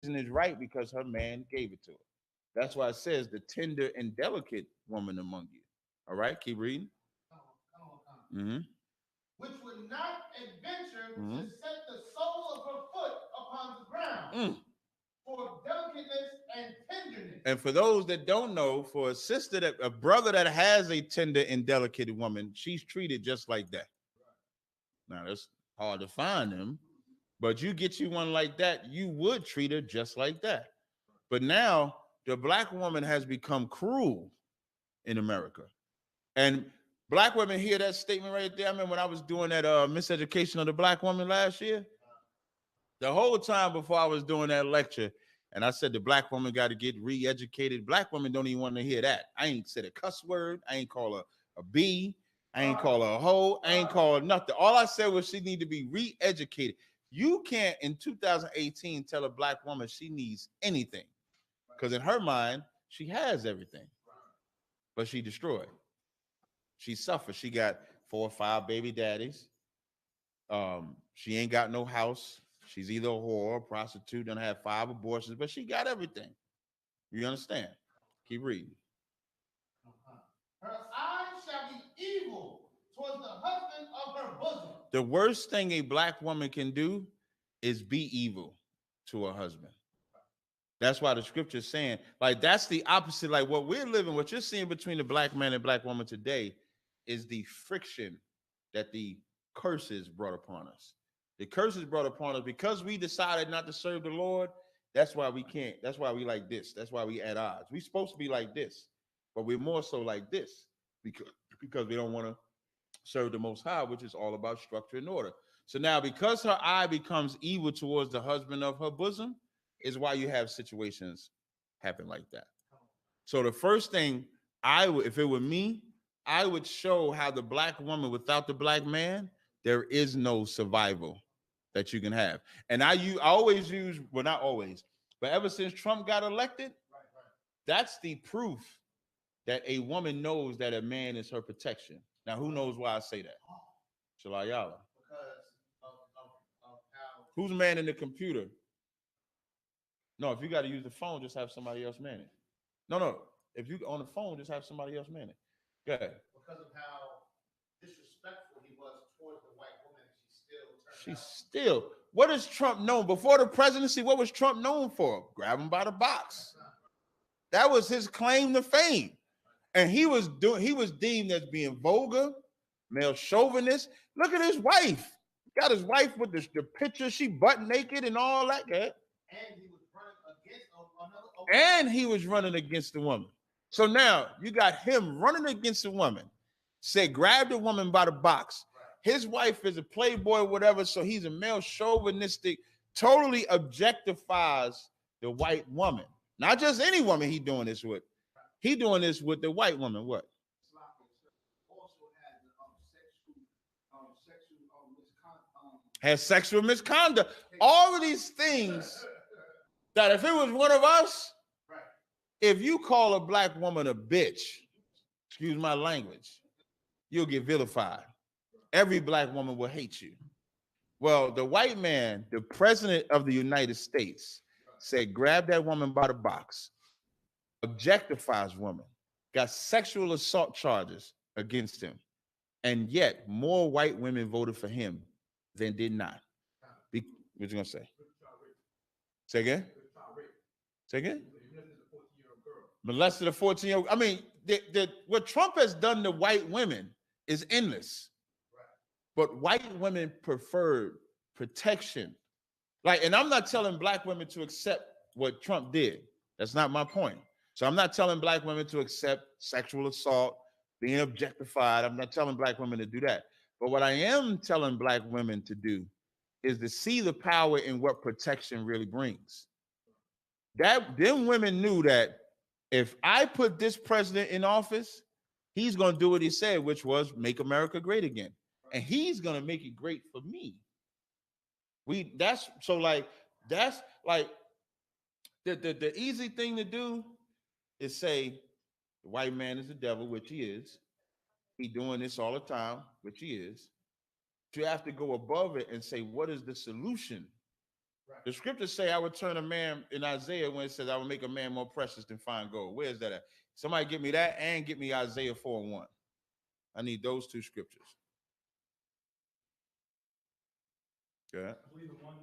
is right because her man gave it to her. That's why it says the tender and delicate woman among you. All right, keep reading. Mm-hmm. Which would not adventure Mm-hmm. to set the sole of her foot upon the ground for delicateness and tenderness. And for those that don't know, for a brother that has a tender and delicate woman, she's treated just like that. Now that's hard to find them, but you get you one like that, you would treat her just like that. But now the black woman has become cruel in America. And black women hear that statement right there. I mean, when I was doing that miseducation of the black woman last year, the whole time before I was doing that lecture, and I said the black woman got to get re-educated. Black women don't even want to hear that. I ain't said a cuss word. I ain't call her a B. I ain't call her a hoe. I ain't call her nothing. All I said was she need to be re-educated. You can't in 2018 tell a black woman she needs anything, because in her mind she has everything, but she destroyed. She suffered. She got 4 or 5 baby daddies. She ain't got no house. She's either a whore, a prostitute, and have 5 abortions, but she got everything. You understand? Keep reading. Her eyes shall be evil towards the husband of her bosom. The worst thing a black woman can do is be evil to her husband. That's why the scripture is saying, like, that's the opposite. Like, what we're living, what you're seeing between the black man and black woman today is the friction that the curses brought upon us. The curses brought upon us because we decided not to serve the Lord. That's why we can't. That's why we like this. That's why we at odds. We're supposed to be like this, but we're more so like this because we don't want to serve the Most High, which is all about structure and order. So now, because her eye becomes evil towards the husband of her bosom, is why you have situations happen like that. So the first thing I would, if it were me, I would show how the black woman without the black man, there is no survival that you can have. And I always use, well, not always, but ever since Trump got elected, that's the proof that a woman knows that a man is her protection. Now, who knows why I say that? Shalayala. Because of how. Who's manning the computer? No, if you got to use the phone, just have somebody else man it. No. If you on the phone, just have somebody else man it. Go ahead. Because of how disrespectful he was towards the white woman, She's still. What is Trump known before the presidency? What was Trump known for? Grab him by the box. That was his claim to fame, and he was deemed as being vulgar, male chauvinist. Look at his wife. Got his wife with the picture, she butt naked and all that. And he was running against another. And he was running against the woman. So now you got him running against a woman. Say, grab the woman by the box. His wife is a playboy, whatever. So he's a male chauvinistic, totally objectifies the white woman. Not just any woman he doing this with. He doing this with the white woman. What? Has sexual misconduct. All of these things that if it was one of us, if you call a black woman a bitch, excuse my language, you'll get vilified. Every black woman will hate you. Well, the white man, the president of the United States, said, grab that woman by the box, objectifies woman, got sexual assault charges against him. And yet more white women voted for him than did not. What you gonna say? Say again? Say again? Molested a 14-year-old. I mean, what Trump has done to white women is endless. But white women prefer protection. Like, and I'm not telling black women to accept what Trump did. That's not my point. So I'm not telling black women to accept sexual assault, being objectified. I'm not telling black women to do that. But what I am telling black women to do is to see the power in what protection really brings. That them women knew that if I put this president in office, he's going to do what he said, which was make America great again. And he's going to make it great for me. That's like the easy thing to do is say the white man is the devil, which he is. He doing this all the time, which he is. But you have to go above it and say, what is the solution The scriptures say I would turn a man in Isaiah when it says I will make a man more precious than fine gold. Where is that at? Somebody get me that and get me Isaiah 4:1. I need those two scriptures. Go ahead. I believe the one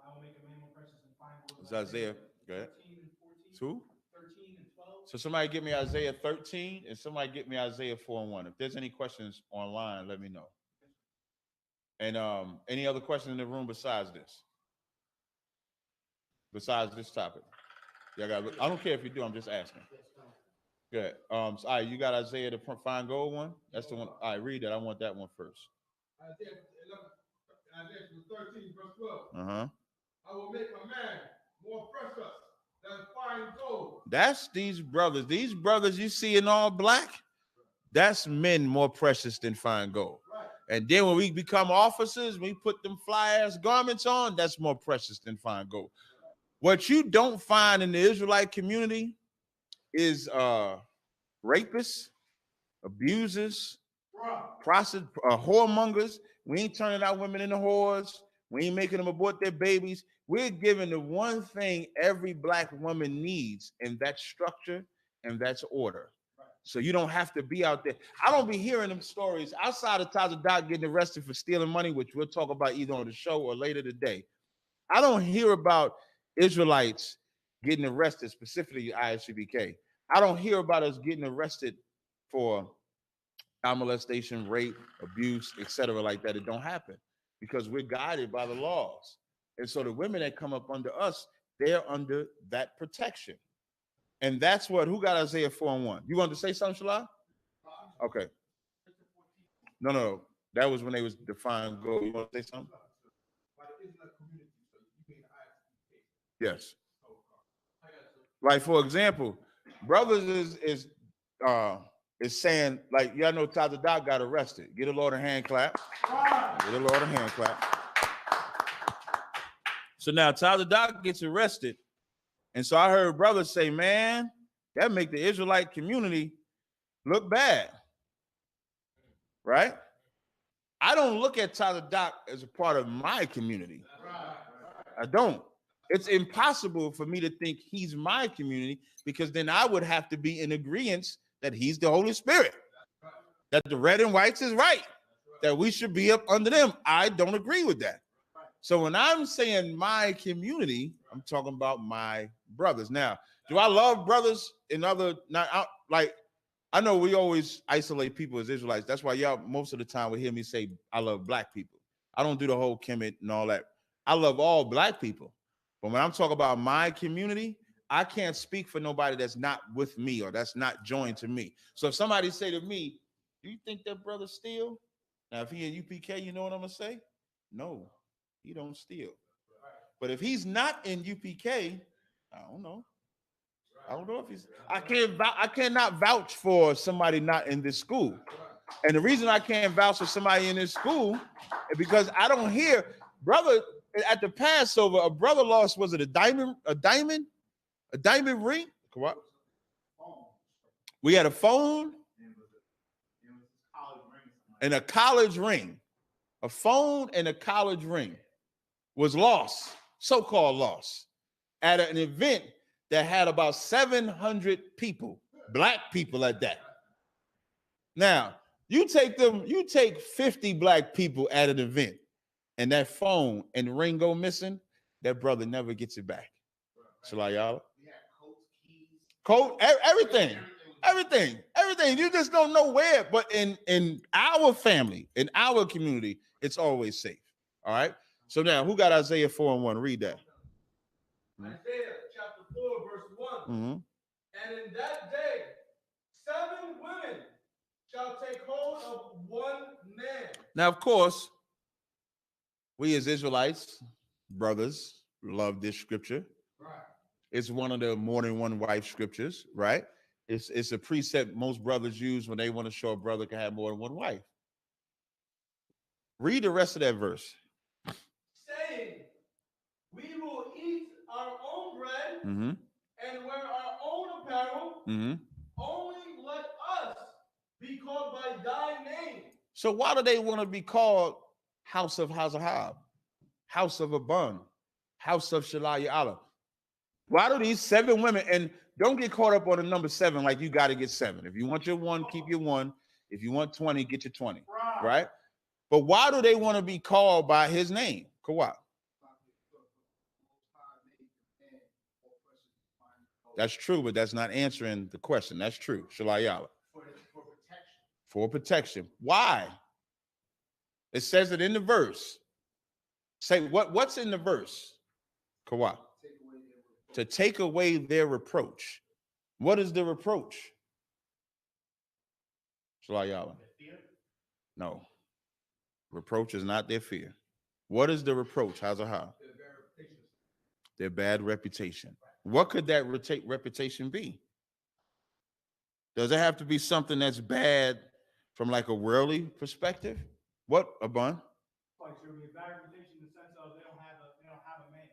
I will make a man more precious than fine gold. It's Isaiah. Go ahead. 13 and 14. Two? 13 and 12. So somebody get me Isaiah 13 and somebody get me Isaiah 4:1. If there's any questions online, let me know. And any other questions in the room besides this? Besides this topic? Yeah, I don't care if you do, I'm just asking. Good. All right, you got Isaiah the fine gold one? That's the one. All right, read that. I want that one first. Isaiah 13, verse 12. Uh-huh. I will make a man more precious than fine gold. That's these brothers. These brothers you see in all black, that's men more precious than fine gold. Right. And then when we become officers, we put them fly ass garments on, that's more precious than fine gold. What you don't find in the Israelite community is rapists, abusers, whoremongers. We ain't turning our women into whores. We ain't making them abort their babies. We're giving the one thing every black woman needs, and that's structure and that's order. Right. So you don't have to be out there. I don't be hearing them stories outside of Taza Doc getting arrested for stealing money, which we'll talk about either on the show or later today. I don't hear about Israelites getting arrested, specifically Isupk. I don't hear about us getting arrested for child molestation, rape, abuse, etc. like that. It don't happen because we're guided by the laws. And so the women that come up under us, they're under that protection. And that's what, who got Isaiah 4:1? You wanted to say something, Shalai? Okay. No. That was when they was defined gold. You want to say something? Yes. Like, for example, brothers is saying, like, y'all know Taza Doc got arrested. Get a Lord a hand clap. Get a Lord a hand clap. So now Taza Doc gets arrested. And so I heard brothers say, man, that make the Israelite community look bad. Right? I don't look at Taza Doc as a part of my community. I don't. It's impossible for me to think he's my community because then I would have to be in agreement that he's the Holy Spirit, that the red and whites is right, that we should be up under them. I don't agree with that. So when I'm saying my community, I'm talking about my brothers. Now, do I love brothers in other, like, I know we always isolate people as Israelites. That's why y'all most of the time will hear me say I love black people. I don't do the whole Kemet and all that. I love all black people. But when I'm talking about my community, I can't speak for nobody that's not with me or that's not joined to me. So if somebody say to me, do you think that brother steal? Now, if he in UPK, you know what I'm going to say? No, he don't steal. But if he's not in UPK, I don't know. I don't know if he's, I cannot vouch for somebody not in this school. And the reason I can't vouch for somebody in this school is because I don't hear, brother, at the Passover, a brother lost, was it a diamond ring? What? We had a phone and a college ring. A phone and a college ring was lost, so-called lost, at an event that had about 700 people, black people at that. Now, you take 50 black people at an event, and that phone and ring go missing, that brother never gets it back. Shalayala. Coat, everything. You just don't know where. But in our family, in our community, it's always safe. All right. So now, who got Isaiah 4:1? Read that. Isaiah chapter 4, verse 1. Mm-hmm. And in that day, 7 women shall take hold of one man. Now, of course, we as Israelites, brothers, love this scripture. Right. It's one of the more than one wife scriptures, right? It's a precept most brothers use when they want to show a brother can have more than one wife. Read the rest of that verse. Saying, we will eat our own bread Mm-hmm. and wear our own apparel. Mm-hmm. Only let us be called by thy name. So why do they want to be called House of Hazahab, House of Abun, house of Shalaya Allah. Why do these 7 women, and don't get caught up on the number 7 like you got to get 7. If you want your 1, keep your 1. If you want 20, get your 20. Right? But why do they want to be called by his name? Kawhi. That's true, but that's not answering the question. That's true. Shalayala. For protection. Why? It says it in the verse. Say what's in the verse? Kawhi. To take away their reproach. What is the reproach? Shalayala. No. Reproach is not their fear. What is the reproach? Hazahah? Their bad reputation. What could that reputation be? Does it have to be something that's bad from like a worldly perspective? What, Abun? Like, so it'd be a bad reputation in the sense of they don't have a man.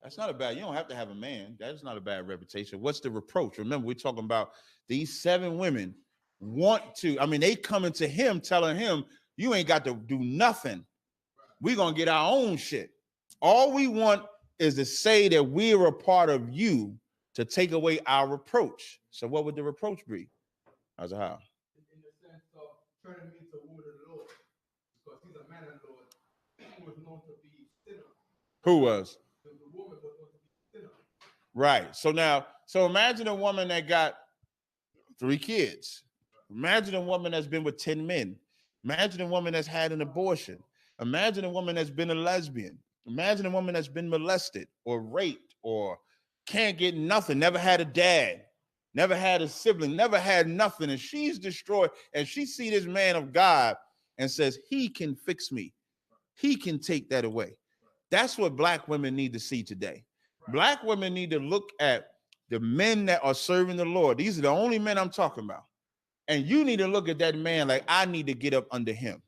That's not a bad, you don't have to have a man. That's not a bad reputation. What's the reproach? Remember, we're talking about these 7 women want to, I mean, they coming to him telling him, you ain't got to do nothing. We're going to get our own shit. All we want is to say that we're a part of you to take away our reproach. So what would the reproach be? How's it how? In the sense of turning me to woman of the Lord, because he's a man of the Lord who was known to be sinner. Who was? The woman was known to be sinner. Right. So imagine a woman that got 3 kids. Imagine a woman that's been with 10 men. Imagine a woman that's had an abortion. Imagine a woman that's been a lesbian. Imagine a woman that's been molested or raped or can't get nothing, never had a dad, never had a sibling, never had nothing, and she's destroyed, and she see this man of God and says, he can fix me. He can take that away. That's what Black women need to see today. Black women need to look at the men that are serving the Lord. These are the only men I'm talking about. And you need to look at that man like, I need to get up under him.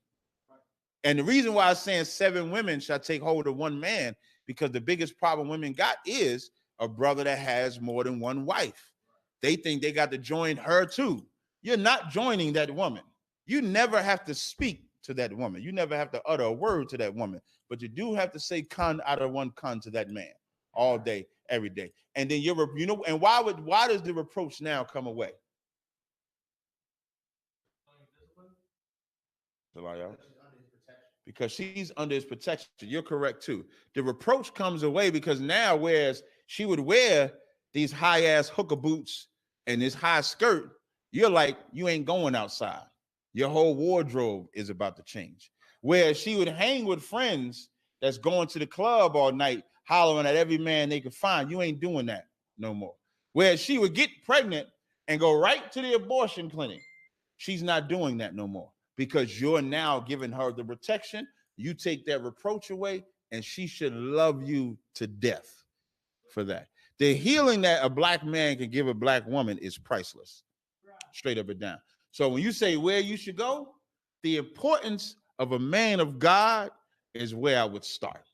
And the reason why I'm saying 7 women shall take hold of 1 man, because the biggest problem women got is a brother that has more than 1 wife. They think they got to join her too. You're not joining that woman. You never have to speak to that woman. You never have to utter a word to that woman, but you do have to say con out of 1 con to that man all day, every day. And then and why does the reproach now come away? Because she's under his protection. You're correct too. The reproach comes away because now, whereas she would wear these high-ass hooker boots and this high skirt, you're like, you ain't going outside. Your whole wardrobe is about to change. Whereas she would hang with friends that's going to the club all night, hollering at every man they could find. You ain't doing that no more. Whereas she would get pregnant and go right to the abortion clinic. She's not doing that no more, because you're now giving her the protection. You take that reproach away, and she should love you to death for that. The healing that a Black man can give a Black woman is priceless, straight up and down. So when you say where you should go, the importance of a man of God is where I would start.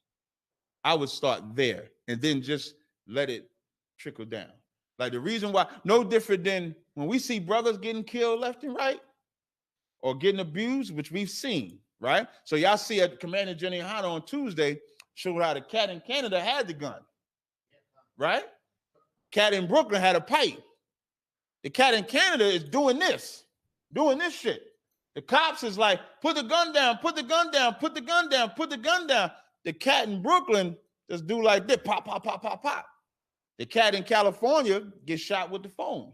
I would start there and then just let it trickle down. Like the reason why, no different than when we see brothers getting killed left and right, or getting abused, which we've seen, right? So y'all see at Commander Jenny Hanna on Tuesday showed how the cat in Canada had the gun, right? Cat in Brooklyn had a pipe. The cat in Canada is doing this shit. The cops is like, put the gun down, put the gun down, put the gun down, put the gun down. The cat in Brooklyn just do like this, pop, pop, pop, pop, pop. The cat in California gets shot with the phone.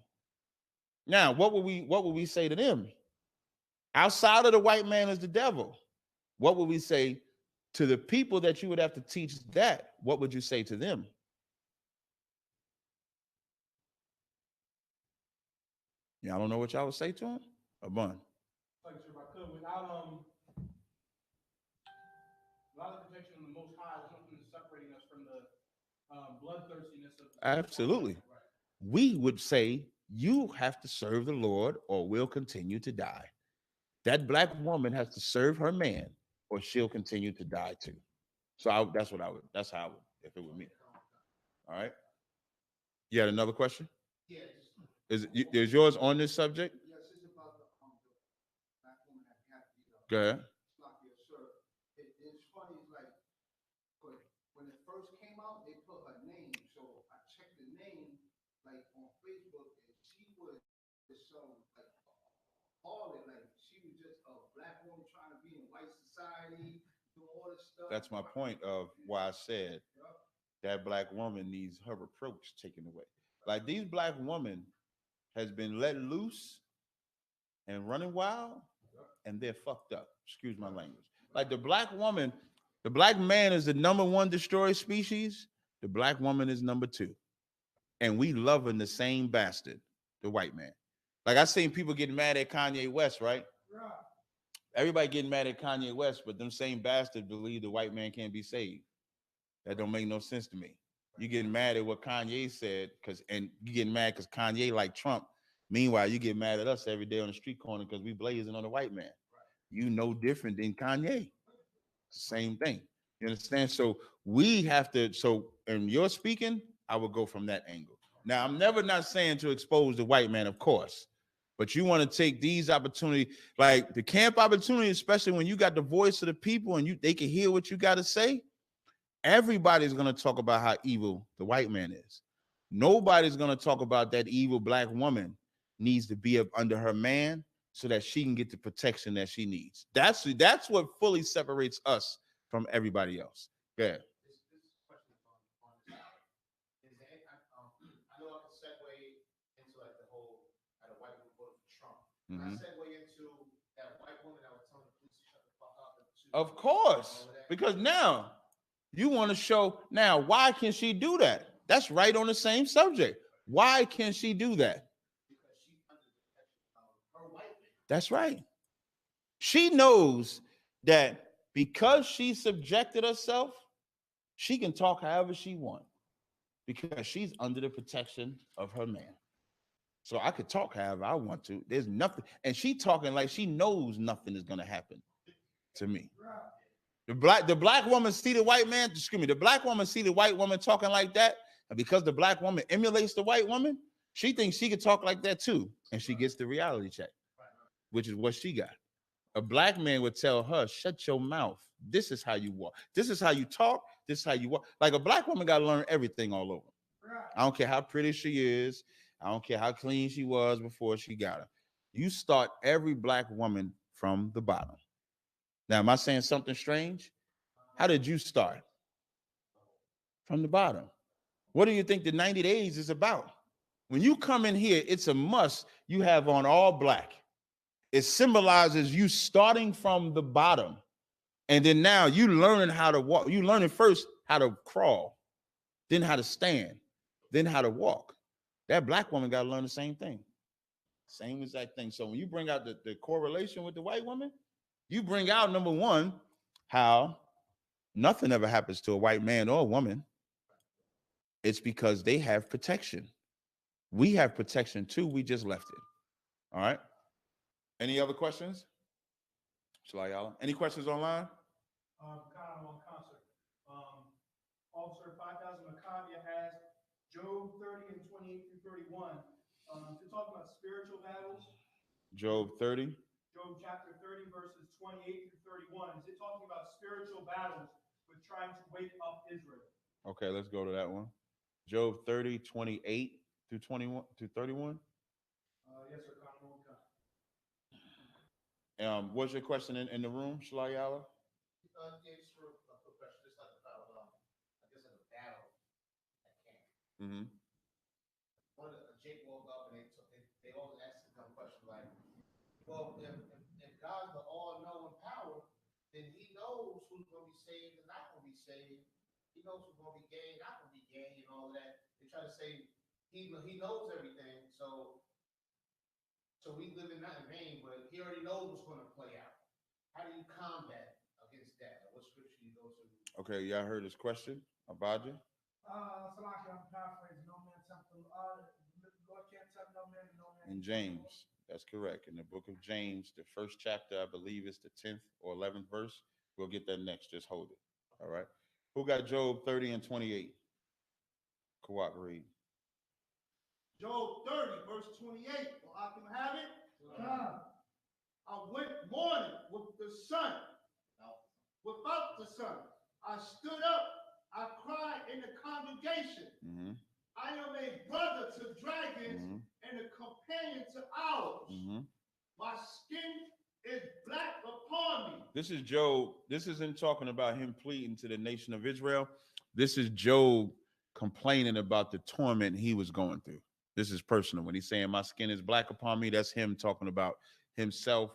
Now, what would we say to them? Outside of the white man is the devil. What would we say to the people that you would have to teach that? What would you say to them? Y'all don't know what y'all would say to him? A bun. Like, if I could, without the protection of the Most High, there's nothing separating us from the bloodthirstiness of. Absolutely. We would say you have to serve the Lord or we'll continue to die. That Black woman has to serve her man or she'll continue to die too. So that's how I would, if it were me. All right. You had another question? Yes. Is yours on this subject? Yes, it's about the Black woman that had to be Go ahead. It's funny, it's like when it first came like on Facebook, and she was so like all it, like she was just a black woman trying to be in white society, doing all this stuff. That's my point of why I said that black woman needs her reproach taken away. Like these black women has been let loose and running wild, and they're fucked up. Excuse my language. Like the black woman, the black man is the number one destroyed species. The black woman is number two, and we loving the same bastard, the white man. Like I seen people getting mad at Kanye West, right? Everybody getting mad at Kanye West, but them same bastards believe the white man can't be saved. That don't make no sense to me. You getting mad at what Kanye said, and you getting mad because Kanye like Trump. Meanwhile, you get mad at us every day on the street corner because we blazing on the white man. You no different than Kanye. Same thing. You understand? So we have to. So in your speaking, I would go from that angle. Now, I'm never not saying to expose the white man, of course, but you want to take these opportunities, like the camp opportunity, especially when you got the voice of the people and they can hear what you got to say. Everybody's going to talk about how evil the white man is. Nobody's going to talk about that evil black woman needs to be up under her man so that she can get the protection that she needs. That's what fully separates us from everybody else. Yeah. This question on this topic. Is that I know I can segue into like the whole how the white woman voted for Trump. I segue into that white woman that was telling the police to shut the fuck up. Of course, because now you want to show now why can she do that? That's right on the same subject. Why can she do that? Because she's under the protection of her white man. That's right. She knows that because she subjected herself, she can talk however she wants because she's under the protection of her man. So I could talk however I want to. There's nothing, and she talking like she knows nothing is gonna happen to me. The black woman see the white man, excuse me, the black woman see the white woman talking like that, and because the black woman emulates the white woman, she thinks she can talk like that too, and she gets the reality check, which is what she got. A black man would tell her, shut your mouth. This is how you walk. This is how you talk. This is how you walk. Like a black woman got to learn everything all over. I don't care how pretty she is. I don't care how clean she was before she got her. You start every black woman from the bottom. Now, am I saying something strange? How did you start? From the bottom. What do you think the 90 days is about? When you come in here, it's a must. You have on all black. It symbolizes you starting from the bottom. And then now you learning how to walk. You learning first how to crawl, then how to stand, then how to walk. That black woman got to learn the same thing. Same exact thing. So when you bring out the correlation with the white woman, you bring out number one, how nothing ever happens to a white man or a woman. It's because they have protection. We have protection too. We just left it. All right. Any other questions? Shalayala? Any questions online? Kind of on concert. Officer 5000 Macavia asked Job 30 and 28 through 31. To talk about spiritual battles. Job 30. Job chapter 30, verses 28 through 31. Is it talking about spiritual battles with trying to wake up Israel? Okay, let's go to that one. Job 30, 28 through 21 to 31. Yes, sir. What's your question in the room, Shalayala? Yeah, just for a quick question, just like about, I guess like a battle at camp. Mm-hmm. Jake woke up and they always ask the question like, well, if God's the all-knowing power, then He knows who's going to be saved and not going to be saved. He knows who's going to be gay, not going to be gay, and all of that. They try to say He knows everything, so we live in that in vain. But He already knows what's going to play out. How do you combat against that? What scripture you go to? Okay, y'all heard this question, Abadja? Salaki, I'm paraphrasing. No man temple. Lord can't tell no man, no man. In James, that's correct. In the book of James, the first chapter, I believe is the 10th or 11th verse. We'll get that next. Just hold it. All right. Who got Job 30 and 28? Cooperate. Job 30, verse 28. Well, I can have it. I went mourning with the sun, without the sun. I stood up. I cried in the congregation. Mm-hmm. I am a brother to This is Job. This isn't talking about him pleading to the nation of Israel. This is Job complaining about the torment he was going through. This is personal. When he's saying my skin is black upon me, that's him talking about himself.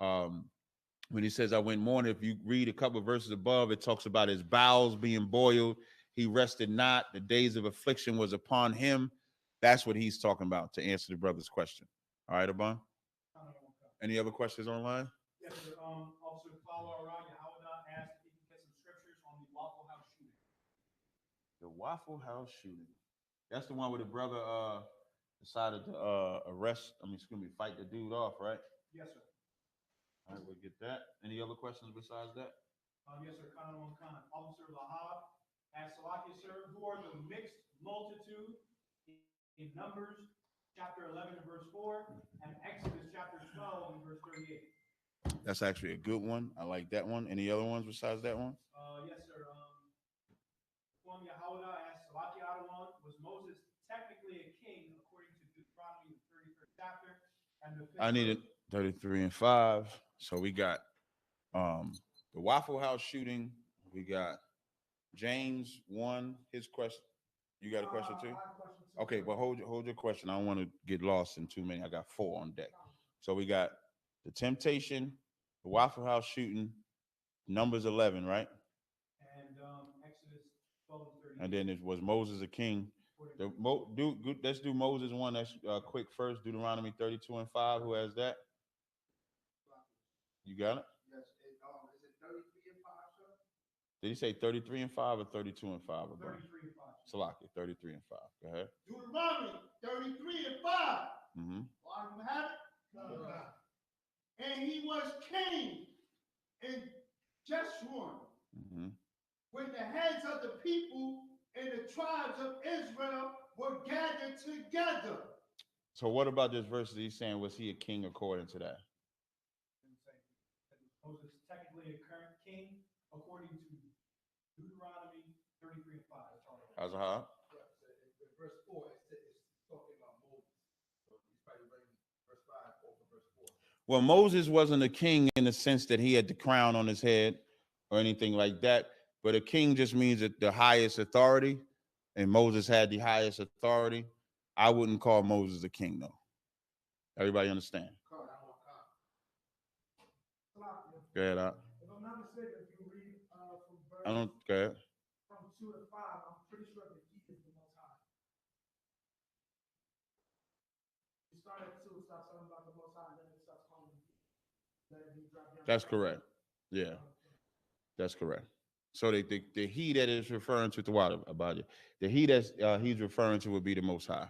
When he says I went mourning, if you read a couple of verses above, it talks about his bowels being boiled. He rested not. The days of affliction was upon him. That's what he's talking about to answer the brother's question. All right, Abon? Any other questions online? Yes, sir. Officer Follow Around Yahweh asked if he can get some scriptures on the Waffle House shooting. The Waffle House shooting. That's the one where the brother decided to fight the dude off, right? Yes, sir. All right, we'll get that. Any other questions besides that? Yes, sir. Khan on Khan. Officer Lahab asked Salaki, sir, who are the mixed multitude in Numbers chapter 11 and verse 4 and Exodus chapter 12 and verse 38? That's actually a good one. I like that one. Any other ones besides that one? Yes, sir. One Yahweh asked Salaki Adawan, was Moses technically a king according to Deuteronomy, the 33rd chapter? And the I needed 33 and 5. So we got the Waffle House shooting. We got James 1, his question. You got a question too? Okay, well, hold your question. I don't want to get lost in too many. I got 4 on deck. So we got the temptation, the Waffle House shooting, Numbers 11, right? And Exodus 12 and 38. And then it was Moses a king. Let's do Moses 1. That's quick first. Deuteronomy 32 and 5. Who has that? You got it? Yes. Is it 33 and 5, sir? Did he say 33 and 5 or 32 and 5? 33 and 5. Salaki, 33 and 5. Go ahead. Deuteronomy 33 and 5. Mm-hmm. Well, you have it? No. And he was king in Jeshurun, Mm-hmm. when the heads of the people and the tribes of Israel were gathered together. So what about this verse that he's saying, was he a king according to that? Moses technically a current king according to Deuteronomy 33 and 5. How's it how? In verse 4, it's talking about Moses. So he's probably bringing verse 5 over verse 4. Well, Moses wasn't a king in the sense that he had the crown on his head or anything like that. But a king just means that the highest authority, and Moses had the highest authority. I wouldn't call Moses a king, though. Everybody understand? Go ahead, out. If I'm not mistaken, if you read from verse I don't. Go ahead. from 2 to 5, I'm pretty sure that he is the most high. You start at 2, start talking about the most high, and then it starts calling him. That's correct. Yeah, that's correct. So the he that is referring to the water about it, the he that he's referring to would be the Most High.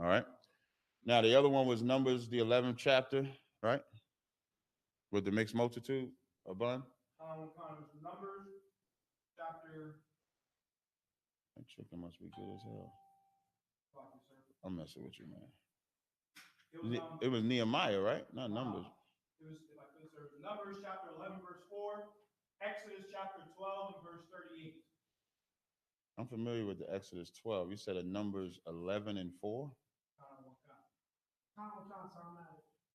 All right. Now the other one was Numbers, the 11th chapter, right? With the mixed multitude, Abun. Numbers chapter. That chicken must be good as hell. I'm messing with you, man. It was Nehemiah, right? Not Numbers. It was, if I could, sir, Numbers chapter 11, verse 4, Exodus chapter 12, and verse 38. I'm familiar with the Exodus 12. You said a Numbers 11 and 4?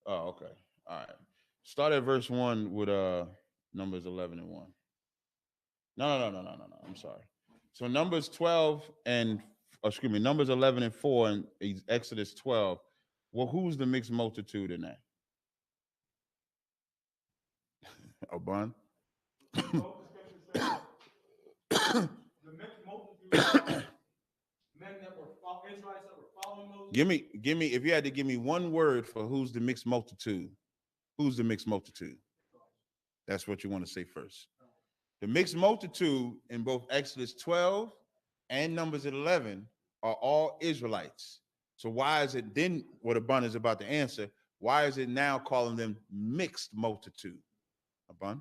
Oh, okay. All right. Start at verse 1 with Numbers 11 and 1. No. I'm sorry. So Numbers 12 and Numbers 11 and 4 and Exodus 12. Well, who's the mixed multitude in that? Abun? The mixed multitude men that were Israelites that were following Moses. Give me, if you had to give me one word for who's the mixed multitude, who's the mixed multitude? That's what you want to say first. The mixed multitude in both Exodus 12 and Numbers 11 are all Israelites. So why is it then, what Abun is about to answer, why is it now calling them mixed multitude? Abun?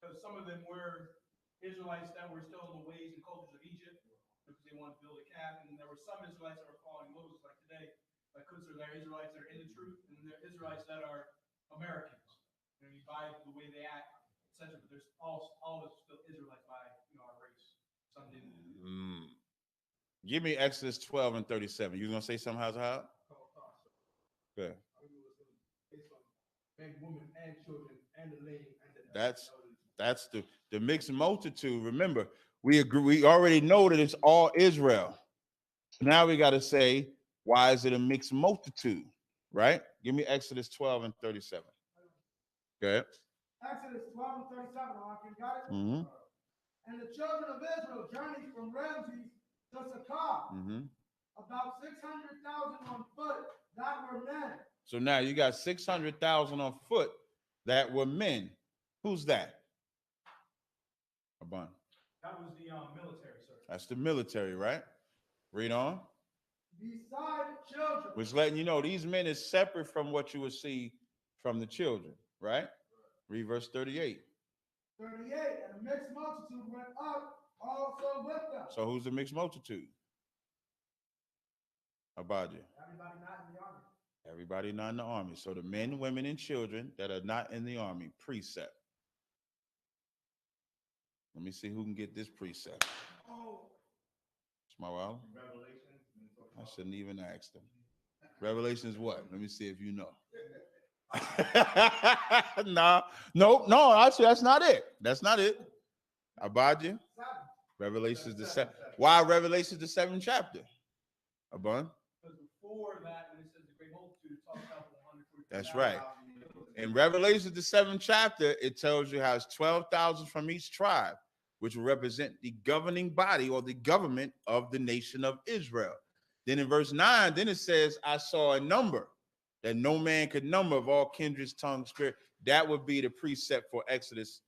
Because some of them were Israelites that were still in the ways and cultures of Egypt because they wanted to build a calf. And there were some Israelites that were following Moses, like today, like there are Israelites that are in the truth, and then there are Israelites that are Americans. You know, you buy the way they act, etc. But there's all of us still Israelites by our race. Some didn't. Give me Exodus 12 and 37. You gonna say something, how's how? Good. Based on men, women, and children, and the lame, and the That's the mixed multitude. Remember, we agree. We already know that it's all Israel. Now we got to say, why is it a mixed multitude? Right? Give me Exodus 12 and 37. Okay. Exodus 12 and 37. Got it? Mm-hmm. And the children of Israel journeyed from Ramses to Sukkot, about 600,000 on foot that were men. So now you got 600,000 on foot that were men. Who's that? Abun. That was the military, sir. That's the military, right? Read on. Beside children. Which letting you know these men is separate from what you would see from the children, right? Read verse 38. 38, and a mixed multitude went up also with them. So who's the mixed multitude? Abadja. Everybody not in the army. Everybody not in the army. So the men, women, and children that are not in the army, precept. Let me see who can get this precept. Oh. Small. I shouldn't even ask them. Revelation is what? Let me see if you know. No, actually, that's not it. That's not it. Abadja. Revelation is the seventh. Why Revelation is the 7th chapter? Abun. Because before that, when it says the great multitude, it talks about the 144,000. That's right. In Revelation, the 7th chapter, it tells you how it's 12,000 from each tribe, which will represent the governing body or the government of the nation of Israel. Then in verse 9, then it says, I saw a number that no man could number of all kindreds, tongues, spirit. That would be the precept for Exodus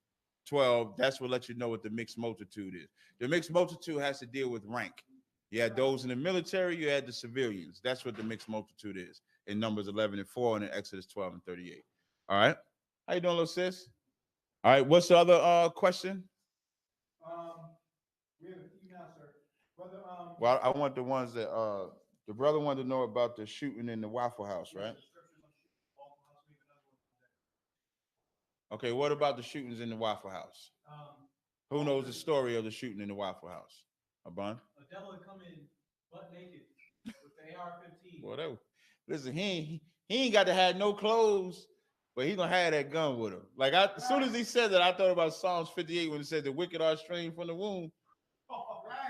12. That's what lets you know what the mixed multitude is. The mixed multitude has to deal with rank. You had those in the military, you had the civilians. That's what the mixed multitude is in Numbers 11 and 4 and in Exodus 12 and 38. All right. How you doing, little sis? All right. What's the other question? We have an email, sir. Whether, well, I want the ones that the brother wanted to know about the shooting in the Waffle House, right? Okay, what about the shootings in the Waffle House? Who knows the story of the shooting in the Waffle House? Abun? A devil had come in butt naked with the AR-15. Whatever. Listen, he ain't got to have no clothes, but he gonna have that gun with him. Like as soon as he said that, I thought about Psalms 58 when it said the wicked are strained from the womb.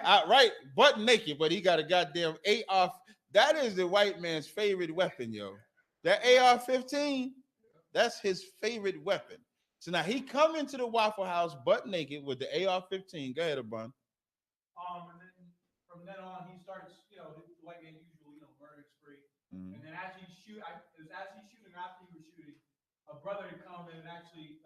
Right, butt naked, but he got a goddamn AR. That is the white man's favorite weapon, yo. That AR-15, that's his favorite weapon. So now he come into the Waffle House butt naked with the AR-15. Go ahead, Abun. And then from then on, he starts, the white man usually, murdering spree. And then as he's shooting, after he was shooting, a brother had come and actually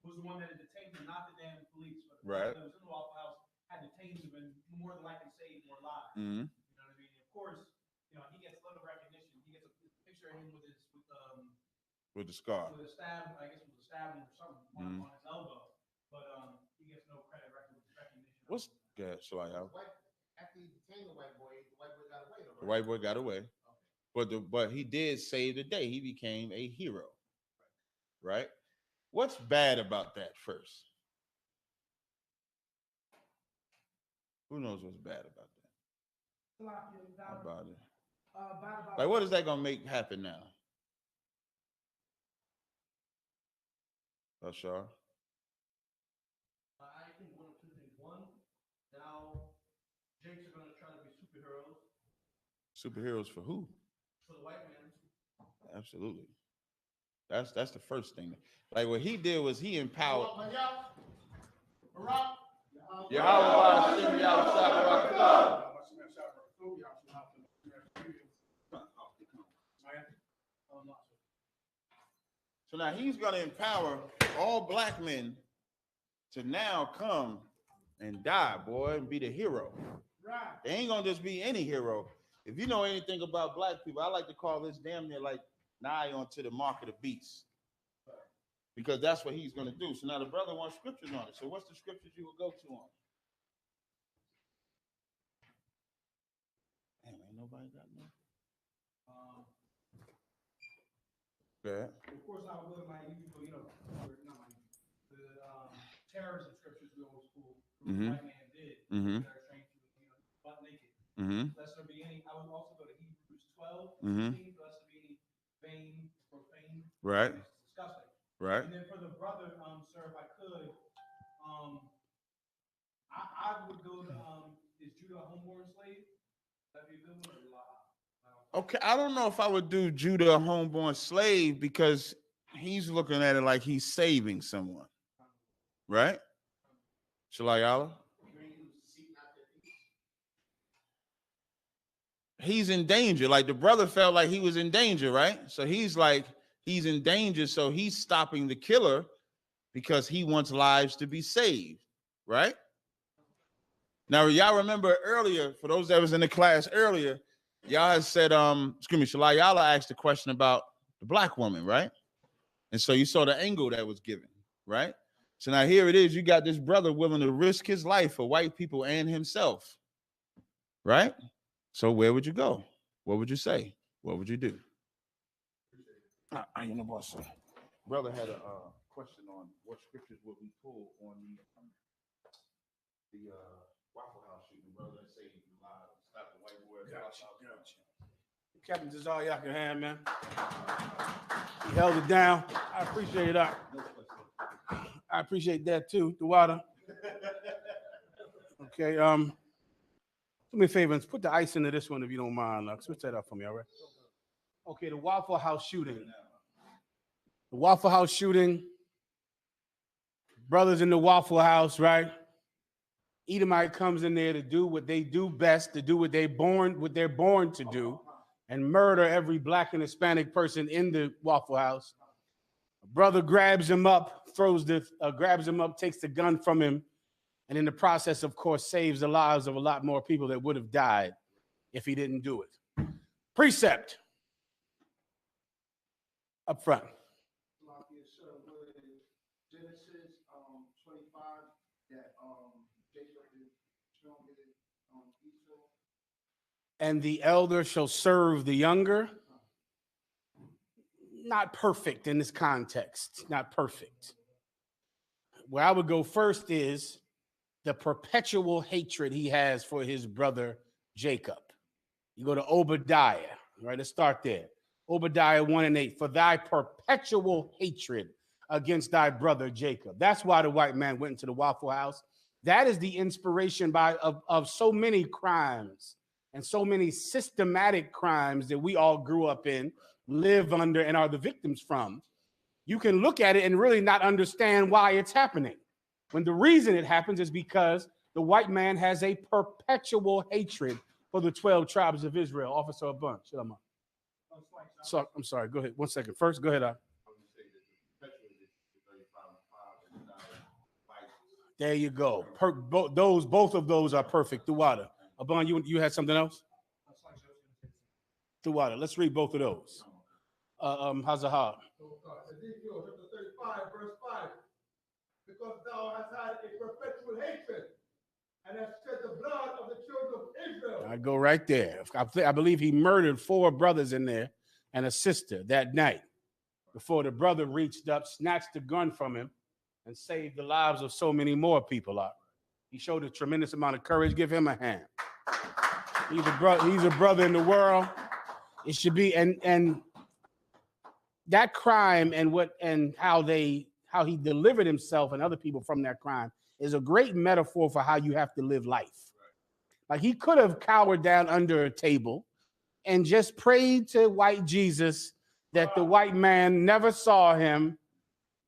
was the one that had detained him, not the damn police, but the brother that was in the Waffle House had detained him and more than likely saved more lives. You know what I mean? Of course, he gets little recognition. He gets a picture of him with the scar. With a stab, I guess it was a stab or something on his elbow. But he gets no credit recognition. What's good? So After he detained the white boy got away. The white boy got away. Okay. But he did save the day. He became a hero. Right? What's bad about that first? Who knows what's bad about that? About it. Like, what is that gonna make happen now? Ashar? I think one of two things. One, now Jakes are gonna try to be superheroes. Superheroes for who? For the white man. Absolutely. That's the first thing. Like what he did was he empowered. So now he's going to empower all black men to now come and die, boy, and be the hero. Right. They ain't going to just be any hero. If you know anything about black people, I like to call this damn near like nigh onto the mark of the beast. Because that's what he's going to do. So now the brother wants scriptures on it. So what's the scriptures you will go to on? Damn, ain't nobody got no. Yeah. Of course, I would my usual, not my the terrorism scriptures we always pull. White man did. That are trained to, butt naked. Lest there be any. I would also go to Hebrews 12, 16, lest there be any vain, profane. Right. Disgusting. Right. And then for the brother, sir, if I could, I would go to, is Judah a homeborn slave? That'd be a good one, or Okay, I don't know if I would do Judah a homeborn slave because he's looking at it like he's saving someone, right? Shalayala? He's in danger. Like the brother felt like he was in danger, right? So he's like, he's in danger. So he's stopping the killer because he wants lives to be saved, right? Now, y'all remember earlier, for those that was in the class earlier, y'all had said, excuse me, Shalayala asked a question about the black woman, right? And so you saw the angle that was given, right? So now here it is. You got this brother willing to risk his life for white people and himself, right? So where would you go? What would you say? What would you do? You know what, sir? Brother had a question on what scriptures would we pull on the Waffle House shooting. Brother, let's say stop the white boy. Gotcha. Captain, this is all y'all can have, man. He held it down. I appreciate that. I appreciate that too, the water. Okay, do me a favor and put the ice into this one if you don't mind. Switch that up for me, all right? Okay, the Waffle House shooting. The Waffle House shooting. Brothers in the Waffle House, right? Edomite comes in there to do what they do best, to do what they're born to do, and murder every black and Hispanic person in the Waffle House. A brother grabs him up, takes the gun from him, and in the process, of course, saves the lives of a lot more people that would have died if he didn't do it. Precept up front. Genesis 25, that Jacob is stronger than Esau. And the elder shall serve the younger. Not perfect in this context, not perfect. Where I would go first is the perpetual hatred he has for his brother Jacob. You go to Obadiah, right? Let's start there. Obadiah 1:8, for thy perpetual hatred against thy brother Jacob. That's why the white man went into the Waffle House. That is the inspiration of so many crimes and so many systematic crimes that we all grew up in, live under, and are the victims from. You can look at it and really not understand why it's happening, when the reason it happens is because the white man has a perpetual hatred for the 12 tribes of Israel. Officer a bunch. So I'm sorry. Go ahead. 1 second. First, go ahead. There you go. Both of those are perfect. The water. Abon, you had something else? The water. Let's read both of those. Hazahar. Ezekiel chapter 35, verse 5. Because thou hast had a perpetual hatred and hast shed the blood of the children of Israel. I go right there. I believe he murdered 4 brothers in there and a sister that night before the brother reached up, snatched the gun from him, and saved the lives of so many more people out. He showed a tremendous amount of courage. Give him a hand. He's a brother in the world. It should be, and that crime and how he delivered himself and other people from that crime is a great metaphor for how you have to live life. Like he could have cowered down under a table and just prayed to white Jesus that the white man never saw him,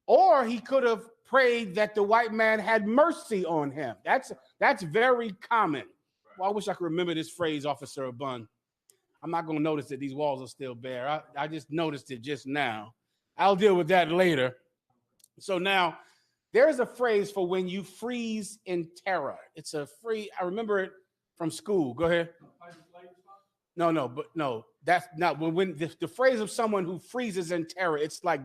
or he could have prayed that the white man had mercy on him. That's very common. Well, I wish I could remember this phrase, Officer Abun. I'm not going to notice that these walls are still bare. I just noticed it just now. I'll deal with that later. So now, there's a phrase for when you freeze in terror. I remember it from school. Go ahead. No, that's not when the phrase of someone who freezes in terror, it's like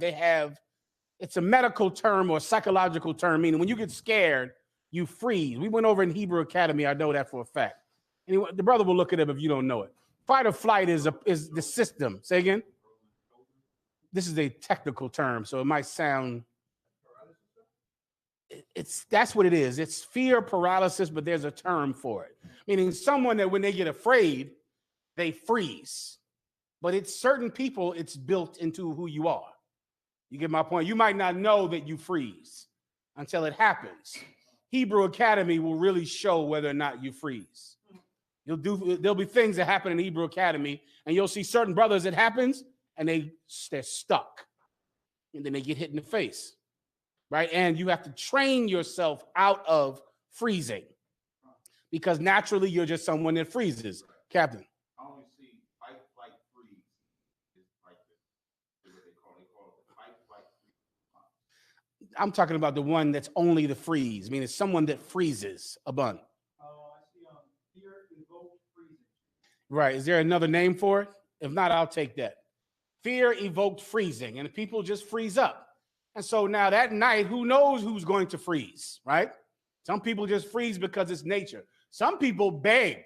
it's a medical term or psychological term, meaning when you get scared, you freeze. We went over in Hebrew Academy. I know that for a fact. Anyway, the brother will look it up if you don't know it. Fight or flight is the system. Say again. This is a technical term, so it might sound. That's what it is. It's fear paralysis, but there's a term for it. Meaning someone that when they get afraid, they freeze. But it's certain people, it's built into who you are. You get my point? You might not know that you freeze. until it happens. Hebrew Academy will really show whether or not you freeze. There'll be things that happen in Hebrew Academy, and you'll see certain brothers it happens, and they're stuck. And then they get hit in the face, right? And you have to train yourself out of freezing, because naturally you're just someone that freezes. Captain. I only see fight, flight, freeze. It's like this. What they call it fight, flight, freeze. I'm talking about the one that's only the freeze, meaning someone that freezes a bun. I see fear evoked freezing. Right. Is there another name for it? If not, I'll take that. Fear evoked freezing, and people just freeze up. And so now that night, who knows who's going to freeze, right? Some people just freeze because it's nature. Some people beg,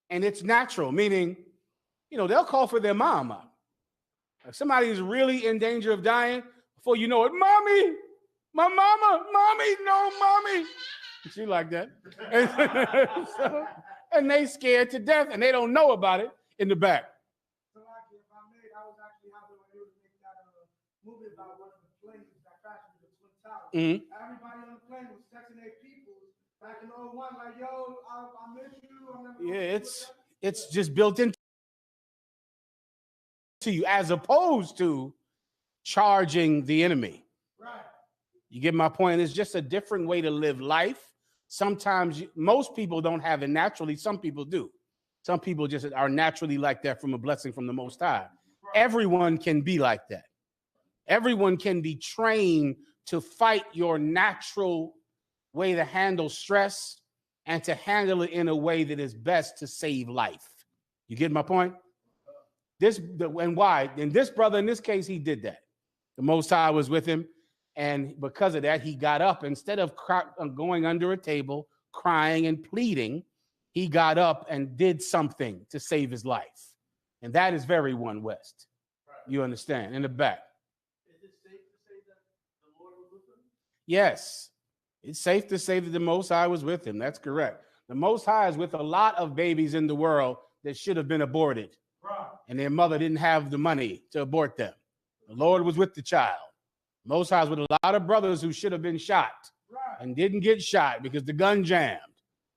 and it's natural, meaning, they'll call for their mom up. If somebody is really in danger of dying, before you know it, mommy, my mama, mommy, no, mommy. She like that. And they scared to death, and they don't know about it in the back. So actually, if I may, I was actually happy when they were making that movie about one of the planes that crashed into the Twin Towers. Mm-hmm. Everybody on the plane was texting their people back in 01, like, yo, I miss you. Yeah, it's just built into you, as opposed to charging the enemy. Right. You get my point? It's just a different way to live life. Sometimes most people don't have it naturally. Some people do. Some people just are naturally like that from a blessing from the Most High. Everyone can be like that. Everyone can be trained to fight your natural way to handle stress and to handle it in a way that is best to save life. You get my point? And why? And this brother, in this case, he did that. The Most High was with him. And because of that, he got up. Instead of going under a table, crying and pleading, he got up and did something to save his life. And that is very One West. You understand? In the back. Is it safe to say that the Lord was with him? Yes. It's safe to say that the Most High was with him. That's correct. The Most High is with a lot of babies in the world that should have been aborted. Right. And their mother didn't have the money to abort them. The Lord was with the child. Most High is with a lot of brothers who should have been shot and didn't get shot because the gun jammed.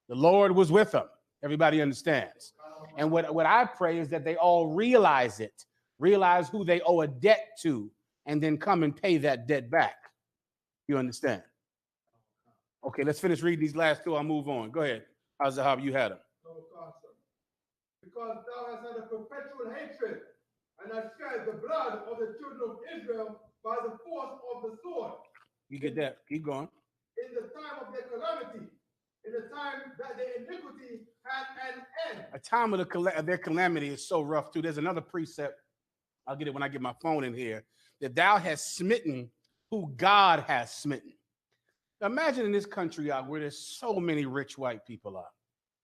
The Lord was with them. Everybody understands. And what I pray is that they all realize it, realize who they owe a debt to, and then come and pay that debt back. You understand? Okay, let's finish reading these last two. I'll move on. Go ahead. How's the you had them? Because thou hast had a perpetual hatred, and hast shed the blood of the children of Israel by the force of the sword. You get that? Keep going. In the time of their calamity, in the time that their iniquity had an end. A time of their calamity is so rough, too. There's another precept. I'll get it when I get my phone in here. That thou hast smitten who God has smitten. Now imagine in this country out where there's so many rich white people out,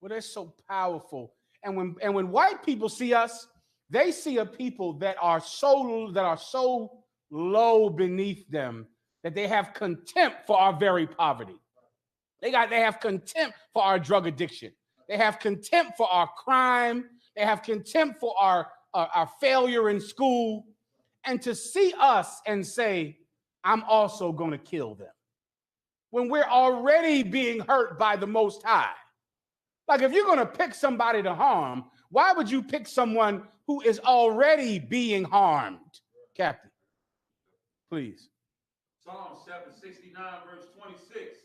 where they're so powerful. And when white people see us, they see a people that are so low beneath them that they have contempt for our very poverty. They have contempt for our drug addiction. They have contempt for our crime. They have contempt for our failure in school. And to see us and say, I'm also going to kill them, when we're already being hurt by the Most High. Like, if you're going to pick somebody to harm, why would you pick someone who is already being harmed? Captain, please. Psalm 769, verse 26.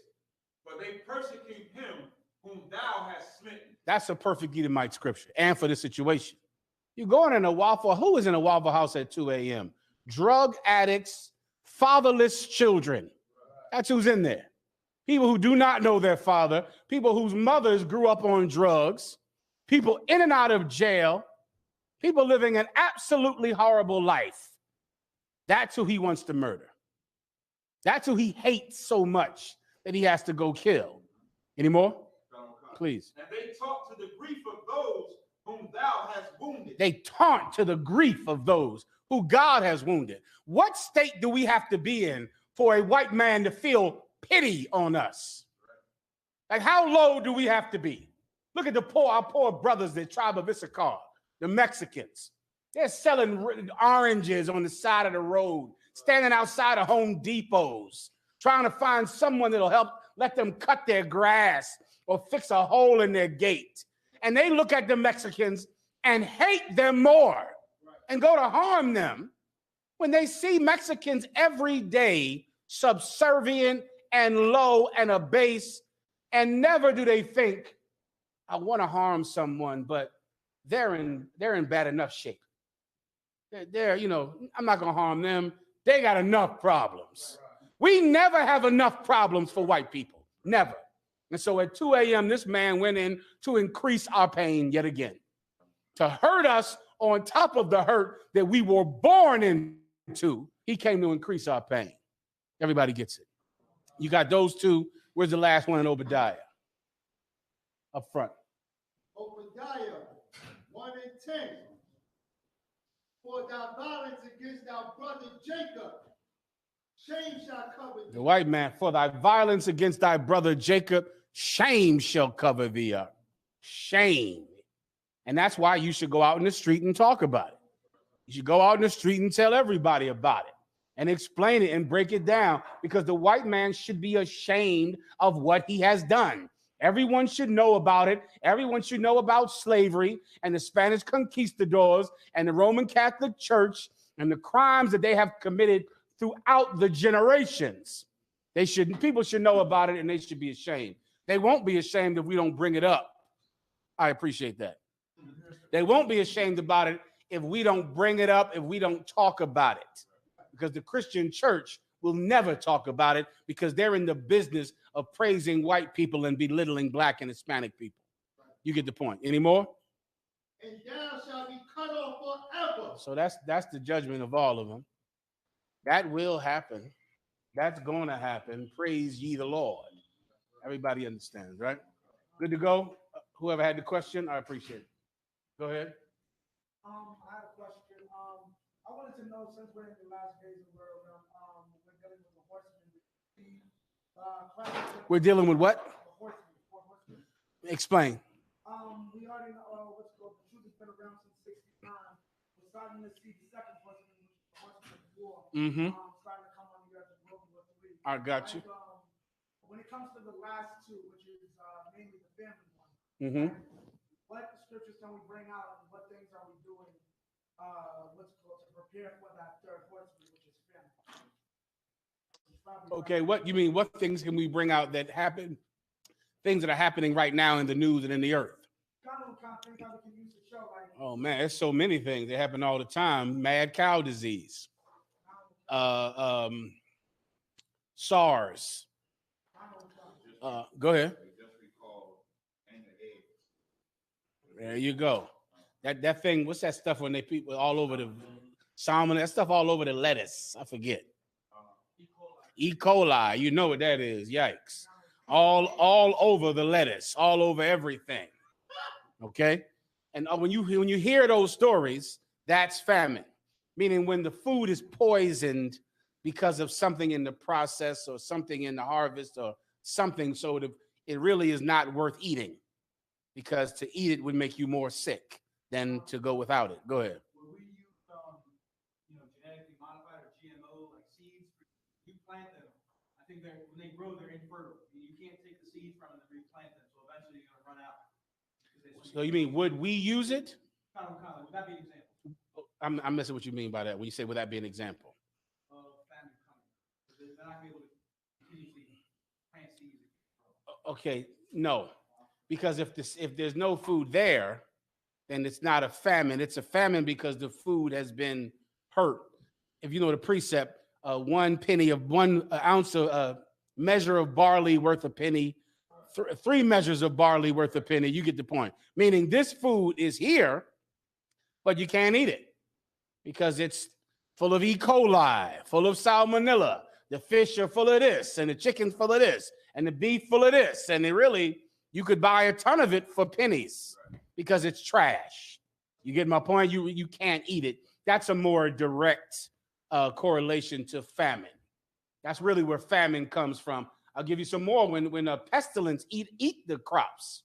For they persecute him whom thou hast smitten. That's a perfect Edomite scripture, and for this situation. You're going in a Waffle. Who is in a Waffle House at 2 a.m.? Drug addicts, fatherless children. That's who's in there. People who do not know their father, people whose mothers grew up on drugs, people in and out of jail, people living an absolutely horrible life. That's who he wants to murder. That's who he hates so much that he has to go kill. Any more? Please. And they talk to the grief of those whom thou hast wounded. They taunt to the grief of those who God has wounded. What state do we have to be in for a white man to feel pity on us? Like, how low do we have to be? Look at our poor brothers, the tribe of Isupk, the Mexicans. They're selling oranges on the side of the road, standing outside of Home Depots, trying to find someone that'll help let them cut their grass or fix a hole in their gate. And they look at the Mexicans and hate them more and go to harm them when they see Mexicans every day subservient and low and abased, and never do they think, I want to harm someone, but they're in bad enough shape. They're, I'm not going to harm them. They got enough problems. We never have enough problems for white people. Never. And so at 2 a.m., this man went in to increase our pain yet again, to hurt us on top of the hurt that we were born into. He came to increase our pain. Everybody gets it. You got those two. Where's the last one in Obadiah? Up front. Obadiah 1 and 10. For thy violence against thy brother Jacob, shame shall cover thee. The white man, for thy violence against thy brother Jacob, shame shall cover thee up. Shame. And that's why you should go out in the street and talk about it. You should go out in the street and tell everybody about it and explain it and break it down, because the white man should be ashamed of what he has done. Everyone should know about it. Everyone should know about slavery and the Spanish conquistadors and the Roman Catholic Church and the crimes that they have committed throughout the generations. People should know about it, and they should be ashamed. They won't be ashamed if we don't bring it up. I appreciate that. They won't be ashamed about it if we don't bring it up, if we don't talk about it, because the Christian church will never talk about it, because they're in the business of praising white people and belittling black and Hispanic people. You get the point. Any more? And thou shalt be cut off forever. So that's the judgment of all of them. That will happen. That's going to happen. Praise ye the Lord. Everybody understands, right? Good to go. Whoever had the question, I appreciate it. Go ahead. I had a question. I wanted to know, since we're in the last days of the world, we're dealing with the horsemen. We're dealing with what? Horsemen. Explain. We already know what's called the truth has been around since 69. We're starting to see the second horseman, which is the horseman of war. Starting to come on the earth in World War III. I got you. When it comes to the last two, which is mainly the family one, what scriptures can we bring out, and what things are we doing? What's called to prepare for that third horseman, which is family. Okay, what you mean? What things can we bring out that happen? Things that are happening right now in the news and in the earth. Kind of things that we can use to show, like. Oh man, there's so many things that happen all the time. Mad cow disease, SARS. Go ahead. There you go. That thing. What's that stuff when they people all over the salmon? That stuff all over the lettuce. I forget. E. coli. You know what that is? Yikes! All over the lettuce. All over everything. Okay. And when you hear those stories, that's famine. Meaning when the food is poisoned because of something in the process or something in the harvest or something, so it really is not worth eating, because to eat it would make you more sick than to go without it. Go ahead. Will we use, genetically modified or GMO like seeds? You plant them. I think when they grow, they're infertile. You can't take the seeds from them and replant them. So eventually you're going to run out. So you mean, would we use it? Kind of, would that be an example? I'm missing what you mean by that. When you say, would that be an example? Of famine coming. They're not going to be able to continuously plant seeds. Okay, no. Because if there's no food there, then it's not a famine. It's a famine because the food has been hurt. If you know the precept, 1 ounce of measure of barley worth a penny, 3 measures of barley worth a penny. You get the point. Meaning this food is here, but you can't eat it because it's full of E. coli, full of salmonella. The fish are full of this, and the chicken's full of this, and the beef full of this, and you could buy a ton of it for pennies because it's trash. You get my point? You can't eat it. That's a more direct correlation to famine. That's really where famine comes from. I'll give you some more. When a pestilence eat the crops,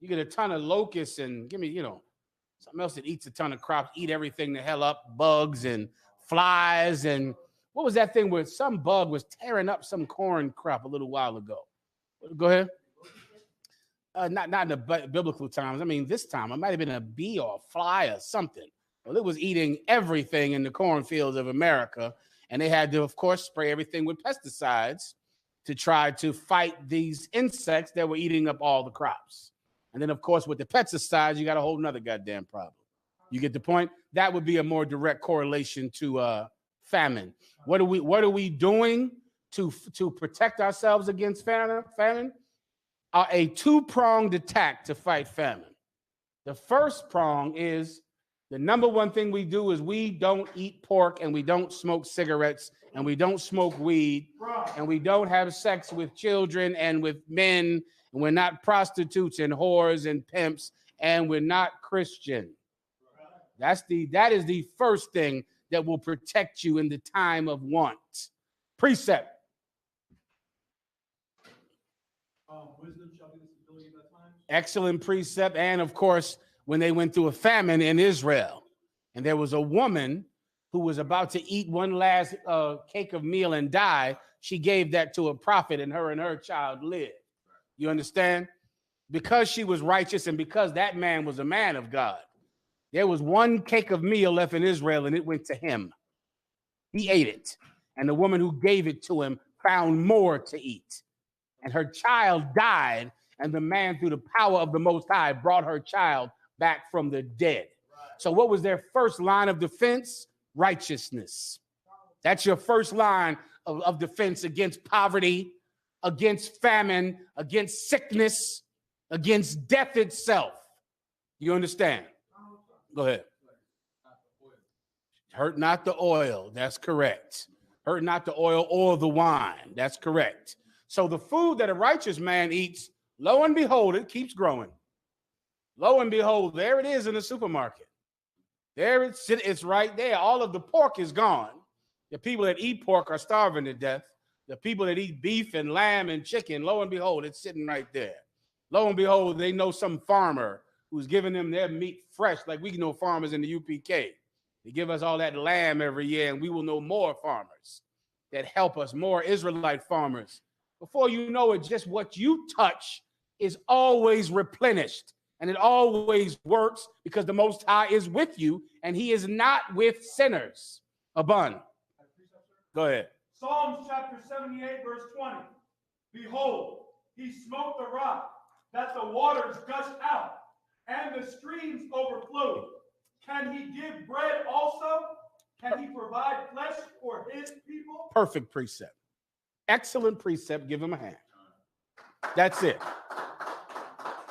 you get a ton of locusts and something else that eats a ton of crops, eat everything the hell up, bugs and flies and what was that thing where some bug was tearing up some corn crop a little while ago? Go ahead. Not in the biblical times. I mean, this time it might have been a bee or a fly or something. Well, it was eating everything in the cornfields of America, and they had to, of course, spray everything with pesticides to try to fight these insects that were eating up all the crops. And then, of course, with the pesticides, you got a whole nother goddamn problem. You get the point? That would be a more direct correlation to famine. What are we doing to protect ourselves against famine? A two-pronged attack to fight famine. The first prong is the number one thing we do is we don't eat pork and we don't smoke cigarettes and we don't smoke weed and we don't have sex with children and with men and we're not prostitutes and whores and pimps and we're not Christian. That is the first thing that will protect you in the time of want. Precept. Wisdom shall be the stability of the times. Excellent precept. And of course, when they went through a famine in Israel, and there was a woman who was about to eat one last cake of meal and die, she gave that to a prophet, and her child lived. You understand? Because she was righteous and because that man was a man of God, there was one cake of meal left in Israel, and it went to him. He ate it. And the woman who gave it to him found more to eat. And her child died, and the man, through the power of the Most High, brought her child back from the dead. So what was their first line of defense? Righteousness. That's your first line of defense against poverty, against famine, against sickness, against death itself. You understand? Go ahead. Hurt not the oil. That's correct. Hurt not the oil or the wine. That's correct. So the food that a righteous man eats, lo and behold, it keeps growing. Lo and behold, there it is in the supermarket. There it's right there. All of the pork is gone. The people that eat pork are starving to death. The people that eat beef and lamb and chicken, lo and behold, it's sitting right there. Lo and behold, they know some farmer who's giving them their meat fresh, like we know farmers in the UPK. They give us all that lamb every year, and we will know more farmers that help us, more Israelite farmers. Before you know it, just what you touch is always replenished, and it always works because the Most High is with you, and he is not with sinners. Abun. Go ahead. Psalms chapter 78, verse 20. Behold, he smote the rock, that the waters gushed out, and the streams overflowed. Can he give bread also? Can he provide flesh for his people? Perfect precept. Excellent precept. Give him a hand. That's it.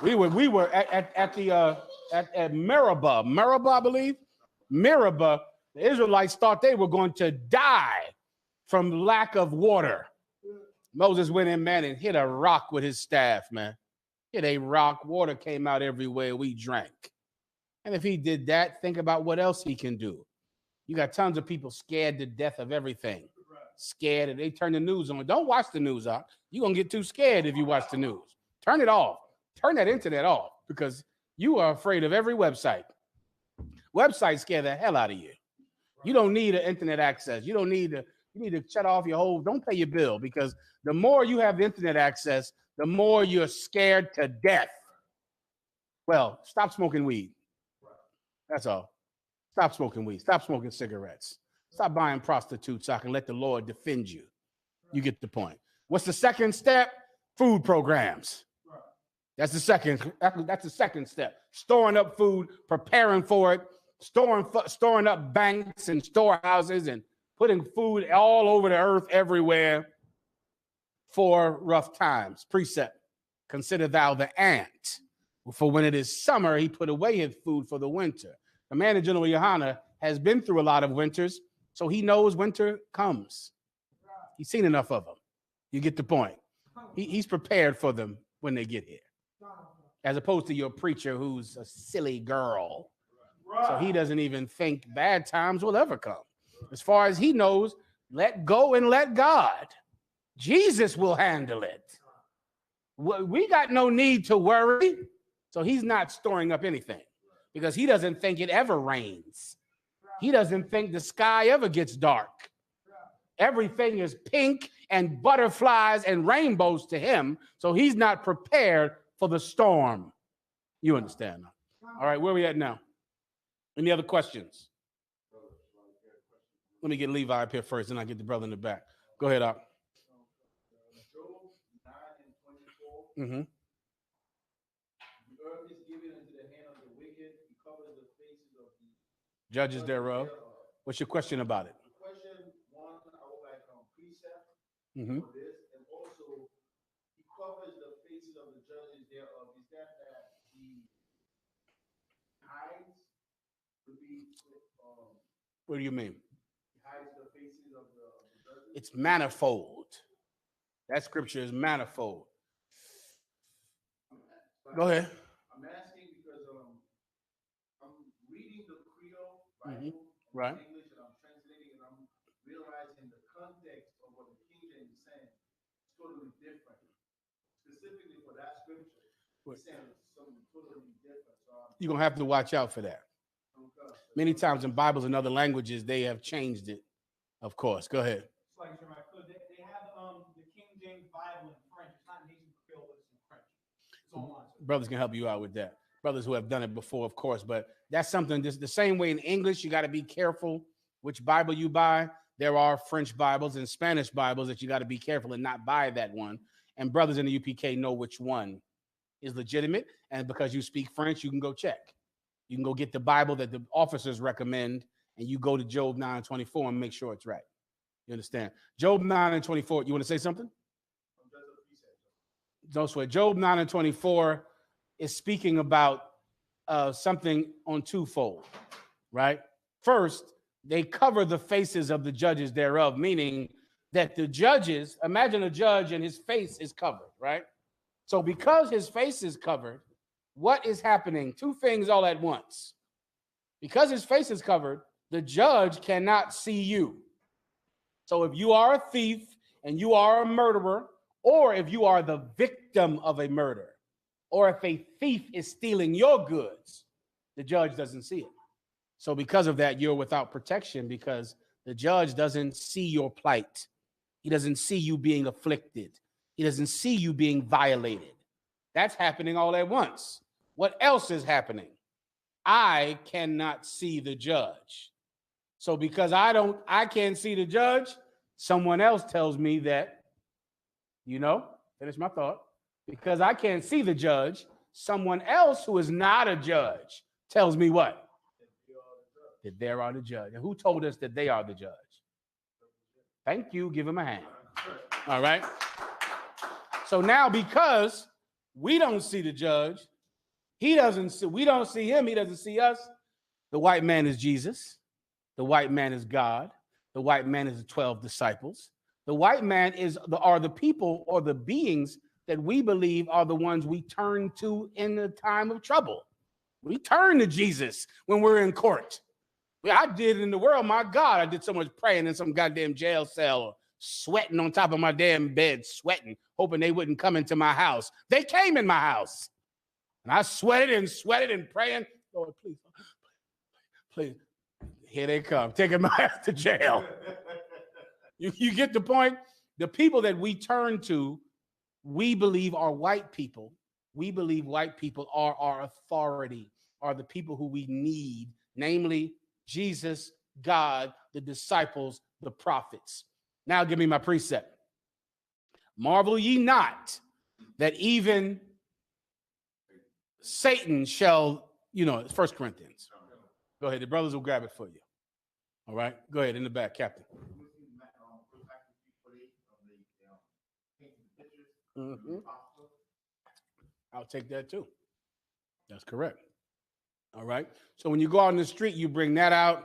We were at Meribah, I believe. Meribah, the Israelites thought they were going to die from lack of water. Moses went in, man, and hit a rock with his staff, man. Hit a rock. Water came out everywhere. We drank. And if he did that, think about what else he can do. You got tons of people scared to death of everything. Scared, and they turn the news on. Don't watch the news out. You're going to get too scared if you watch the news. Turn it off. Turn that internet off because you are afraid of every website. Websites scare the hell out of you. You don't need an internet access. You need to shut off your whole, don't pay your bill because the more you have internet access, the more you're scared to death. Well, stop smoking weed. That's all. Stop smoking weed. Stop smoking cigarettes. Stop buying prostitutes so I can let the Lord defend you. You get the point. What's the second step? Food programs. That's the second step. Storing up food, preparing for it, storing up banks and storehouses and putting food all over the earth everywhere for rough times. Precept. Consider thou the ant. For when it is summer, he put away his food for the winter. Commander General Yohana has been through a lot of winters, so he knows winter comes. He's seen enough of them. You get the point. He's prepared for them when they get here, as opposed to your preacher who's a silly girl. So he doesn't even think bad times will ever come. As far as he knows, let go and let God. Jesus will handle it. We got no need to worry. So he's not storing up anything because he doesn't think it ever rains. He doesn't think the sky ever gets dark. Everything is pink and butterflies and rainbows to him. So he's not prepared for the storm. You understand? All right, where are we at now? Any other questions? Let me get Levi up here first, and I'll get the brother in the back. Go ahead, Op. Job 9 and 24. Mm-hmm. The earth is given into the hand of the wicked. He covers the faces of the Judges thereof. What's your question about it? Question one, I would like precept Mm-hmm. for this, and also he covers the faces of the judges thereof. Is that he hides to be? What do you mean? He hides the faces of the judges. It's manifold. That scripture is manifold. Go ahead. I'm asking because I'm reading the Creole Mhm. Bible Right. in English, and I'm translating, and I'm realizing the context of what the King James is saying is totally different. Specifically for that scripture, it's saying something totally different. So You're going to have to watch out for that. Many times in Bibles and other languages, they have changed it, of course. Go ahead. It's like, if I could, they have the King James Bible in French. It's not in Haitian Creole, but it's in French. It's online. Brothers can help you out with that. Brothers who have done it before, of course, but that's something just the same way in English. You got to be careful which Bible you buy. There are French Bibles and Spanish Bibles that you got to be careful and not buy that one. And brothers in the UPK know which one is legitimate. And because you speak French, you can go check. You can go get the Bible that the officers recommend, and you go to Job 9:24 and make sure it's right. You understand? Job 9:24. You want to say something? Don't sweat. Job 9:24 is speaking about something on twofold, right? First, they cover the faces of the judges thereof, meaning that the judges, imagine a judge and his face is covered, right? So because his face is covered, what is happening? Two things all at once. Because his face is covered, the judge cannot see you. So if you are a thief and you are a murderer, or if you are the victim of a murder, or if a thief is stealing your goods, the judge doesn't see it. So because of that, you're without protection because the judge doesn't see your plight. He doesn't see you being afflicted. He doesn't see you being violated. That's happening all at once. What else is happening? I cannot see the judge. So because I can't see the judge, someone else tells me that, finish my thought. Because I can't see the judge, someone else who is not a judge tells me what? That they are the judge. And who told us that they are the judge? Thank you. Give him a hand. All right. So now because we don't see the judge, we don't see him, he doesn't see us. The white man is Jesus. The white man is God. The white man is the 12 disciples. The white man are the people or the beings that we believe are the ones we turn to in the time of trouble. We turn to Jesus when we're in court. I did in the world, my God, I did so much praying in some goddamn jail cell, sweating on top of my damn bed, sweating, hoping they wouldn't come into my house. They came in my house. And I sweated and praying, Lord, please. Here they come, taking my ass to jail. You get the point? The people that we turn to, we believe are white people. We believe white people are our authority, are the people who we need, namely Jesus, God, the disciples, the prophets. Now give me my precept. Marvel ye not that even Satan shall, 1 Corinthians. Go ahead. The brothers will grab it for you. All right. Go ahead in the back, Captain. Mm-hmm. I'll take that too. That's correct. All right. So when you go out in the street, you bring that out,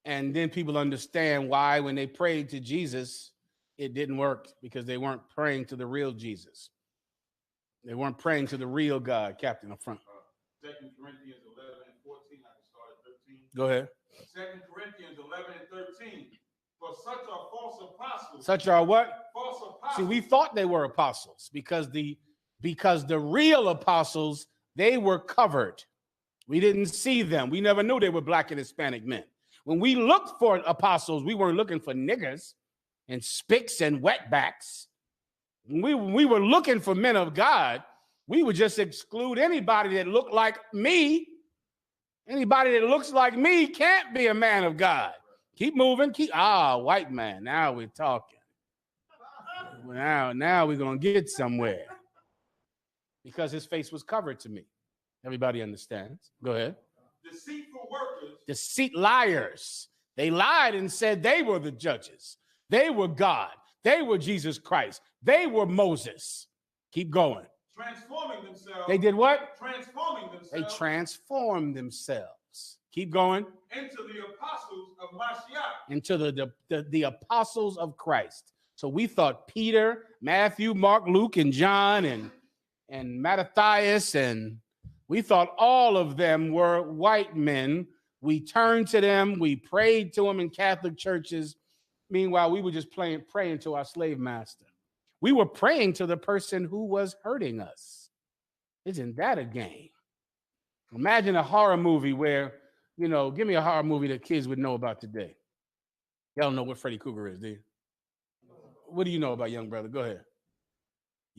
and then people understand why when they prayed to Jesus, it didn't work because they weren't praying to the real Jesus. They weren't praying to the real God. Captain up front. 2 Corinthians 11 and 14. I can start at 13. Go ahead. 2 Corinthians 11 and 13. For such are false apostles. Such are what? False apostles. See, we thought they were apostles because the real apostles, they were covered. We didn't see them. We never knew they were black and Hispanic men. When we looked for apostles, we weren't looking for niggers. and spicks and wetbacks. When we were looking for men of God, we would just exclude anybody that looked like me. Anybody that looks like me can't be a man of God. Keep moving. White man. Now we're talking. Now we're going to get somewhere. Because his face was covered to me. Everybody understands. Go ahead. Deceitful workers. Liars. They lied and said they were the judges. They were God. They were Jesus Christ. They were Moses. Keep going. Transforming themselves. They did what? Transforming themselves. They transformed themselves. Keep going. Into the apostles of Mashiach. Into the apostles of Christ. So we thought Peter, Matthew, Mark, Luke, and John, and Mattathias, and we thought all of them were white men. We turned to them. We prayed to them in Catholic churches. Meanwhile, we were just praying to our slave master. We were praying to the person who was hurting us. Isn't that a game? Imagine a horror movie where, give me a horror movie that kids would know about today. Y'all don't know what Freddy Krueger is, do you? What do you know about young brother? Go ahead.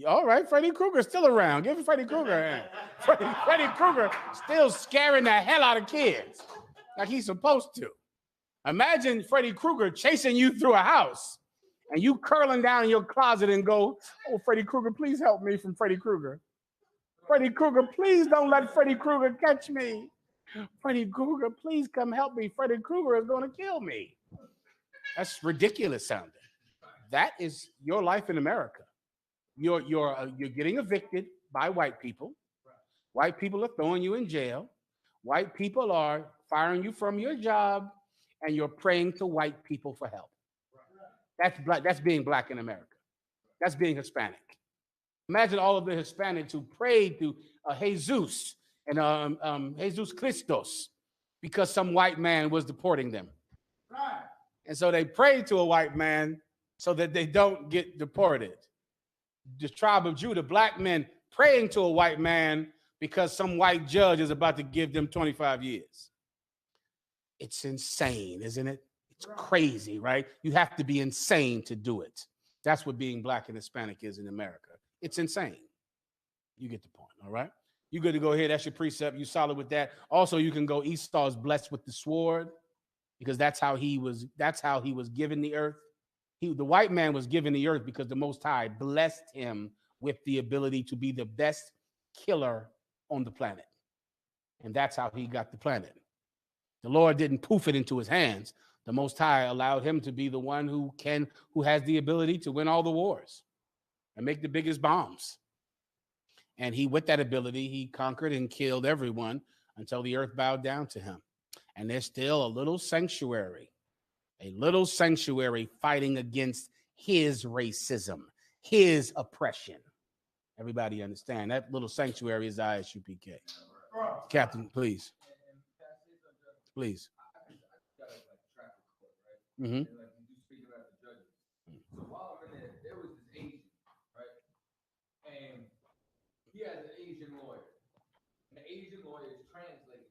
All right, Freddy Krueger's still around. Give Freddy Krueger a hand. Freddy Krueger still scaring the hell out of kids like he's supposed to. Imagine Freddy Krueger chasing you through a house and you curling down in your closet and go, "Oh, Freddy Krueger, please help me from Freddy Krueger. Freddy Krueger, please don't let Freddy Krueger catch me. Freddy Krueger, please come help me. Freddy Krueger is going to kill me." That's ridiculous sounding. That is your life in America. You're getting evicted by white people. White people are throwing you in jail. White people are firing you from your job, and you're praying to white people for help. That's being black in America. That's being Hispanic. Imagine all of the Hispanics who prayed to Jesus and Jesus Christos because some white man was deporting them. Right. And so they prayed to a white man so that they don't get deported. The tribe of Judah, black men praying to a white man because some white judge is about to give them 25 years. It's insane, isn't it? It's crazy, right? You have to be insane to do it. That's what being black and Hispanic is in America. It's insane. You get the point, all right? You good to go here. That's your precept. You solid with that. Also, you can go Esau is blessed with the sword because that's how he was given the earth. The white man was given the earth because the Most High blessed him with the ability to be the best killer on the planet. And that's how he got the planet. The Lord didn't poof it into his hands. The Most High allowed him to be the one who has the ability to win all the wars and make the biggest bombs. And with that ability, he conquered and killed everyone until the earth bowed down to him. And there's still a little sanctuary fighting against his racism, his oppression. Everybody understand that little sanctuary is Isupk. Captain, please. Please. Mm-hmm. So while I'm in there was this Asian, right? And he has an Asian lawyer. And the Asian lawyer is translating.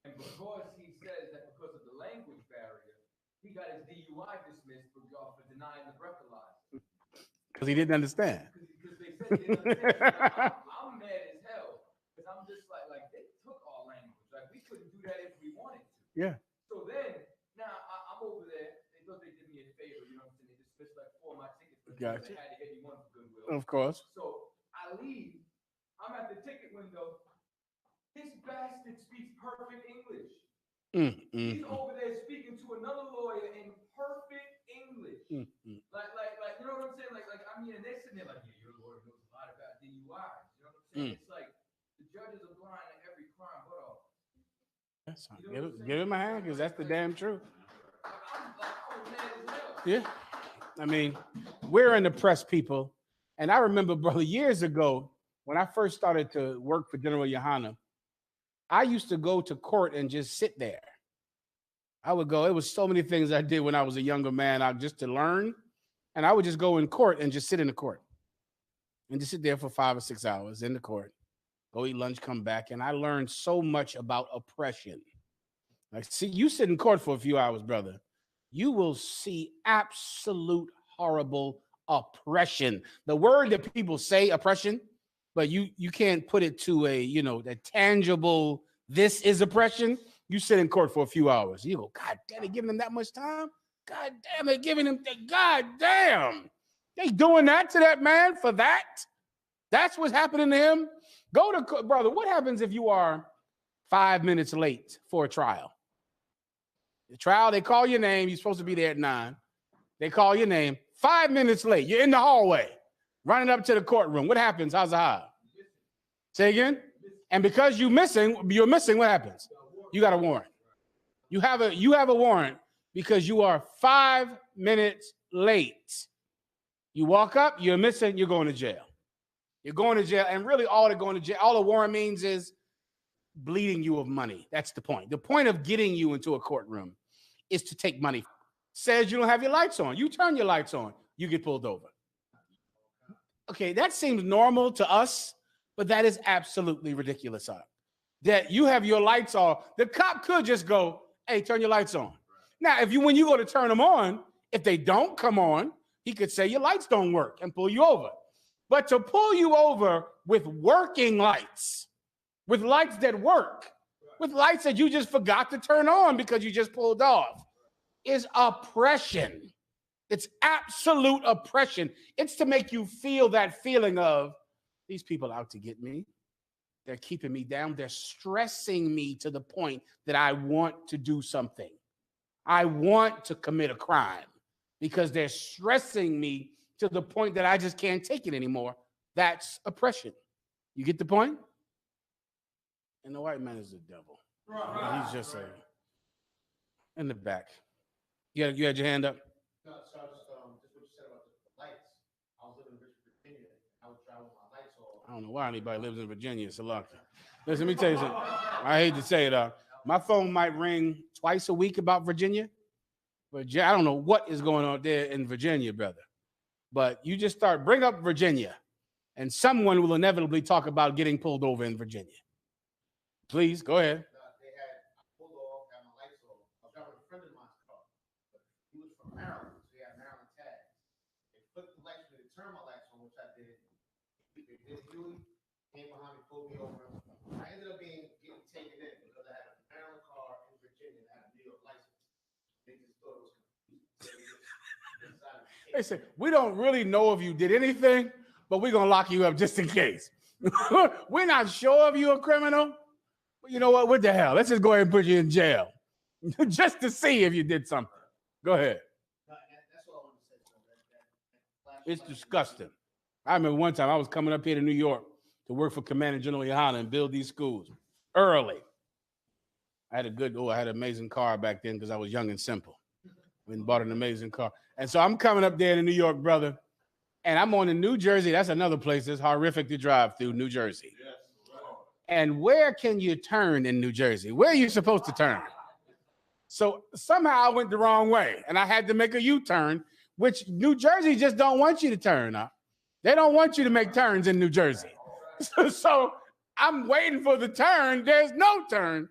And because he says that because of the language barrier, he got his DUI dismissed for denying the breathalyzer. Because he didn't understand. Because they said he didn't understand. I'm mad as hell. Because I'm just like they took our language. Like we couldn't do that if we wanted to. Yeah. So then, now I'm over there. They thought they did me a favor, you know what I'm saying? They dismissed like 4 of my tickets. But Gotcha. They had to hit me one for goodwill. Of course. So I leave. I'm at the ticket window. This bastard speaks perfect English. He's over there speaking to another lawyer in perfect English. Like, you know what I'm saying? Like, I mean, and they're sitting there like, yeah, your lawyer knows a lot about DUIs. You know what I'm saying? It's like the judges are blind to every crime but all. That's give him a hand because that's the damn truth. I'm mad as hell. Yeah. I mean, we're an oppressed people. And I remember, brother, years ago, when I first started to work for General Yohana, I used to go to court and just sit there. I would go, it was so many things I did when I was a younger man, just to learn. And I would just go in court and just sit in the court and just sit there for 5 or 6 hours in the court, go eat lunch, come back. And I learned so much about oppression. Like, see, you sit in court for a few hours, brother. you will see absolute horrible oppression. The word that people say oppression, but you can't put it to a, the tangible, this is oppression. You sit in court for a few hours. You go, God damn, they giving them that much time? God damn, they giving him, God damn. They doing that to that man for that? That's what's happening to him? Go to, brother, what happens if you are 5 minutes late for a trial? The trial, they call your name. You're supposed to be there at 9. They call your name. 5 minutes late. You're in the hallway, running up to the courtroom. What happens? How's the high? Say again? And because you're missing, what happens? You got a warrant. You have a warrant because you are 5 minutes late. You walk up, you're missing, you're going to jail. You're going to jail, and really all the warrant means is bleeding you of money. That's the point. The point of getting you into a courtroom is to take money. Says you don't have your lights on. You turn your lights on, you get pulled over. Okay, that seems normal to us, but that is absolutely ridiculous, sir. That you have your lights off. The cop could just go, hey, turn your lights on. Now, when you go to turn them on, if they don't come on, he could say your lights don't work and pull you over. But to pull you over with working lights, with lights that work, with lights that you just forgot to turn on because you just pulled off, is oppression. It's absolute oppression. It's to make you feel that feeling of, these people out to get me. They're keeping me down. They're stressing me to the point that I want to do something. I want to commit a crime because they're stressing me to the point that I just can't take it anymore. That's oppression. You get the point? And the white man is the devil. He's just in the back. You had your hand up? No, so just what you said about the lights. I was living in Virginia. I was driving with my lights off. I don't know why anybody lives in Virginia. It's a luck. Listen, let me tell you something. I hate to say it. My phone might ring twice a week about Virginia, but I don't know what is going on there in Virginia, brother. But you just bring up Virginia, and someone will inevitably talk about getting pulled over in Virginia. Please, go ahead. I pulled off, had my lights off. I was driving a friend of mine's car. He was from Maryland, so he had Maryland tags. They flipped the lights, they turned my lights on, which I did. They did Huey, came behind me, pulled me over. I ended up getting taken in because I had a Maryland car in Virginia that had a New York license. They just thought it was They say, we don't really know if you did anything, but we're going to lock you up just in case. We're not sure if you're a criminal. But you know what the hell? Let's just go ahead and put you in jail just to see if you did something. Go ahead. That's all I want to say. It's disgusting. I remember one time I was coming up here to New York to work for Commander General Yohana and build these schools early. I had an amazing car back then because I was young and simple. Went and bought an amazing car. And so I'm coming up there to New York, brother, and I'm on in New Jersey. That's another place that's horrific to drive through, New Jersey. Yes. And where can you turn in New Jersey? Where are you supposed to turn? So somehow I went the wrong way, and I had to make a U-turn, which New Jersey just don't want you to turn up. They don't want you to make turns in New Jersey. So I'm waiting for the turn. There's no turn.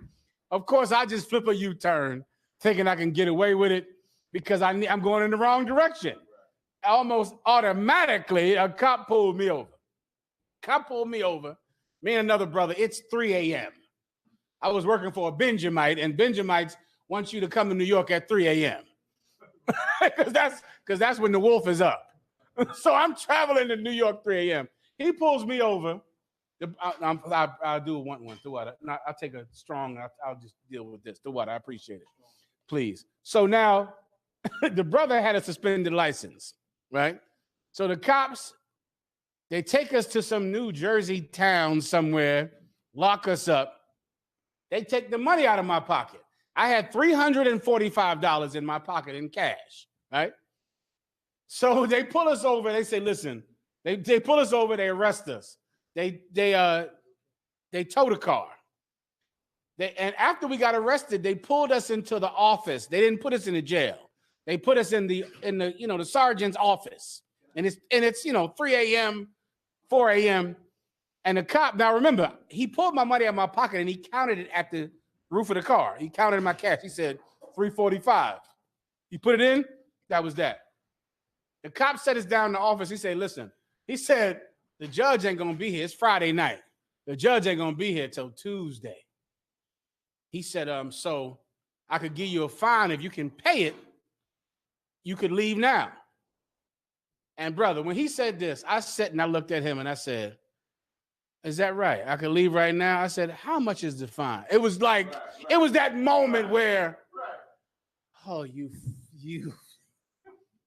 Of course, I just flip a U-turn, thinking I can get away with it because I'm going in the wrong direction. Almost automatically, a cop pulled me over. Me and another brother, it's 3 a.m. I was working for a Benjamite, and Benjamites want you to come to New York at 3 a.m. Because that's when the wolf is up. So I'm traveling to New York 3 a.m. He pulls me over. I'll do one. I'll take a strong, I'll just deal with this. The what? I appreciate it. Please. So now the brother had a suspended license, right? So the cops, they take us to some New Jersey town somewhere, lock us up. They take the money out of my pocket. I had $345 in my pocket in cash, right? So they pull us over. They say, listen, they pull us over. They arrest us. They tow the car. And after we got arrested, they pulled us into the office. They didn't put us in the jail. They put us in the the sergeant's office. And it's 3 a.m., 4 a.m. And the cop, now remember, he pulled my money out of my pocket and he counted it at the roof of the car. He counted my cash. He said, $345. You put it in, that was that. The cop set us down in the office. He said, listen, he said, the judge ain't going to be here. It's Friday night. The judge ain't going to be here till Tuesday. He said, so I could give you a fine. If you can pay it, you could leave now. And brother, when he said this, I sat and I looked at him and I said, is that right? I could leave right now? I said, how much is the fine? It was like, it was that moment where, oh, you,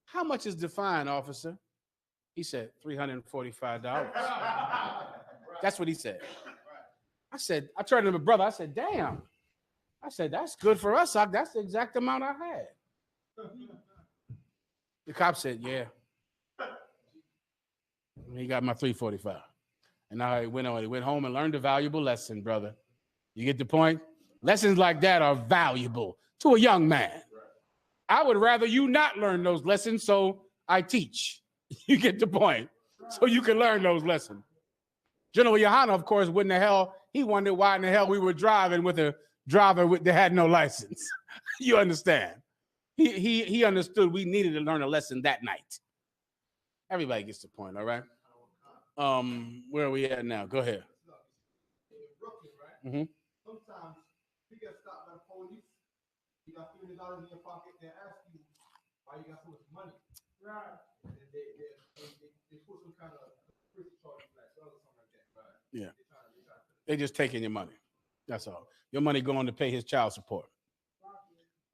how much is the fine, officer? He said, $345. That's what he said. I said, I turned to my brother. I said, damn. I said, that's good for us. That's the exact amount I had. The cop said, yeah. And he got my $345. And now he went on. He went home and learned a valuable lesson, brother. You get the point? Lessons like that are valuable to a young man. I would rather you not learn those lessons, so I teach. You get the point? So you can learn those lessons. General Yohana, of course, what in the hell, he wondered why in the hell we were driving with a driver that had no license. You understand? He understood we needed to learn a lesson that night. Everybody gets the point, all right? Where are we at now? Go ahead. Mm-hmm. Sometimes you get stopped by the police, you got $50 in your pocket, they ask you why you got so much money. Right. And they put some kind of prison charge or something like that. Right. Yeah. They just taking your money. That's all. Your money going to pay his child support.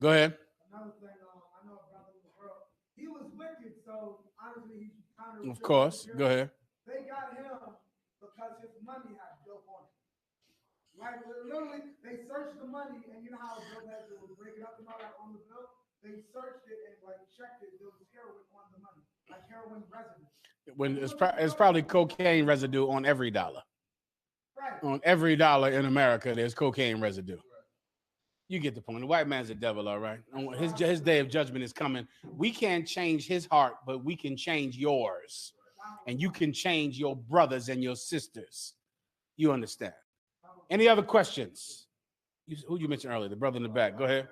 Go ahead. Another thing, I know a brother in the world. He was wicked, so honestly, he's kind of. Of course. Go ahead. They got him because his money had dope on it. Like literally, they searched the money, and you know how dope heads would break it up and all that on the bill. They searched it and like checked it. There was heroin on the money, like heroin residue. When it's probably cocaine residue on every dollar. Right. On every dollar in America, there's cocaine residue. You get the point. The white man's a devil, all right? His day of judgment is coming. We can't change his heart, but we can change yours. And you can change your brothers and your sisters. You understand? Any other questions? Who you mentioned earlier? The brother in the back. Go ahead.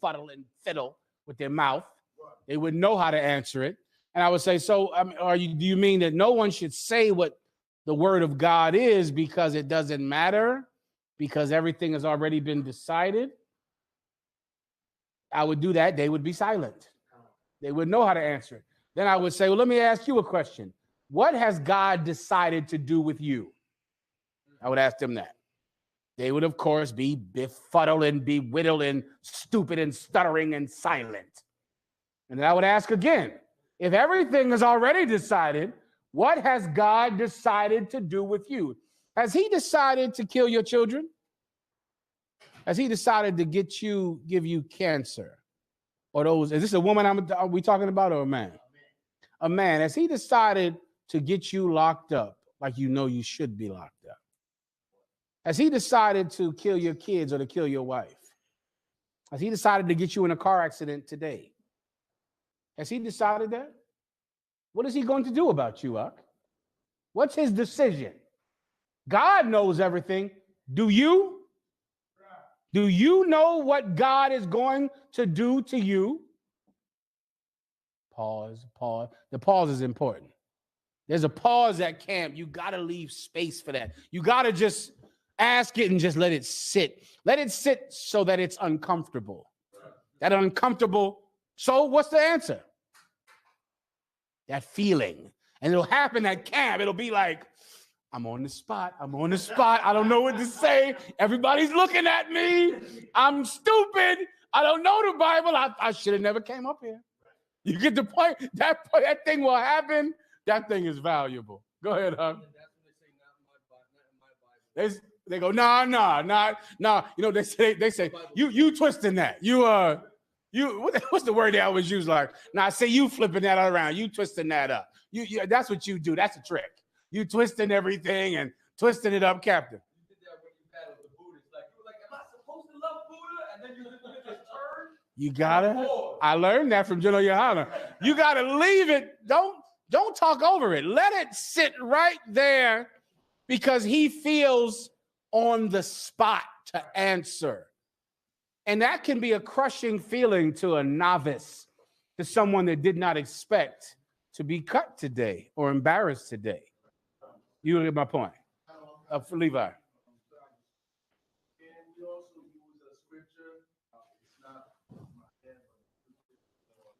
Fuddle and fiddle with their mouth. They would know how to answer it. And I would say, so do you mean that no one should say what the word of God is because it doesn't matter? Because everything has already been decided? I would do that. They would be silent. They would know how to answer it. Then I would say, well, let me ask you a question. What has God decided to do with you? I would ask them that. They would, of course, be befuddled and bewildered and stupid and stuttering and silent. And then I would ask again, if everything is already decided, what has God decided to do with you? Has he decided to kill your children? Has he decided to give you cancer? Or those, is this a woman are we talking about or a man? A man. Has he decided to get you locked up like you know you should be locked up? Has he decided to kill your kids or to kill your wife? Has he decided to get you in a car accident today? Has he decided that? What is he going to do about you, Uck? What's his decision? God knows everything. Do you? Do you know what God is going to do to you? Pause. The pause is important. There's a pause at camp. You got to leave space for that. You got to just ask it and just let it sit. Let it sit so that it's uncomfortable. That uncomfortable. So what's the answer? That feeling. And it'll happen at camp. It'll be like, I'm on the spot. I don't know what to say. Everybody's looking at me. I'm stupid. I don't know the Bible. I should have never came up here. You get the point? That thing will happen. That thing is valuable. Go ahead, Hug. They go, nah. You know, they say, you twisting that. What's the word they always use? Like, nah, say you flipping that around. You twisting that up. That's what you do. That's a trick. You twisting everything and twisting it up, Captain. You did that when you battled the Buddhists. Like, you were like, am I supposed to love Buddha? And then you just turn. You gotta. I learned that from General Yohana. You gotta leave it. Don't talk over it. Let it sit right there because he feels on the spot to answer. And that can be a crushing feeling to a novice, to someone that did not expect to be cut today or embarrassed today. You get my point. For Levi. And you also use a scripture. It's not my head, but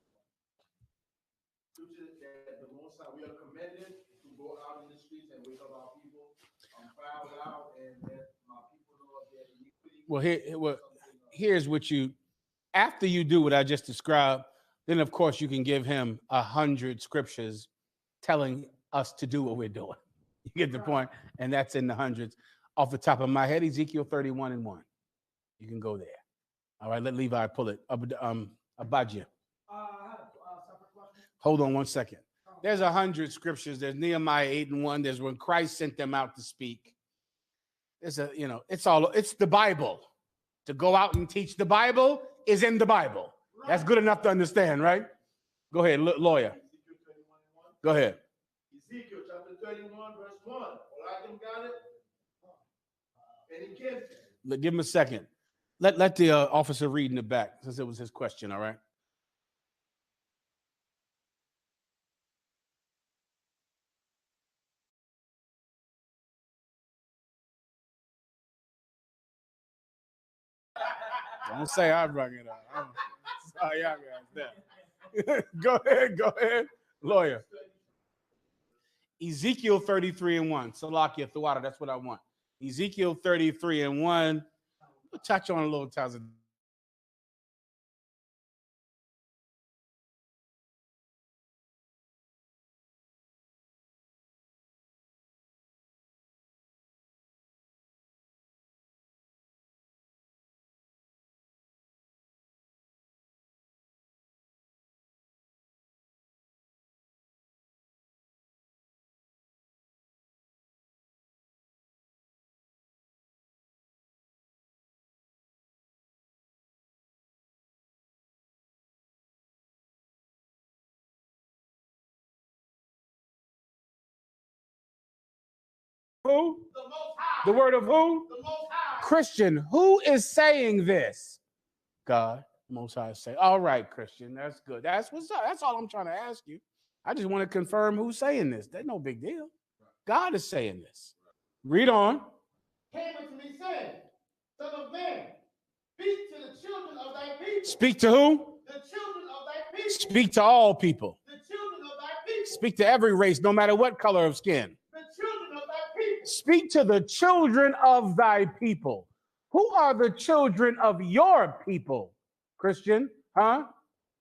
scripture that the Most High, we are commanded to go out in the streets and wake up our people, proud out, and let my people know of their iniquity. Well, here's what after you do what I just described, then of course you can give him 100 scriptures telling us to do what we're doing. You get the point? And that's in the hundreds. Off the top of my head, Ezekiel 31:1. You can go there. All right, let Levi pull it. Abadja. I had a separate question. Hold on 1 second. There's 100 scriptures. There's Nehemiah 8:1. There's when Christ sent them out to speak. It's the Bible. To go out and teach the Bible is in the Bible. That's good enough to understand, right? Go ahead, lawyer. Ezekiel 31:1. Go ahead. Ezekiel chapter 31, verse 1. All I them got it. Any kids? Give him a second. Let the officer read in the back since it was his question, all right? Don't say I brought it up. Sorry, y'all guys. That. Go ahead, lawyer. Ezekiel 33:1. Salakia Thawada, that's what I want. Ezekiel 33:1. We'll touch on a little thousand. Who? The Most High. The word of who? The Most High. Christian. Who is saying this? God. Most High say. All right, Christian. That's good. That's what's up. That's all I'm trying to ask you. I just want to confirm who's saying this. That's no big deal. God is saying this. Read on. Came unto me saying, Son of man, speak to the children of thy people. Speak to who? The children of thy people. Speak to all people. The children of thy people. Speak to every race, no matter what color of skin. The children of thy people. Speak to the children of thy people. Who are the children of your people, Christian? Huh?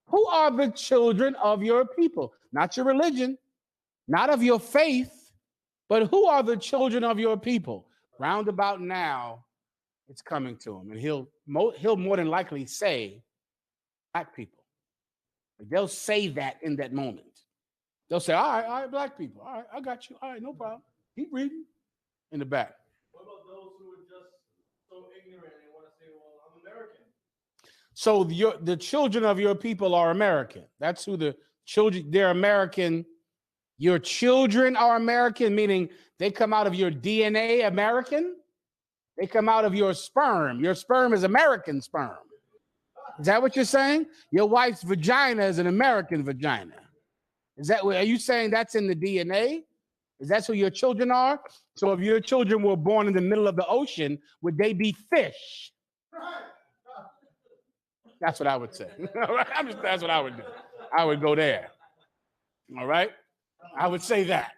Who are the children of your people? Not your religion, not of your faith, but who are the children of your people? Round about now, it's coming to him. And he'll more than likely say, black people. They'll say that in that moment. They'll say, all right, black people. All right, I got you. All right, no problem. Keep reading in the back. What about those who are just so ignorant and want to say, well, I'm American? So the children of your people are American. That's who the children, they're American. Your children are American, meaning they come out of your DNA American. They come out of your sperm. Your sperm is American sperm. Is that what you're saying? Your wife's vagina is an American vagina. Are you saying that's in the DNA? Is that who your children are? So if your children were born in the middle of the ocean, would they be fish? That's what I would say. That's what I would do. I would go there. All right? I would say that.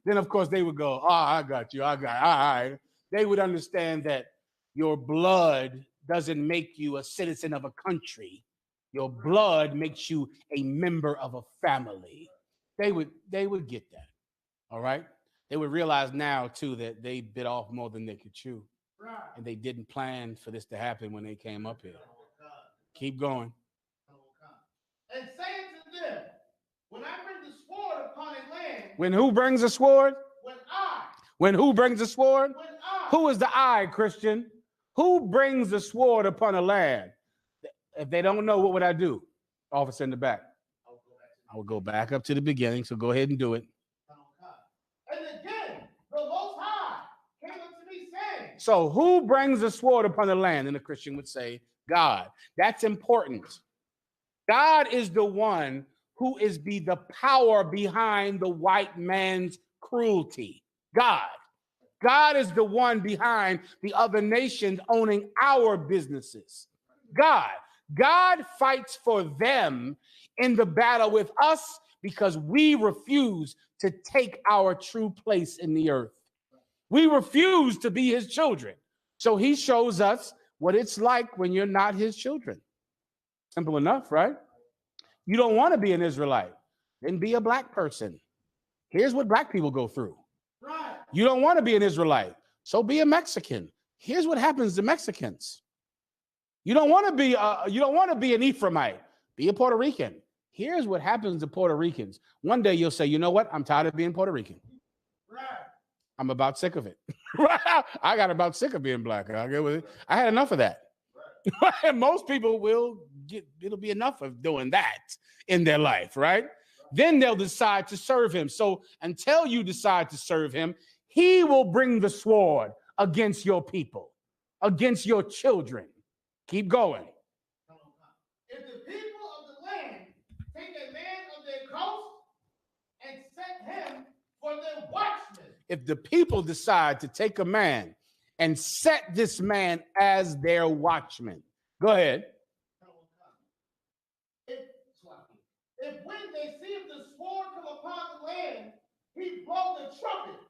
Then, of course, they would go, oh, I got you. All right. They would understand that your blood doesn't make you a citizen of a country. Your blood makes you a member of a family. They would get that. All right? They would realize now, too, that they bit off more than they could chew. And they didn't plan for this to happen when they came up here. Keep going. And say to them, when I bring the sword upon a land. When who brings a sword? When I. When who brings a sword? When I. Who is the I, Christian? Who brings the sword upon a land? If they don't know, what would I do? Officer in the back. I would go back up to the beginning, so go ahead and do it. And again, the Most High came unto me saying. So who brings the sword upon the land? And the Christian would say, God. That's important. God is the one who is the power behind the white man's cruelty. God. God is the one behind the other nations owning our businesses. God. God fights for them in the battle with us because we refuse to take our true place in the earth. We refuse to be his children. So he shows us what it's like when you're not his children. Simple enough, right? You don't want to be an Israelite, then be a black person. Here's what black people go through. Right. You don't want to be an Israelite, so be a Mexican. Here's what happens to Mexicans. You don't want to be an Ephraimite, be a Puerto Rican. Here's what happens to Puerto Ricans. One day you'll say, you know what? I'm tired of being Puerto Rican. Right. I'm about sick of it. I got about sick of being black. I had enough of that. Right. Most people it'll be enough of doing that in their life, right? Then they'll decide to serve him. So until you decide to serve him, he will bring the sword against your people, against your children. Keep going. If the people of the land take a man of their coast and set him for their watchman. If the people decide to take a man and set this man as their watchman. Go ahead. If when they see the sword come upon the land, he blow the trumpet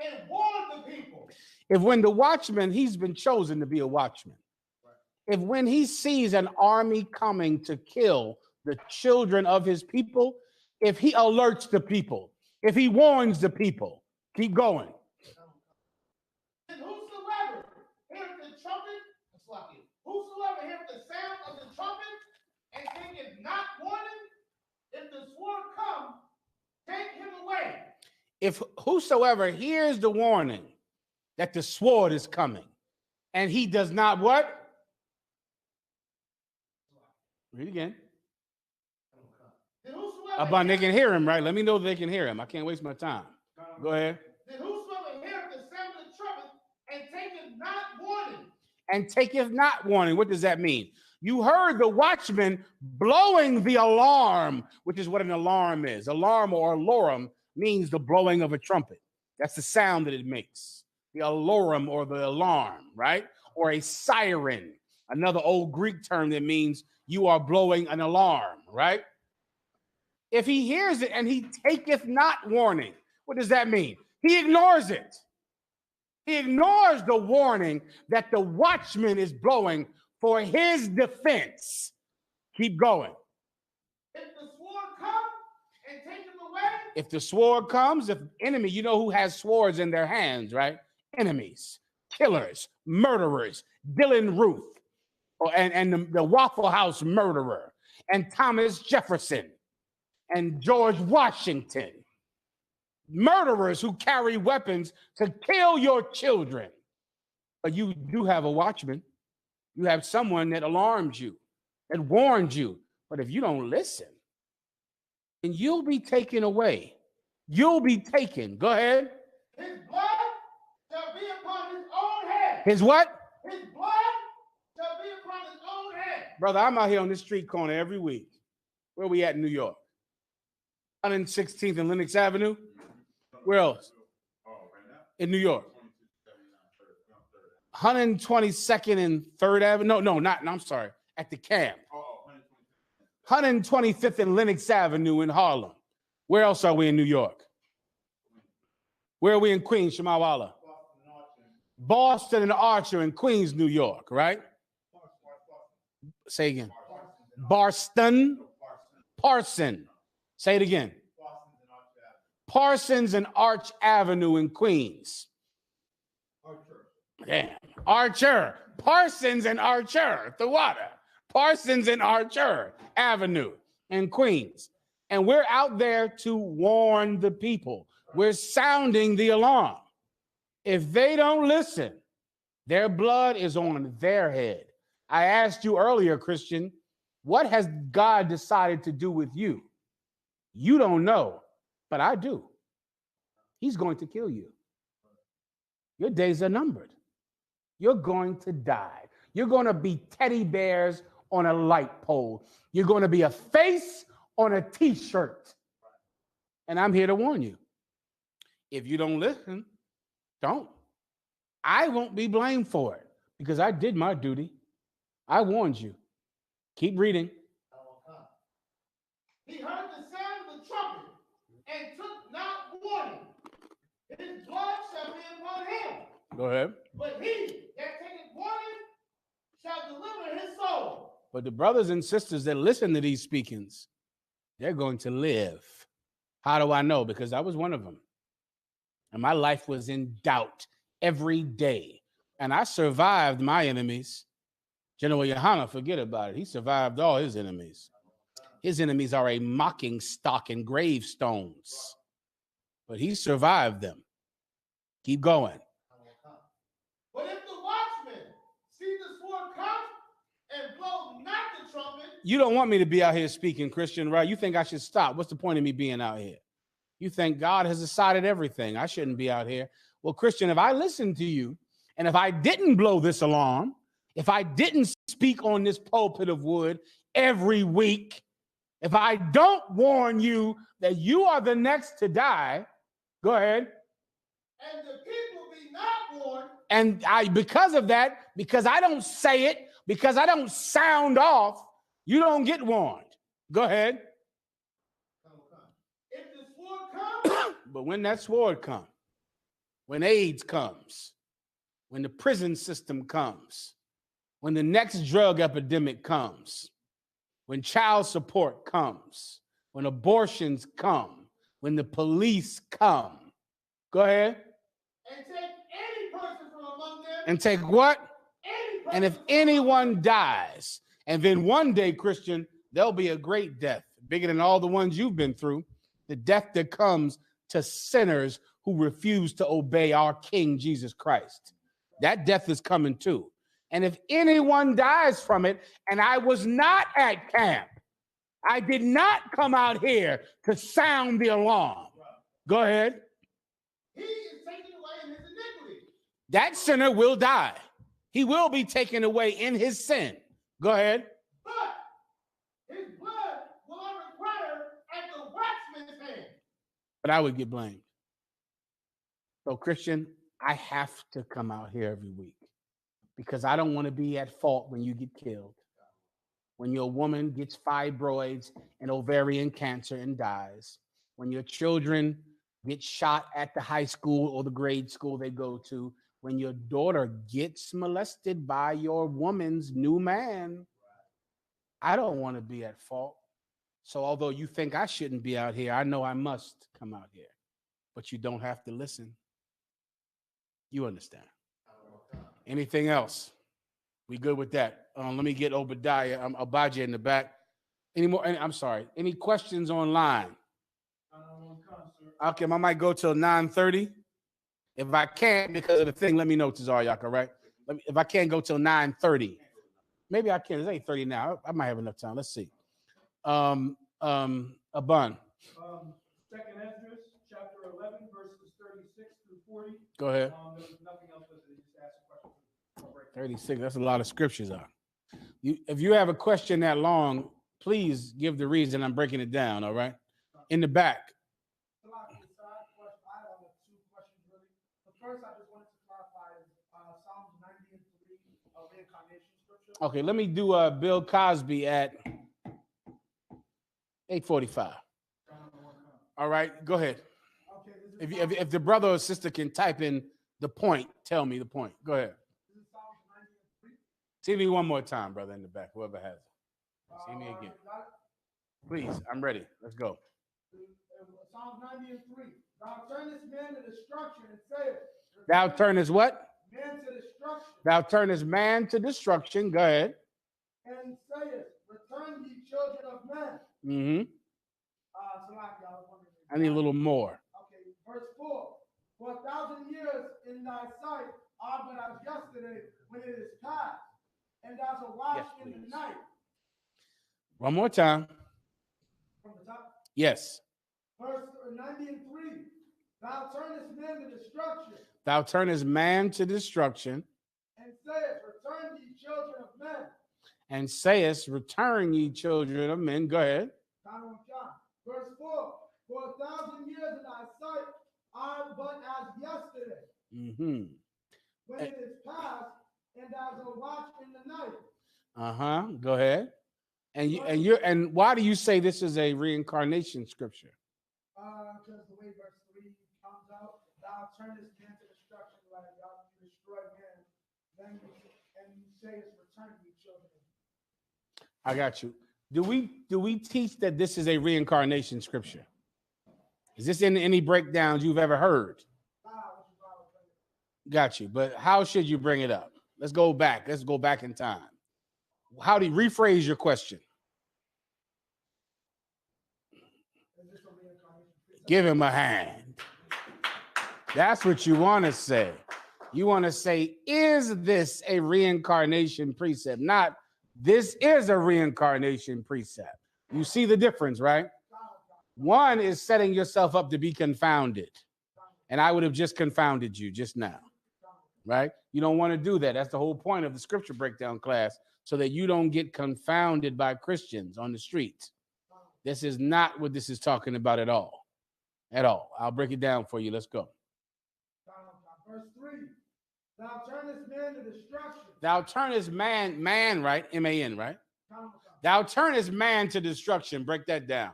and warn the people. If when the watchman, he's been chosen to be a watchman. If when he sees an army coming to kill the children of his people, if he alerts the people, if he warns the people, keep going. And whosoever hears the trumpet, whosoever hears the sound of the trumpet and taketh not warning, if the sword come, take him away. If whosoever hears the warning that the sword is coming, and he does not what? Read again. They can hear him, right? Let me know they can hear him. I can't waste my time. Go ahead. Then whosoever heareth the sound of the trumpet and taketh not warning. And taketh not warning. What does that mean? You heard the watchman blowing the alarm, which is what an alarm is. Alarm or alarum means the blowing of a trumpet. That's the sound that it makes. The alarum or the alarm, right? Or a siren, another old Greek term that means you are blowing an alarm, right? If he hears it and he taketh not warning, what does that mean? He ignores it. He ignores the warning that the watchman is blowing for his defense. Keep going. If the sword comes and take him away. If the sword comes, if enemy, you know who has swords in their hands, right? Enemies, killers, murderers, Dylan Ruth, and the Waffle House murderer, and Thomas Jefferson, and George Washington. Murderers who carry weapons to kill your children. But you do have a watchman. You have someone that alarms you, that warns you. But if you don't listen, then you'll be taken away. You'll be taken. Go ahead. His blood shall be upon his own head. His what? His blood shall be upon his own head. Brother, I'm out here on this street corner every week. Where we at in New York? 116th and Lenox Avenue. Where else? In New York. 122nd and 3rd Avenue. No, I'm sorry. At the camp. 125th and Lenox Avenue in Harlem. Where else are we in New York? Where are we in Queens, Shemawala? Boston and Archer in Queens, New York, right? Say again. Boston. Parson. Say it again. Parsons and Arch Avenue in Queens. Damn. Archer. Parsons and Archer. The water. Parsons and Archer Avenue in Queens. And we're out there to warn the people. We're sounding the alarm. If they don't listen, their blood is on their head. I asked you earlier, Christian, what has God decided to do with you? You don't know, but I do. He's going to kill you. Your days are numbered. You're going to die. You're going to be teddy bears on a light pole. You're going to be a face on a t-shirt. And I'm here to warn you. If you don't listen, don't. I won't be blamed for it because I did my duty. I warned you. Keep reading. He heard the sound of the trumpet and took not warning. His blood shall be upon him. Go ahead. But he that taketh warning shall deliver his soul. But the brothers and sisters that listen to these speakings, they're going to live. How do I know? Because I was one of them. And my life was in doubt every day. And I survived my enemies. General Yohana, forget about it. He survived all his enemies. His enemies are a mocking stock and gravestones. But he survived them. Keep going. But if the watchman see the sword come and blow not the trumpet. You don't want me to be out here speaking, Christian, right? You think I should stop. What's the point of me being out here? You think God has decided everything. I shouldn't be out here. Well, Christian, if I listened to you, and if I didn't blow this alarm, if I didn't speak on this pulpit of wood every week, if I don't warn you that you are the next to die, go ahead. And the people be not warned. And because of that, because I don't say it, because I don't sound off, you don't get warned. Go ahead. If the sword comes. But when that sword comes, when AIDS comes, when the prison system comes, when the next drug epidemic comes, when child support comes, when abortions come, when the police come, go ahead. And take any person from among them. And take what? Any person. And if anyone dies, and then one day, Christian, there'll be a great death, bigger than all the ones you've been through, the death that comes to sinners who refuse to obey our King Jesus Christ. That death is coming too. And if anyone dies from it, and I was not at camp, I did not come out here to sound the alarm. Go ahead. He is taken away in his iniquity. That sinner will die. He will be taken away in his sin. Go ahead. But his blood will I require at the watchman's hand. But I would get blamed. So, Christian, I have to come out here every week because I don't want to be at fault when you get killed. When your woman gets fibroids and ovarian cancer and dies. When your children get shot at the high school or the grade school they go to. When your daughter gets molested by your woman's new man. I don't want to be at fault. So although you think I shouldn't be out here, I know I must come out here. But you don't have to listen. You understand. Anything else? We good with that? Let me get Obadiah. Abijah in the back. Any more? I'm sorry. Any questions online? Okay, I might go till 9:30. If I can't, because of the thing, let me know, Tazaryak, all right? If I can't go till 9:30, maybe I can. It's 8:30 now. I might have enough time. Let's see. Abun. Second Esdras, chapter 11, verses 36 through 40. Go ahead. There was nothing else with it. Just ask a question. 36. That's a lot of scriptures on. If you have a question that long, please give the reason. I'm breaking it down, all right? In the back. So I have two questions really. The first I just wanted to clarify is Psalms 90 and 3, reincarnation scripture. Okay, let me do Bill Cosby at 8:45. All right, go ahead. Okay, this is If the brother or sister can type in the point, tell me the point. Go ahead. This is Psalms 90 and 3. See me one more time, brother, in the back, whoever has it. See me again. Please, I'm ready. Let's go. Psalms 90 and 3. Thou turnest man to destruction and sayest, Thou turnest what? man to destruction. Thou turnest man to destruction. Go ahead. And sayest, return ye children of men. Mm-hmm. Salaki, I was wondering. I need a little more. Okay, verse 4. For 1,000 years in thy sight are but as yesterday when it is past, and as a watch Yes, in please. the night. One more time. From the top. Yes. Verse 90 and 3. Thou turnest men to destruction, Thou turnest man to destruction, and sayest, return ye children of men. and sayest, return ye children of men. Go ahead. Verse 4. For 1,000 years in thy sight are but as yesterday, Mm-hmm. when it is past, and as a watch in the night. Uh-huh. Go ahead. And why do you say this is a reincarnation scripture? Because the way verse 3 comes out, thou turnest man to destruction, like thou destroy man, then you say it's return ye children. I got you. Do we teach that this is a reincarnation scripture? Is this in any breakdowns you've ever heard? Got you. But how should you bring it up? Let's go back. Let's go back in time. How do you rephrase your question? Give him a hand. That's what you want to say. You want to say, is this a reincarnation precept? Not, this is a reincarnation precept. You see the difference, right? One is setting yourself up to be confounded. And I would have just confounded you just now, right? You don't want to do that. That's the whole point of the scripture breakdown class, so that you don't get confounded by Christians on the streets. This is not what this is talking about at all. At all. I'll break it down for you. Let's go. Verse 3. Thou turnest man to destruction. Thou turnest man, right? M-A-N, right? Thou turnest man to destruction. Break that down.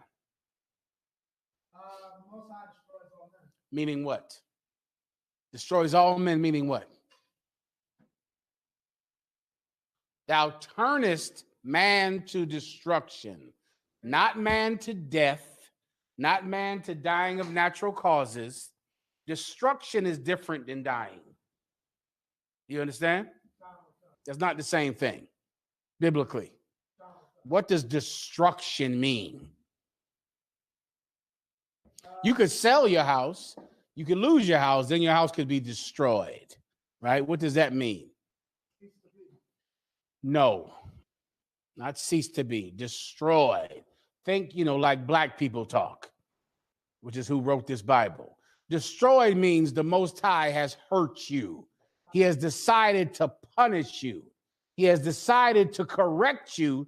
The Most High destroys all men. Meaning what? Destroys all men, meaning what? Thou turnest man to destruction, not man to death, not man to dying of natural causes. Destruction is different than dying. You understand? That's not the same thing, biblically. What does destruction mean? You could sell your house, you could lose your house, then your house could be destroyed, right? What does that mean? No, not cease to be, destroyed. Think, like black people talk, which is who wrote this Bible. Destroyed means the Most High has hurt you. He has decided to punish you. He has decided to correct you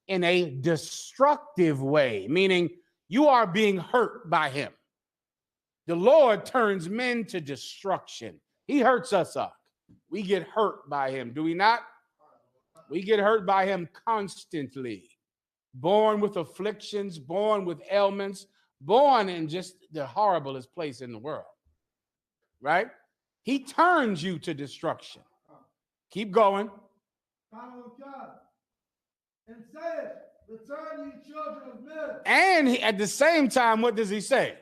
in a destructive way, meaning you are being hurt by him. The Lord turns men to destruction. He hurts us up. We get hurt by him, do we not? We get hurt by him constantly. Born with afflictions, born with ailments, born in just the horriblest place in the world, right? He turns you to destruction. Keep going. And says, return ye children of men. And at the same time, what does he say?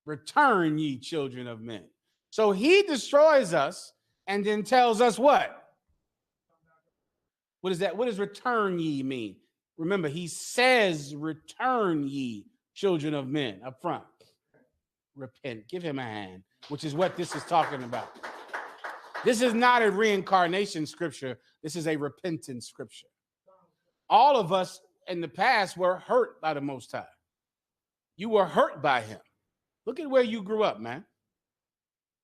Return ye children of men. So he destroys us and then tells us what? What is that? What does return ye mean? Remember, he says, return ye children of men up front. Repent. Give him a hand, which is what this is talking about. This is not a reincarnation scripture. This is a repentance scripture. All of us in the past were hurt by the Most High. You were hurt by him. Look at where you grew up, man.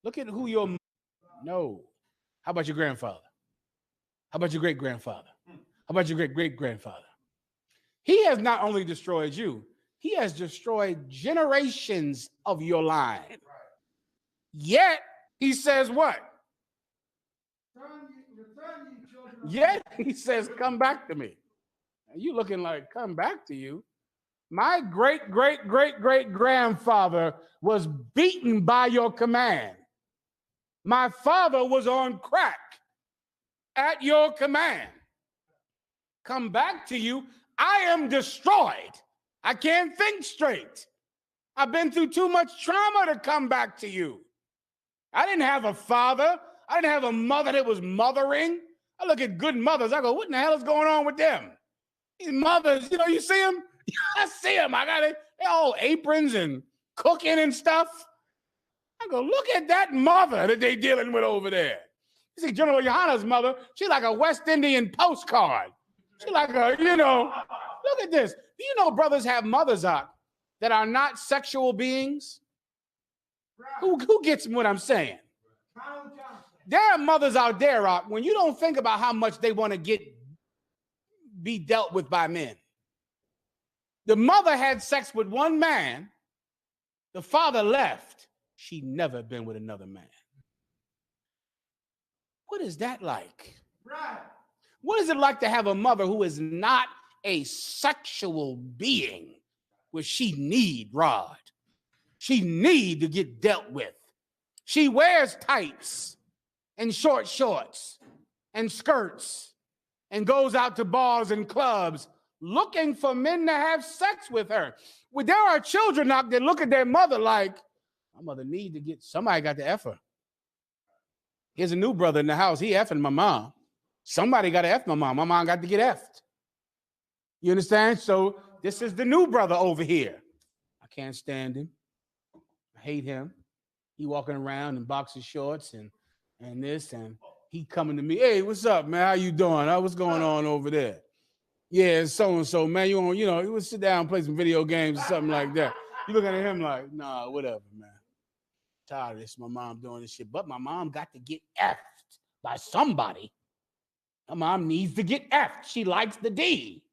Look at who your... No. How about your grandfather? How about your great-grandfather? How about your great-great-grandfather? He has not only destroyed you, He has destroyed generations of your line. Yet, he says what? Return ye children of Yet, he says, come back to me. And you looking like, come back to you? My great, great, great, great grandfather was beaten by your command. My father was on crack at your command. Come back to you. I am destroyed. I can't think straight. I've been through too much trauma to come back to you. I didn't have a father. I didn't have a mother that was mothering. I look at good mothers. I go, what in the hell is going on with them? These mothers, you see them? I see them. I got it. They're all aprons and cooking and stuff. I go, look at that mother that they dealing with over there. You see General Johanna's mother, she's like a West Indian postcard. She's like a, look at this. Do you know brothers have mothers up that are not sexual beings? Who gets what I'm saying? There are mothers out there, when you don't think about how much they want to be dealt with by men. The mother had sex with one man. The father left. She never been with another man. What is that like? Right. What is it like to have a mother who is not a sexual being where she need Rod? She need to get dealt with. She wears tights and short shorts and skirts and goes out to bars and clubs looking for men to have sex with her. Well, there are children out there look at their mother like, my mother need to get, somebody got to F her. Here's a new brother in the house. He effing my mom. Somebody got to F my mom. My mom got to get effed. You understand? So this is the new brother over here. I can't stand him. I hate him. He walking around in boxer shorts and this, and he coming to me. Hey, what's up, man? How you doing? What's going on over there? Yeah, so-and-so, man. You want, you would sit down and play some video games or something like that. You looking at him like, nah, whatever, man. Tired of this, my mom doing this shit. But my mom got to get effed by somebody. My mom needs to get effed. She likes the D.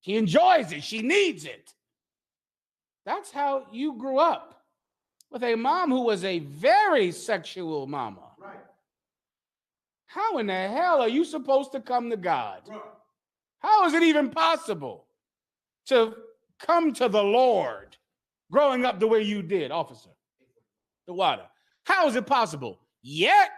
She enjoys it. She needs it. That's how you grew up, with a mom who was a very sexual mama. Right. How in the hell are you supposed to come to God? Right. How is it even possible to come to the Lord growing up the way you did, officer? The water. How is it possible? Yet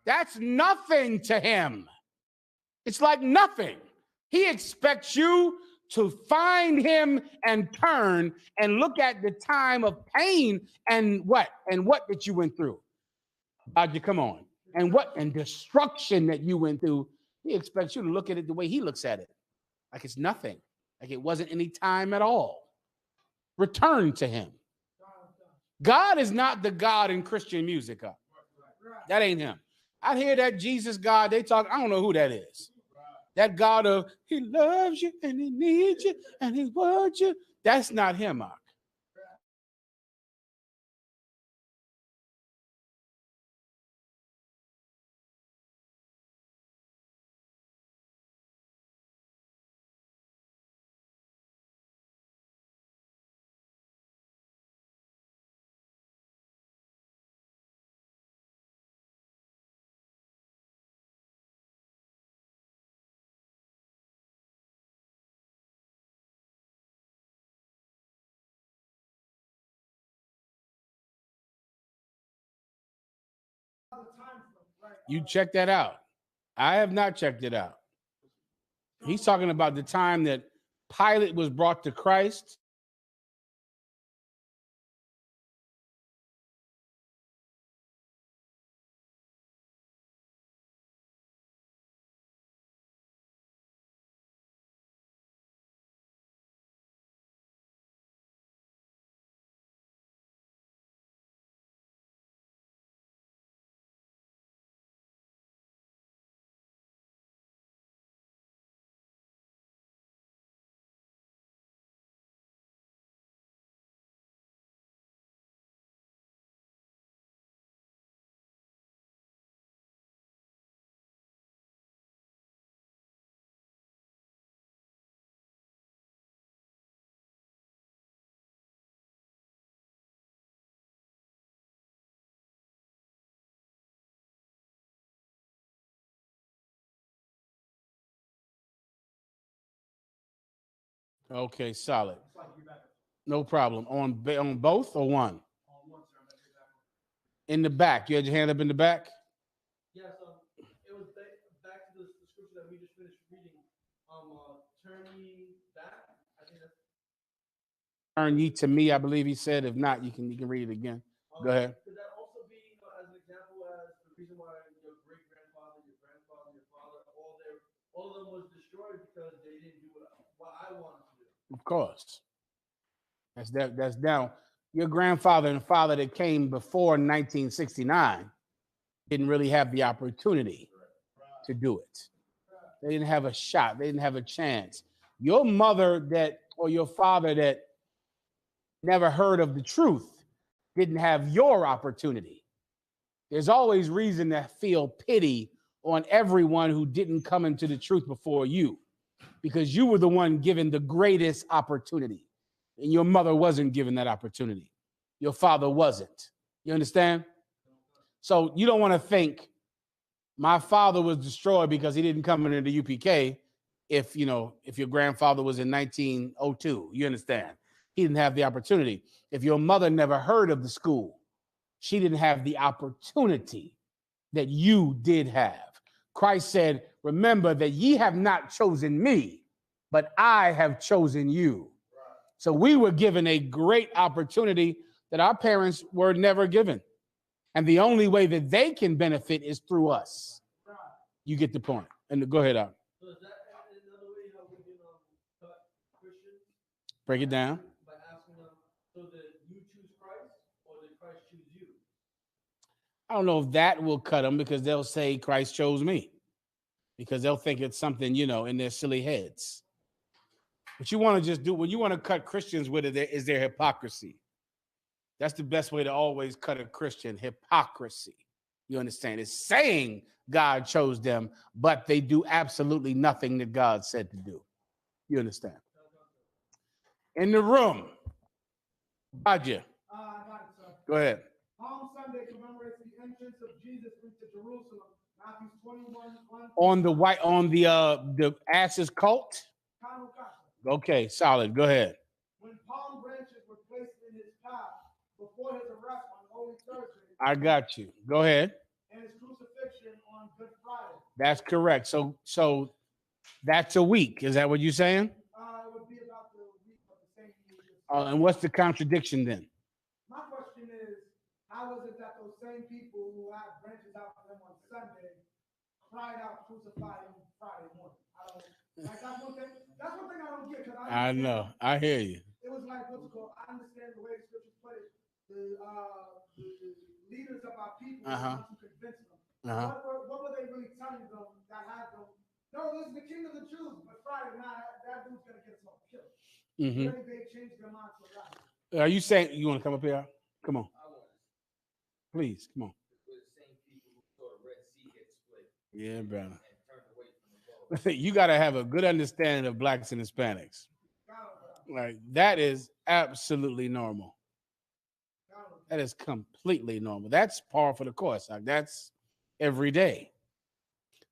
that's nothing to him. It's like nothing. He expects you to find him and turn and look at the time of pain and what that you went through. God, come on. And destruction that you went through. He expects you to look at it the way he looks at it. Like it's nothing. Like it wasn't any time at all. Return to him. God is not the God in Christian music. That ain't him. I hear that Jesus God, they talk, I don't know who that is. That God of he loves you and he needs you and he wants you. That's not him, Mark. time frame, right? You check that out. I have not checked it out. He's talking about the time that Pilate was brought to Christ. Okay, solid. No problem. On both or one? In the back. You had your hand up in the back? Yes, it was back to the scripture that we just finished reading. Turn ye back. I think that's Turn ye to me, I believe he said. If not, you can read it again. Go ahead. Could that also be as an example as the reason why your great grandfather, your grandfather, your father, all of them was destroyed because they didn't do what I wanted to do? Of course. That's down. Your grandfather and father that came before 1969 didn't really have the opportunity to do it. They didn't have a shot. They didn't have a chance. Your mother that or your father that never heard of the truth didn't have your opportunity. There's always reason to feel pity on everyone who didn't come into the truth before you, because you were the one given the greatest opportunity, and your mother wasn't given that opportunity. Your father wasn't. You understand? So you don't want to think my father was destroyed because he didn't come into the UPK. If your grandfather was in 1902, you understand? He didn't have the opportunity. If your mother never heard of the school, she didn't have the opportunity that you did have. Christ said, remember that ye have not chosen me, but I have chosen you. So we were given a great opportunity that our parents were never given. And the only way that they can benefit is through us. You get the point. And go ahead, Al. So is that another way how we can cut Christians? Break it down. By asking them, so that you choose Christ or did Christ choose you? I don't know if that will cut them, because they'll say Christ chose me, because they'll think it's something, in their silly heads. What you want to just do, when you want to cut Christians with it, is their hypocrisy. That's the best way to always cut a Christian: hypocrisy. You understand? It's saying God chose them, but they do absolutely nothing that God said to do. You understand? In the room. Roger. I got it, sir. Go ahead. Palm Sunday commemorates the entrance of Jesus into Jerusalem. Matthew 21, 1. On the asses cult? Okay, solid. Go ahead. When palm branches were placed in his path before his arrest on Holy Thursday. I got you. Go ahead. And his crucifixion on Good Friday. That's correct. So that's a week. Is that what you're saying? It would be about the week of the same week. And what's the contradiction then? My question is, how is it that those same people who had branches out for them on Sunday cried out, crucify him Friday morning? That's one thing I don't get. I know. I hear you. It was like, what's it called? I understand the way the scriptures put it. The leaders of our people want to convince them. What were they really telling them that had them? No, this is the king of the Jews, but Friday night, that dude's going to get himself killed. They changed their mind to that. Are you saying you want to come up here? Come on. Please, come on. Yeah, brother. You got to have a good understanding of blacks and Hispanics. Like, that is absolutely normal. That is completely normal. That's par for the course. Like, that's every day.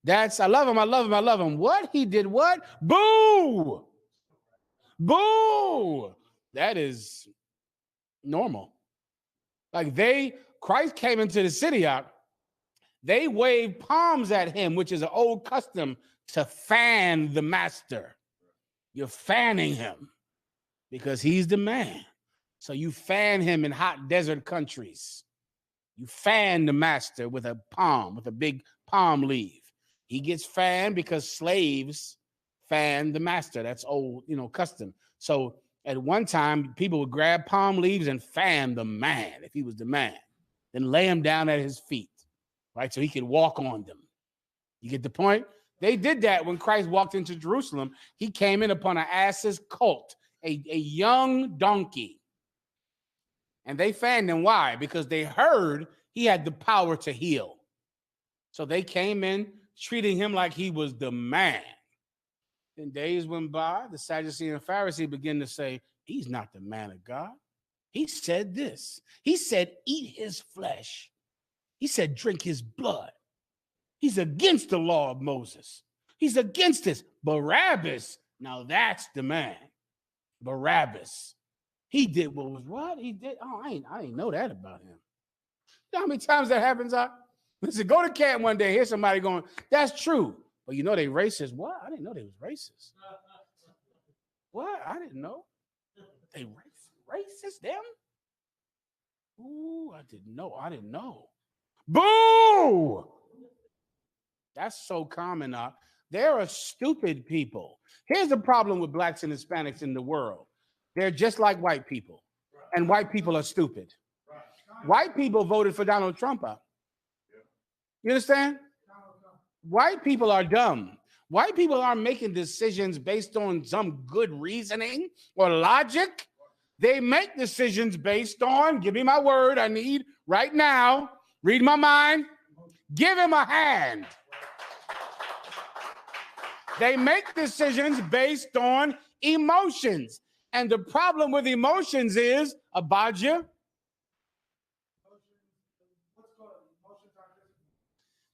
I love him. What? He did what? Boo! Boo! That is normal. Like, Christ came into the city out, They wave palms at him, which is an old custom to fan the master. You're fanning him because he's the man. So you fan him in hot desert countries. You fan the master with a palm, with a big palm leaf. He gets fanned because slaves fan the master. That's old, custom. So at one time, people would grab palm leaves and fan the man if he was the man, then lay him down at his feet, right? So he could walk on them. You get the point? They did that when Christ walked into Jerusalem. He came in upon an ass's colt, a young donkey. And they fanned him. Why? Because they heard he had the power to heal. So they came in treating him like he was the man. Then days went by, the Sadducee and Pharisee began to say, he's not the man of God. He said this. He said, eat his flesh. He said, drink his blood. He's against the law of Moses. He's against this. Barabbas, now that's the man. Barabbas. He did what was what? He did. Oh, I ain't know that about him. You know how many times that happens? Listen, go to camp one day, hear somebody going, that's true. But they racist. What? I didn't know they was racist. What? I didn't know. They racist, them? Ooh, I didn't know. Boo! That's so common now. There are stupid people. Here's the problem with blacks and Hispanics in the world. They're just like white people. And white people are stupid. White people voted for Donald Trump out. You understand? White people are dumb. White people aren't making decisions based on some good reasoning or logic. They make decisions based on, give me my word, I need right now, read my mind, give him a hand. They make decisions based on emotions. And the problem with emotions is, Abadja,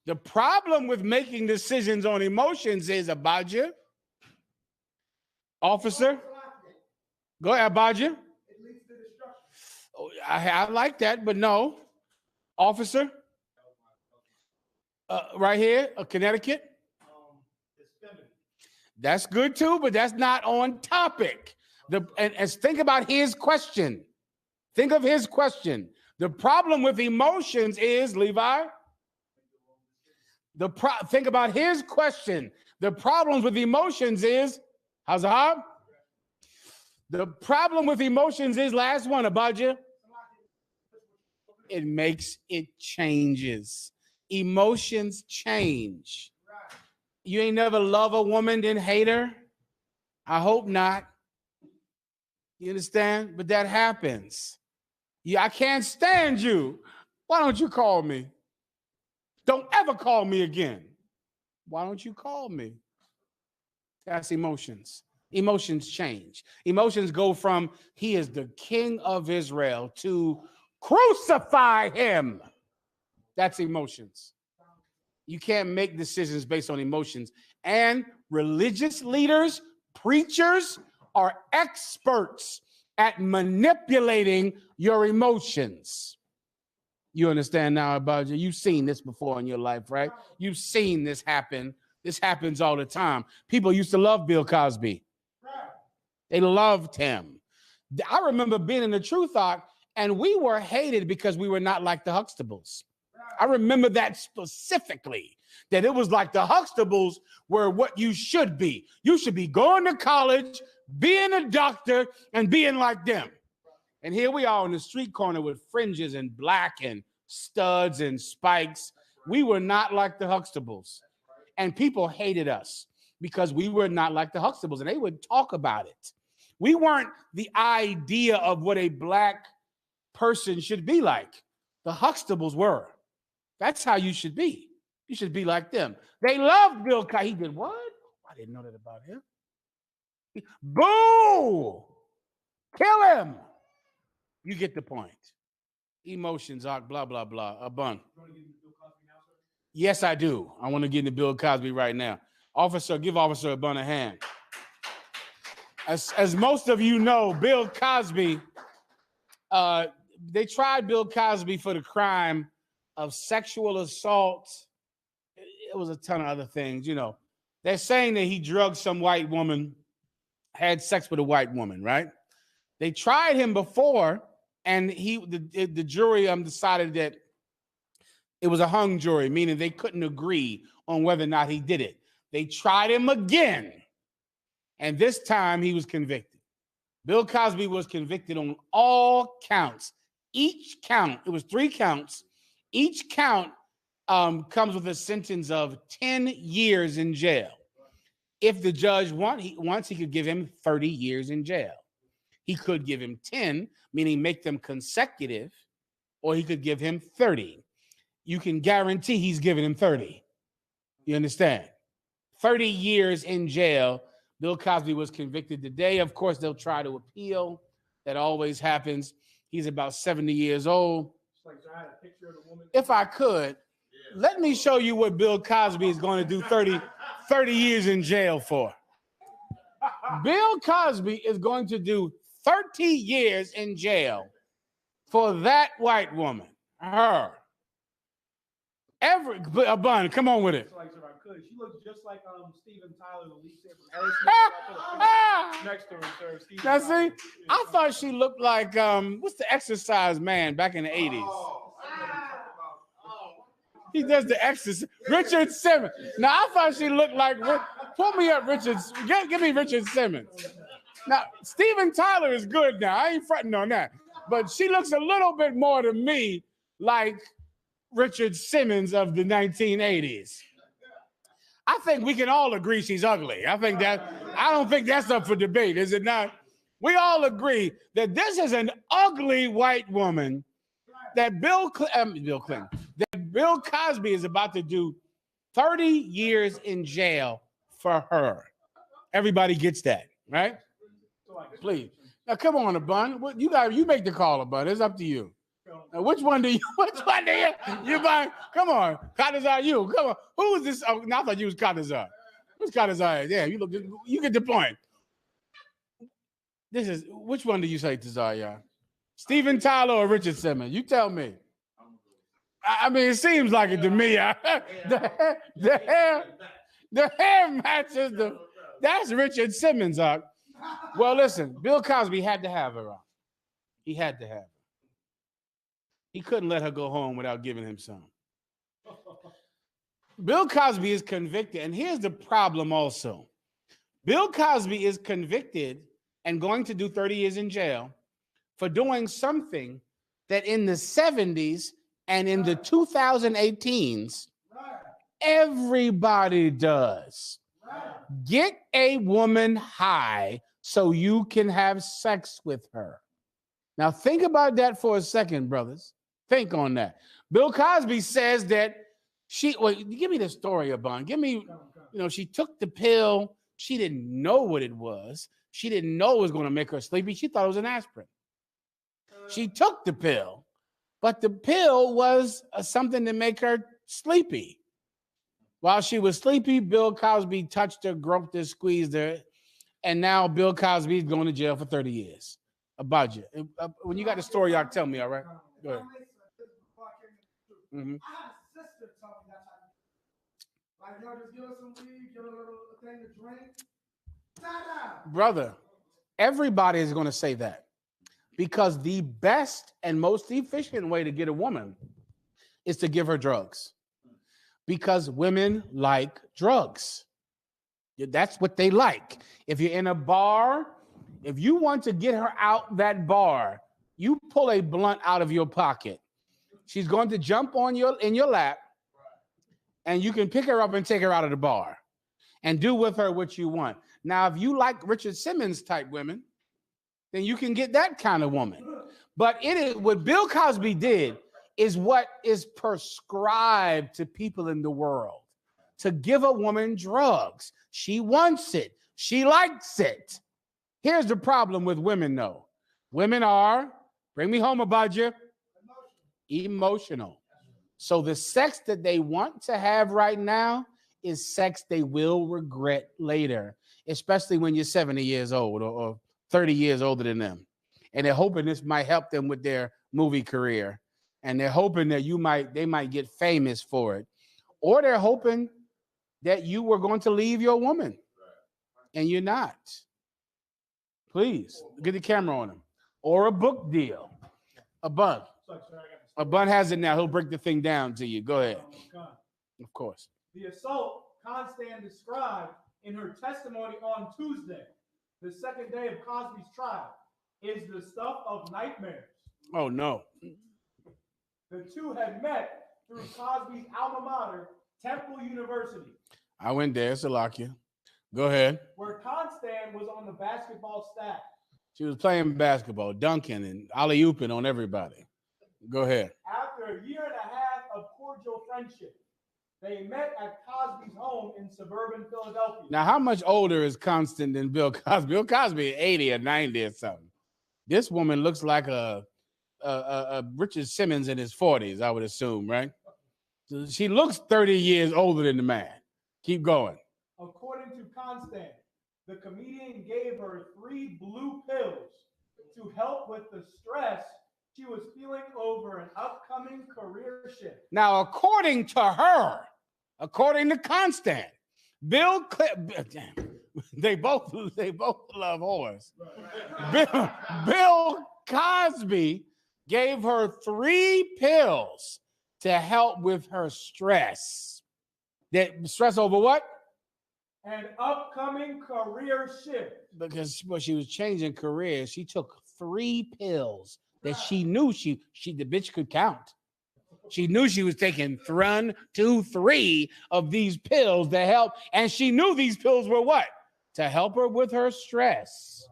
the problem with making decisions on emotions is, Abadja, officer, go ahead, Abadja. I like that, but no. Officer, right here, Connecticut. That's good too, but that's not on topic. And think about his question. Think of his question. The problem with emotions is, Levi, think about his question. The problems with emotions is, Hazab? The problem with emotions is, last one, Abadja. It changes. Emotions change. You ain't never love a woman, then hate her? I hope not. You understand? But that happens. I can't stand you. Why don't you call me? Don't ever call me again. Why don't you call me? That's emotions. Emotions change. Emotions go from he is the king of Israel to crucify him. That's emotions. You can't make decisions based on emotions. And religious leaders, preachers are experts at manipulating your emotions. You understand now, Abadja? You've seen this before in your life, right? You've seen this happen. This happens all the time. People used to love Bill Cosby. They loved him. I remember being in the Truth Arc, and we were hated because we were not like the Huxtables. I remember that specifically, that it was like the Huxtables were what you should be. You should be going to college, being a doctor, and being like them. And here we are on the street corner with fringes and black and studs and spikes. We were not like the Huxtables. And people hated us because we were not like the Huxtables, and they would talk about it. We weren't the idea of what a black person should be like. The Huxtables were. That's how you should be. You should be like them. They loved Bill Cosby. He did what? I didn't know that about him. Boo! Kill him. You get the point. Emotions are blah, blah, blah. A bun. Yes, I do. I want to get into Bill Cosby right now. Officer, give Officer a bun a hand. As most of you know, Bill Cosby, they tried Bill Cosby for the crime of sexual assault. It was a ton of other things, you know. They're saying that he drugged some white woman, had sex with a white woman, right? They tried him before, and the jury decided that it was a hung jury, meaning they couldn't agree on whether or not he did it. They tried him again, and this time he was convicted. Bill Cosby was convicted on all counts. Each count, it was 3 counts. Each count comes with a sentence of 10 years in jail. If the judge wants, he could give him 30 years in jail. He could give him 10, meaning make them consecutive, or he could give him 30. You can guarantee he's giving him 30. You understand? 30 years in jail. Bill Cosby was convicted today. Of course, they'll try to appeal. That always happens. He's about 70 years old. If I could, let me show you what Bill Cosby is going to do 30 years in jail for. Bill Cosby is going to do 30 years in jail for that white woman, her. A bun, come on with it. She looks just like Steven Tyler, the lead singer from Aerosmith. Next to her, sir. Now see, I thought she looked like what's the exercise man back in the 80s? He does the exercise. Richard Simmons. Now I thought she looked like. Pull me up, Richard. Give me Richard Simmons. Now Steven Tyler is good now. I ain't fronting on that, but she looks a little bit more to me like Richard Simmons of the 1980s. I think we can all agree she's ugly. I don't think that's up for debate, is it not? We all agree that this is an ugly white woman that Bill Cosby is about to do 30 years in jail for her. Everybody gets that, right? Please. Now come on, Abun. You make the call, Abun. It's up to you. Now, which one do you buy? Come on, Kadazar, you. Come on. Who is this? Oh, no, I thought you was Kadazar. Who's Kadazar? Yeah, you get the point. Which one do you say, Tazar? Steven Tyler or Richard Simmons? You tell me. I mean, it seems like it to me. The hair matches that's Richard Simmons. Well, listen, Bill Cosby had to have her. He had to have her. He couldn't let her go home without giving him some. Bill Cosby is convicted, and here's the problem also. Bill Cosby is convicted and going to do 30 years in jail for doing something that in the 70s and in the 2018s, everybody does. Get a woman high so you can have sex with her. Now think about that for a second, brothers. Think on that. Bill Cosby says that give me the story, Abun. Give me, she took the pill. She didn't know what it was. She didn't know it was going to make her sleepy. She thought it was an aspirin. She took the pill, but the pill was something to make her sleepy. While she was sleepy, Bill Cosby touched her, groped her, squeezed her, and now Bill Cosby is going to jail for 30 years. About you. When you got the story, y'all tell me, all right? Go ahead. Mm-hmm. I had a sister tell me that's how you just give us some weed, give her a little thing to drink. Brother, everybody is going to say that because the best and most efficient way to get a woman is to give her drugs because women like drugs. That's what they like. If you're in a bar, if you want to get her out that bar, you pull a blunt out of your pocket. She's going to jump in your lap, and you can pick her up and take her out of the bar and do with her what you want. Now, if you like Richard Simmons type women, then you can get that kind of woman. But what Bill Cosby did is what is prescribed to people in the world, to give a woman drugs. She wants it. She likes it. Here's the problem with women, though. Women are, bring me home about you, emotional. So the sex that they want to have right now is sex they will regret later, especially when you're 70 years old or 30 years older than them. And they're hoping this might help them with their movie career. and they're hoping that they might get famous for it, or they're hoping that you were going to leave your woman, and you're not. Please get the camera on him, or a book deal. A bun has it now. He'll break the thing down to you. Go ahead. Of course. The assault Constand described in her testimony on Tuesday, the second day of Cosby's trial, is the stuff of nightmares. Oh, no. The two had met through Cosby's alma mater, Temple University. I went there, Salakia. Go ahead. Where Constand was on the basketball staff. She was playing basketball, dunking and alley-ooping on everybody. Go ahead. After a year and a half of cordial friendship, they met at Cosby's home in suburban Philadelphia. Now, how much older is Constant than Bill Cosby? Bill Cosby is 80 or 90 or something. This woman looks like a Richard Simmons in his 40s, I would assume, right? So she looks 30 years older than the man. Keep going. According to Constant, the comedian gave her 3 blue pills to help with the stress she was feeling over an upcoming career shift. Now, according to her, according to Constant, Bill they both love whores. Bill Cosby gave her 3 pills to help with her stress. That stress over what? An upcoming career shift. Because when she was changing careers, she took 3 pills that she knew the bitch could count. She knew she was taking 1, 2, 3 of these pills to help, and she knew these pills were what? To help her with her stress.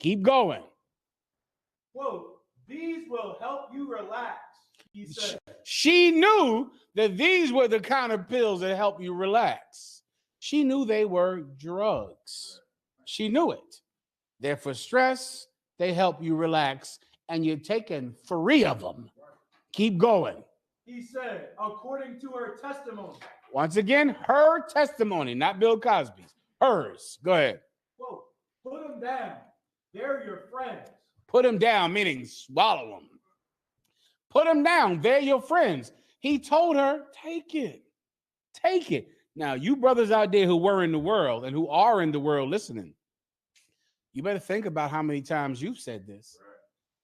Keep going. Quote, these will help you relax, he said. She knew that these were the kind of pills that help you relax. She knew they were drugs. She knew it. They're for stress. They help you relax. And you're taking 3 of them. Keep going. He said, according to her testimony. Once again, her testimony, not Bill Cosby's. Hers. Go ahead. Quote, put them down. They're your friends. Put them down, meaning swallow them. Put them down. They're your friends. He told her, take it. Take it. Now, you brothers out there who were in the world and who are in the world listening, you better think about how many times you've said this.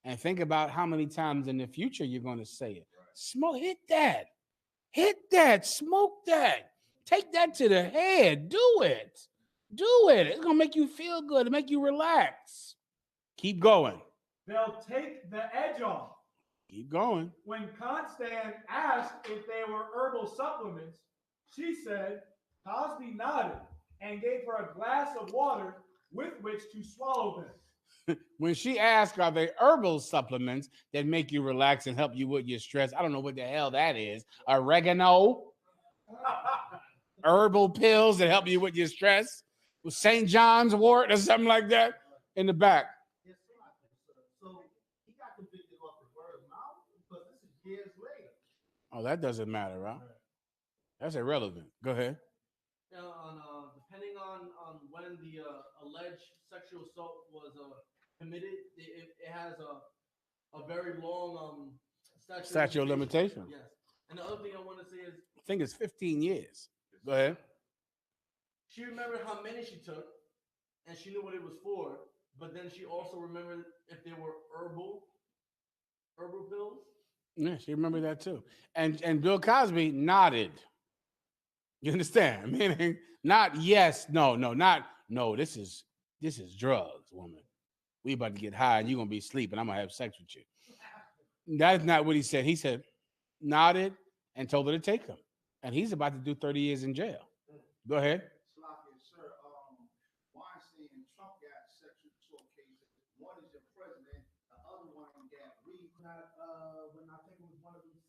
And think about how many times in the future you're going to say it. Smoke, hit that, smoke that, take that to the head, do it. It's going to make you feel good, to make you relax. Keep going. They'll take the edge off. Keep going. When Constant asked if they were herbal supplements, she said Cosby nodded and gave her a glass of water with which to swallow them. When she asked, are they herbal supplements that make you relax and help you with your stress? I don't know what the hell that is. Oregano? Herbal pills that help you with your stress? With St. John's wort or something like that in the back. So he got convicted off the word of mouth, but this is years later. Oh, that doesn't matter, right? That's irrelevant. Go ahead. Depending on when the alleged sexual assault was committed, it has a very long statute of limitations. Yes. And the other thing I want to say is, I think it's 15 years. Go ahead. She remembered how many she took, and she knew what it was for. But then she also remembered if they were herbal pills. Yeah, she remembered that too. And Bill Cosby nodded. You understand? Meaning not yes, no, not no. This is drugs, woman. We about to get high and you're gonna be asleep and I'm gonna have sex with you. That's not what he said. He said, nodded and told her to take him. And he's about to do 30 years in jail. Go ahead. Sir, Weinstein and Trump got sexual assault cases. One is the president, the other one got When I think it was one of these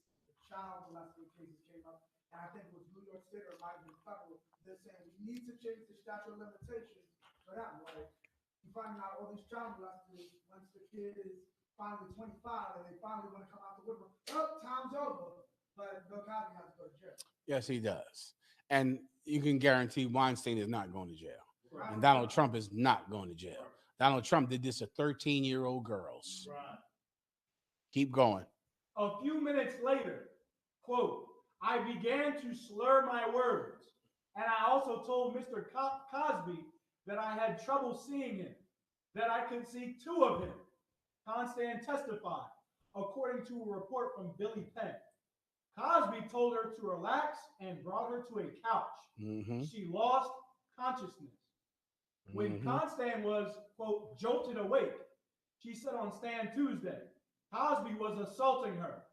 child molesting cases came up, and I think it was New York City or might have been federal. They're saying we need to change the statute of limitations for that. Like, you find out all these child molesters, once the kid is finally 25 and they finally want to come out the woodwork, oh, time's over. But Bill Cosby has to go to jail. Yes, he does. And you can guarantee Weinstein is not going to jail. Right. And Donald Trump is not going to jail. Donald Trump did this to 13-year-old girls. Right. Keep going. A few minutes later, quote, I began to slur my words, and I also told Mr. Cosby that I had trouble seeing him, that I could see two of him. Constant testified, according to a report from Billy Penn. Cosby told her to relax and brought her to a couch. Mm-hmm. She lost consciousness. When Constant was, quote, jolted awake, she said on Stand Tuesday, Cosby was assaulting her.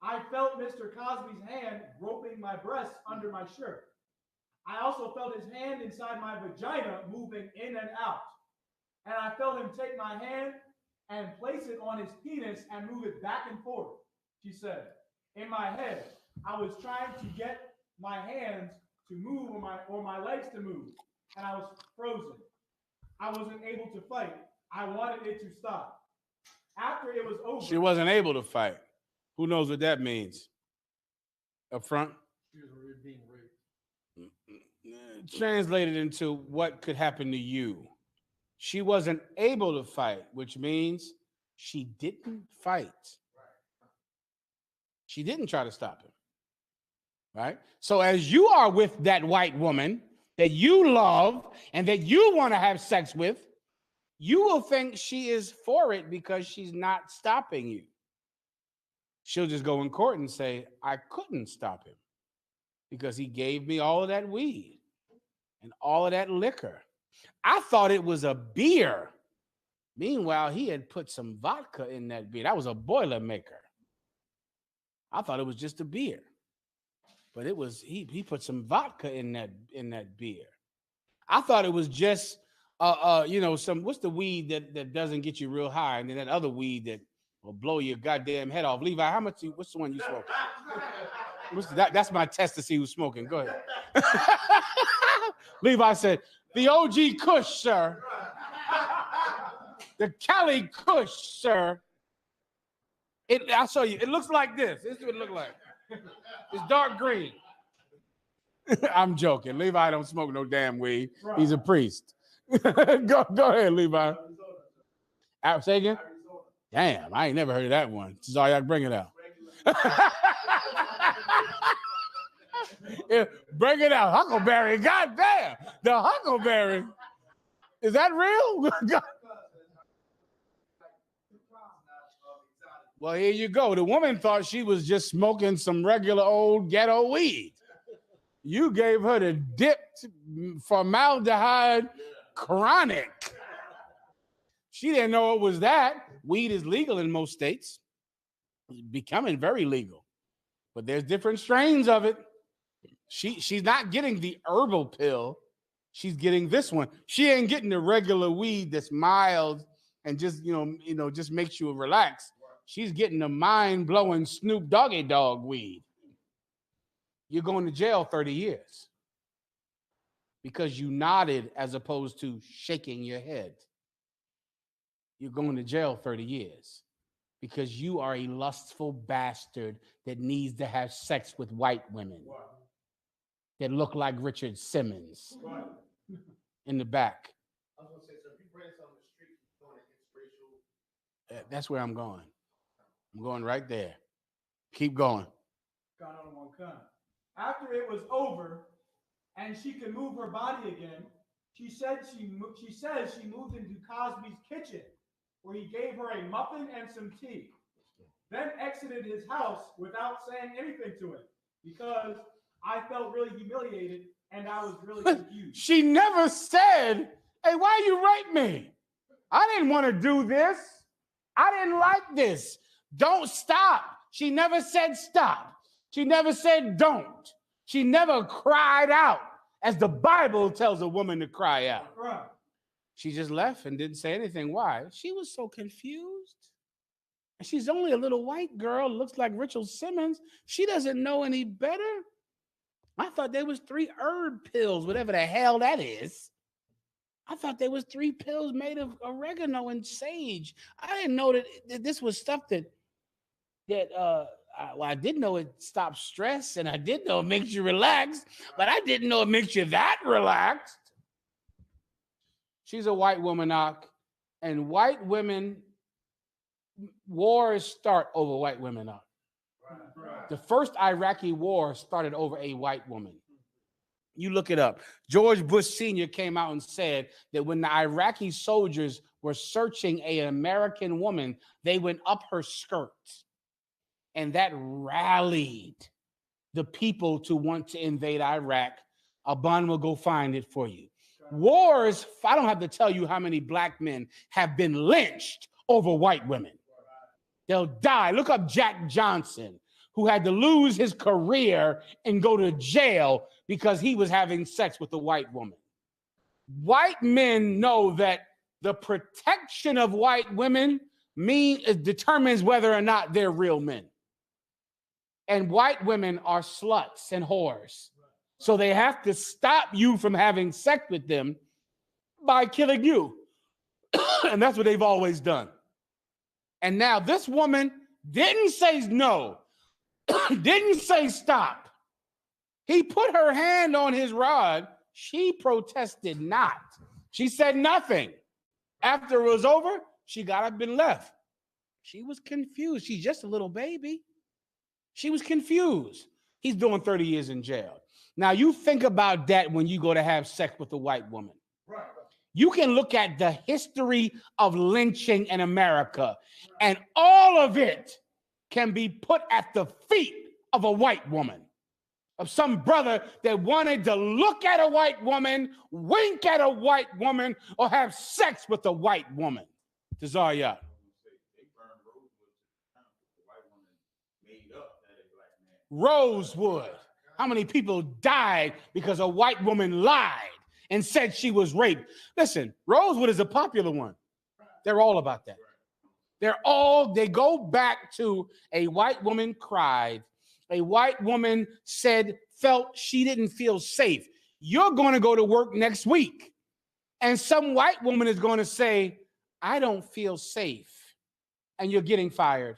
I felt Mr. Cosby's hand groping my breasts under my shirt. I also felt his hand inside my vagina moving in and out. And I felt him take my hand and place it on his penis and move it back and forth, she said. In my head, I was trying to get my hands to move or my legs to move, and I was frozen. I wasn't able to fight. I wanted it to stop. After it was over, she wasn't able to fight. Who knows what that means? Up front? She was being raped. Translated into what could happen to you. She wasn't able to fight, which means she didn't fight. She didn't try to stop him. Right? So as you are with that white woman that you love and that you want to have sex with, you will think she is for it because she's not stopping you. She'll just go in court and say, I couldn't stop him because he gave me all of that weed and all of that liquor. I thought it was a beer. Meanwhile, he had put some vodka in that beer. That was a Boilermaker. I thought it was just a beer. But it was he put some vodka in that beer. I thought it was just some what's the weed that doesn't get you real high, and then that other weed that will blow your goddamn head off. Levi, what's the one you smoke? That's my test to see who's smoking. Go ahead. Levi said, the OG Kush, sir. The Cali Kush, sir. I'll show you. It looks like this. This is what it looks like. It's dark green. I'm joking. Levi don't smoke no damn weed. He's a priest. Go ahead, Levi. Say again? Damn, I ain't never heard of that one. Zaryak, bring it out. Yeah, bring it out. Huckleberry. God damn. The Huckleberry. Is that real? Well, here you go. The woman thought she was just smoking some regular old ghetto weed. You gave her the dipped formaldehyde chronic. She didn't know it was that. Weed is legal in most states. It's becoming very legal. But there's different strains of it. She's not getting the herbal pill. She's getting this one. She ain't getting the regular weed that's mild and just, just makes you relax. She's getting the mind-blowing Snoop Doggy Dogg weed. You're going to jail 30 years because you nodded as opposed to shaking your head. You're going to jail 30 years because you are a lustful bastard that needs to have sex with white women that look like Richard Simmons in the back. I was going to say, so if you bring this on the street, you're doing it inspirational. That's where I'm going. I'm going right there. Keep going. Got on one kind. After it was over and she could move her body again, she says she moved into Cosby's kitchen where he gave her a muffin and some tea. Then exited his house without saying anything to him because I felt really humiliated and I was really confused. She never said, hey, why you rape me? I didn't want to do this. I didn't like this. Don't stop. She never said stop. She never said don't. She never cried out as the Bible tells a woman to cry out. Right. She just left and didn't say anything. Why? She was so confused. And she's only a little white girl, looks like Richard Simmons. She doesn't know any better. I thought there was 3 herb pills, whatever the hell that is. I thought there was 3 pills made of oregano and sage. I didn't know that this was stuff I did know it stops stress, and I did know it makes you relax, but I didn't know it makes you that relaxed. She's a white woman, and white women, wars start over white women. The first Iraqi war started over a white woman. You look it up. George Bush Sr. came out and said that when the Iraqi soldiers were searching an American woman, they went up her skirt. And that rallied the people to want to invade Iraq. Aban will go find it for you. Wars, I don't have to tell you how many black men have been lynched over white women. They'll die. Look up Jack Johnson, who had to lose his career and go to jail because he was having sex with a white woman. White men know that the protection of white women determines whether or not they're real men. And white women are sluts and whores. So they have to stop you from having sex with them by killing you. And that's what they've always done. And now this woman didn't say no, didn't say stop. He put her hand on his rod. She protested not. She said nothing. After it was over, she got up and left. She was confused. She's just a little baby. She was confused. He's doing 30 years in jail. Now, you think about that when you go to have sex with a white woman. Right. You can look at the history of lynching in America, and all of it can be put at the feet of a white woman, of some brother that wanted to look at a white woman, wink at a white woman, or have sex with a white woman. Tazarya. Rosewood. How many people died because a white woman lied and said she was raped? Listen, Rosewood is a popular one. They're all about that. They go back to a white woman cried. A white woman felt she didn't feel safe. You're going to go to work next week, and some white woman is going to say, I don't feel safe, and you're getting fired.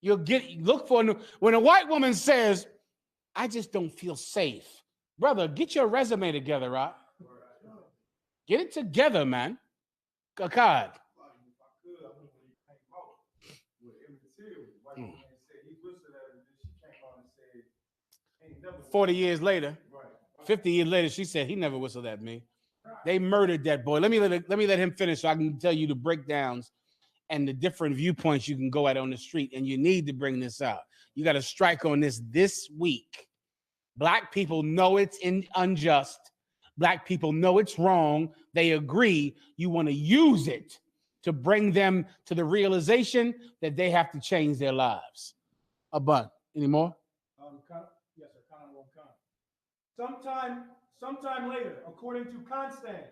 When a white woman says, I just don't feel safe. Brother, get your resume together, right? Get it together, man. God. 40 years later, 50 years later, she said, he never whistled at me. They murdered that boy. Let me let him finish so I can tell you the breakdowns and the different viewpoints you can go at on the street. And you need to bring this out. You got to strike on this week. Black people know it's unjust. Black people know it's wrong. They agree. You want to use it to bring them to the realization that they have to change their lives. Abun, any more? Yes, sir. Sometime later, according to Constant,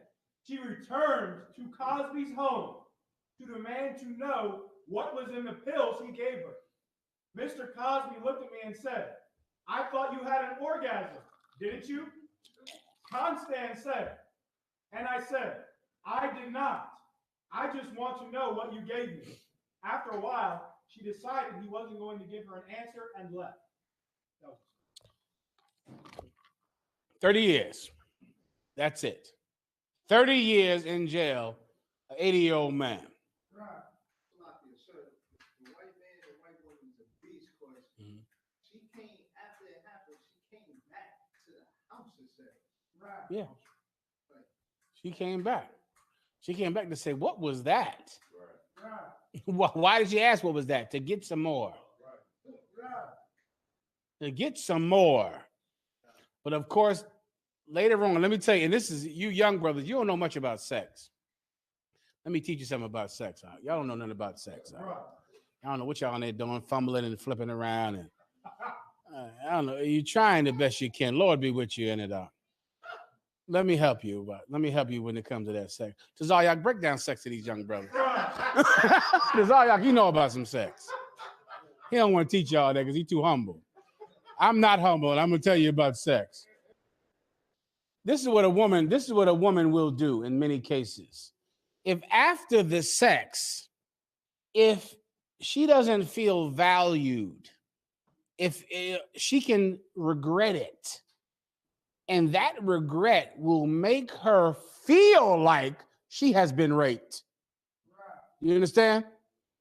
she returned to Cosby's home to demand to know what was in the pills he gave her. Mr. Cosby looked at me and said, I thought you had an orgasm, didn't you? Constant said, and I said, I did not. I just want to know what you gave me. After a while, she decided he wasn't going to give her an answer and left. 30 years. That's it. 30 years in jail, an 80-year-old man. Right. The white man and white woman is a beast because she came after it happened. She came back to the house and said, right. Yeah. She came back. She came back to say, what was that? Right. Why did she ask what was that? To get some more. Right. To get some more. But of course, later on, let me tell you, and this is you young brothers, you don't know much about sex. Let me teach you something about sex. Y'all don't know nothing about sex. I don't know what y'all in there doing, fumbling and flipping around. And I don't know. You're trying the best you can. Lord be with you in it all. Let me help you. Let me help you when it comes to that sex. Tazaryak, break down sex to these young brothers. Tazaryak, he know about some sex. He don't want to teach y'all that because he's too humble. I'm not humble, and I'm gonna tell you about sex. This is what a woman will do in many cases. If after the sex, if she doesn't feel valued, if she can regret it, and that regret will make her feel like she has been raped. You understand?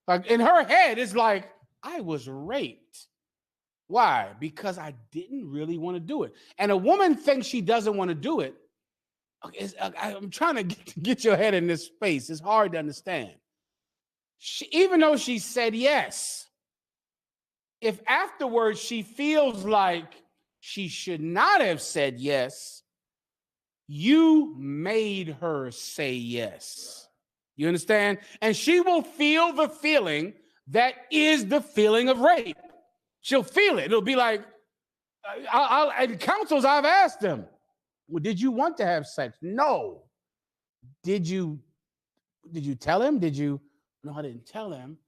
Like in her head, it's like, I was raped. Why? Because I didn't really want to do it. And a woman thinks she doesn't want to do it. I'm trying to get your head in this space. It's hard to understand. Even though she said yes, if afterwards she feels like she should not have said yes, you made her say yes. You understand? And she will feel the feeling that is the feeling of rape. She'll feel it. It'll be like, and counsels, I've asked them, well, did you want to have sex? No. Did you tell him? No, I didn't tell him.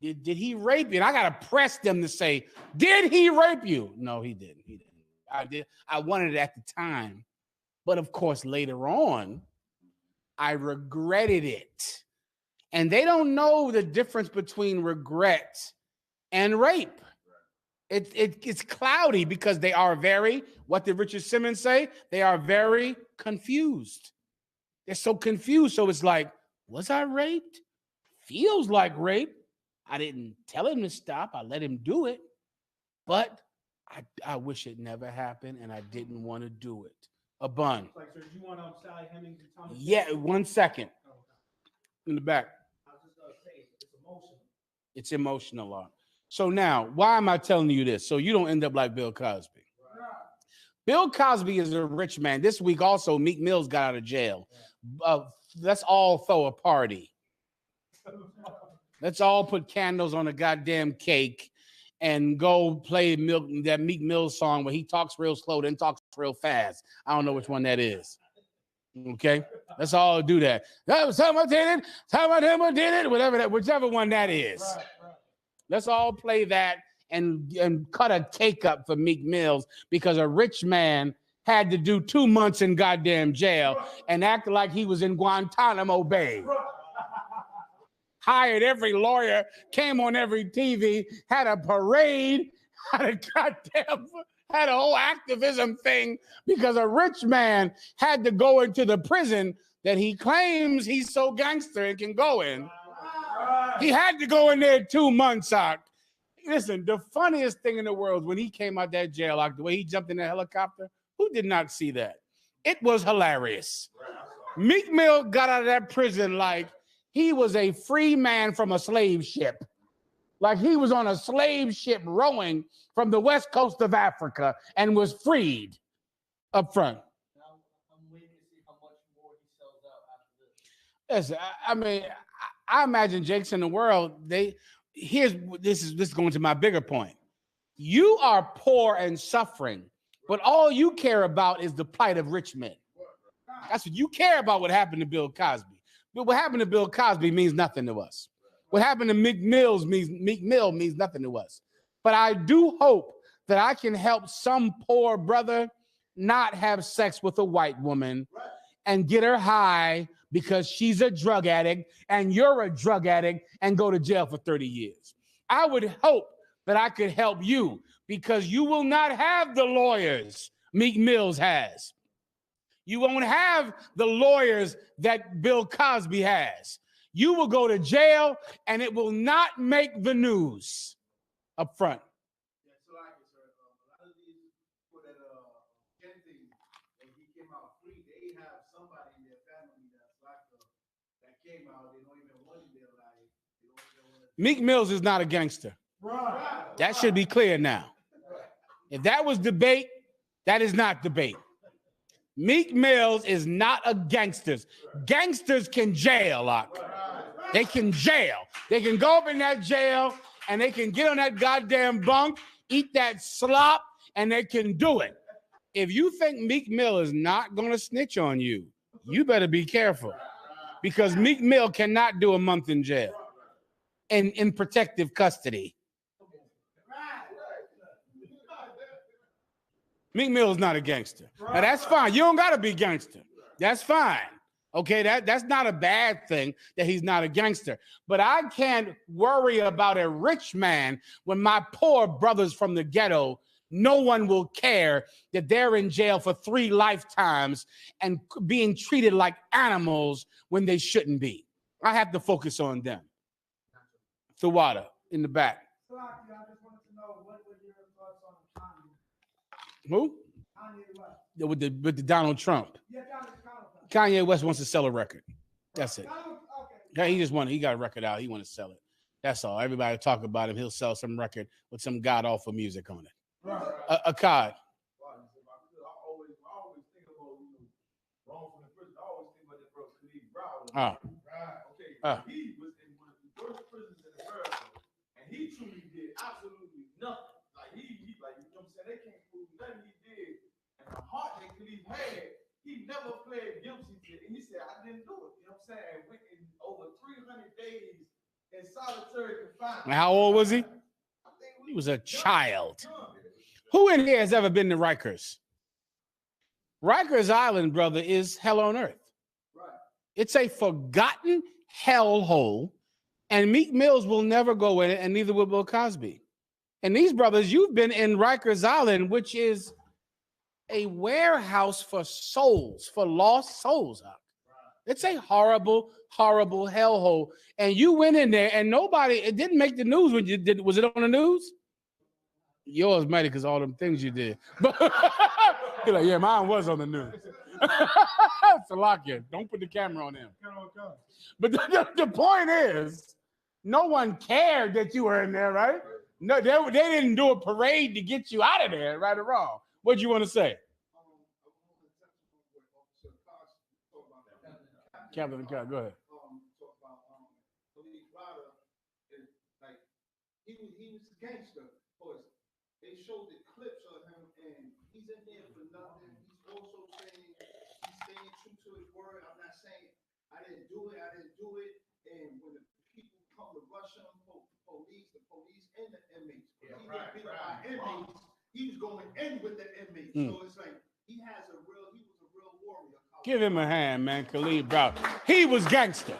Did he rape you? And I got to press them to say, did he rape you? No, he didn't. He didn't. I wanted it at the time. But of course, later on, I regretted it. And they don't know the difference between regret and rape. It's cloudy because they are very, what did Richard Simmons say? They are very confused. They're so confused. So it's like, was I raped? Feels like rape. I didn't tell him to stop. I let him do it. But I wish it never happened, and I didn't want to do it. A bun. Like, sir, do you want Sally Hemings and Thomas? Yeah, 1 second. In the back. I was just going to say, it's emotional. It's emotional. So now, why am I telling you this? So you don't end up like Bill Cosby. Bill Cosby is a rich man. This week also, Meek Mill's got out of jail. Let's all throw a party. Let's all put candles on a goddamn cake and go play that Meek Mill song where he talks real slow, then talks real fast. I don't know which one that is. Okay? Let's all do that. Someone did it, whichever one that is. Right. Let's all play that and cut a cake up for Meek Mills because a rich man had to do 2 months in goddamn jail and act like he was in Guantanamo Bay. Hired every lawyer, came on every TV, had a parade, had a whole activism thing because a rich man had to go into the prison that he claims he's so gangster and can go in. He had to go in there 2 months out. Listen, the funniest thing in the world when he came out that jail, like the way he jumped in that helicopter, who did not see that? It was hilarious. Meek Mill got out of that prison like he was a free man from a slave ship. Like he was on a slave ship rowing from the west coast of Africa and was freed up front. I'm waiting to see how much more he sells out after this. Listen, I mean, I imagine Jake's in the world. This is going to my bigger point. You are poor and suffering, but all you care about is the plight of rich men. That's what you care about. What happened to Bill Cosby? But what happened to Bill Cosby means nothing to us. What happened to Meek Mill means nothing to us. But I do hope that I can help some poor brother not have sex with a white woman and get her high because she's a drug addict and you're a drug addict and go to jail for 30 years. I would hope that I could help you because you will not have the lawyers Meek Mills has. You won't have the lawyers that Bill Cosby has. You will go to jail and it will not make the news up front. Yeah, so like it, sir. A lot of these people that Kennedy, when he came out free, they have somebody in their family that's locked up that came out. They don't even want their life. They don't even want to. Meek Mills is not a gangster. Right. That should be clear now. If that was debate, that is not debate. Meek Mills is not a gangster. Gangsters can jail, Lock. They can jail. They can go up in that jail and they can get on that goddamn bunk, eat that slop, and they can do it. If you think Meek Mill is not going to snitch on you, you better be careful because Meek Mill cannot do a month in jail in protective custody. Meek Mill is not a gangster. Now, that's fine. You don't got to be gangster. That's fine. Okay, that's not a bad thing that he's not a gangster. But I can't worry about a rich man when my poor brothers from the ghetto, no one will care that they're in jail for 3 lifetimes and being treated like animals when they shouldn't be. I have to focus on them. The water in the back. So, I just wanted to know what were your thoughts on Who? With the Donald Trump. Yeah, Donald. Kanye West wants to sell a record. That's it. Okay. Yeah, he just wanted. He got a record out. He want to sell it. That's all. Everybody talk about him. He'll sell some record with some god awful music on it. Right. A card. I always think about, wrong from the prison. I always think about that bro, Khalid Brown. Ah. Okay. Ah. He was in one of the worst prisons in America, and he truly did absolutely nothing. Like he like, you know what I'm saying? They can't prove nothing he did, and the heart that Khalid had, he never pled guilty to it. And he said, I didn't do it. You know what I'm saying? And went in over 300 days in solitary confinement. And how old was he? He was a child. Who in here has ever been to Rikers? Rikers Island, brother, is hell on earth. Right. It's a forgotten hellhole, and Meek Mills will never go in it, and neither will Bill Cosby. And these brothers, you've been in Rikers Island, which is a warehouse for souls, for lost souls. It's a horrible, horrible hellhole. And you went in there, and it didn't make the news when you did. Was it on the news? Yours might because all them things you did. But you're like, yeah, mine was on the news. Salakia, don't put the camera on him. But the point is, no one cared that you were in there, right? No, they didn't do a parade to get you out of there, right or wrong. What'd you want to say? Captain, go ahead. Talk about Khalid Browder, like he was a gangster, of course. They showed the clips of him, and he's in there for nothing. He's also saying he's staying true to his word. I'm not saying I didn't do it. And when the people come to rush him, the police and the inmates, he was beat up by inmates. He was going in with the inmates, so it's like he was a real warrior. Give him a hand, man. Khalid Brown. He was gangster.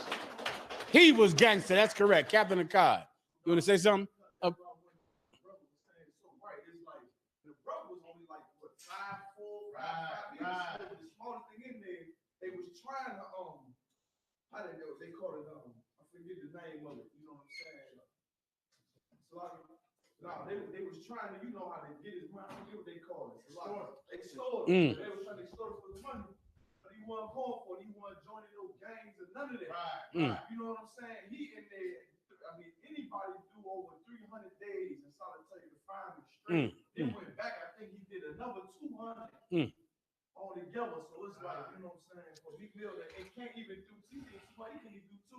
That's correct. Captain Akkad. You want to say something? The brother was only like, what, 5'4", 5'5". He was the smallest thing in there. They was trying to, I didn't know what they called it, I forget the name of it, you know what I'm saying? No, they was trying to, you know how they get his money, I forget what they call it. They stole it. They was trying to extort it for the money. But he wasn't going for it. He wasn't joining those gangs or none of that. Right. You know what I'm saying? He in there, I mean, anybody do over 300 days in solitary confinement straight. Then went back, I think he did another 200 altogether. So it's like, you know what I'm saying? For Meek Mill, it can't even do 2 years.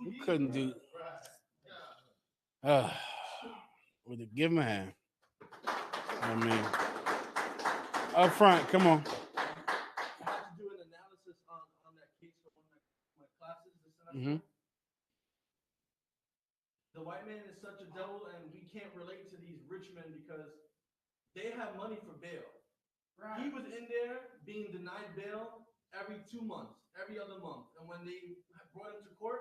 He couldn't do 2 years. He couldn't do. Give him a hand. I mean, up front, come on. Do an analysis on that case for one of my classes this semester. The white man is such a devil, and we can't relate to these rich men because they have money for bail. Right. He was in there being denied bail every 2 months, every other month, and when they brought him to court,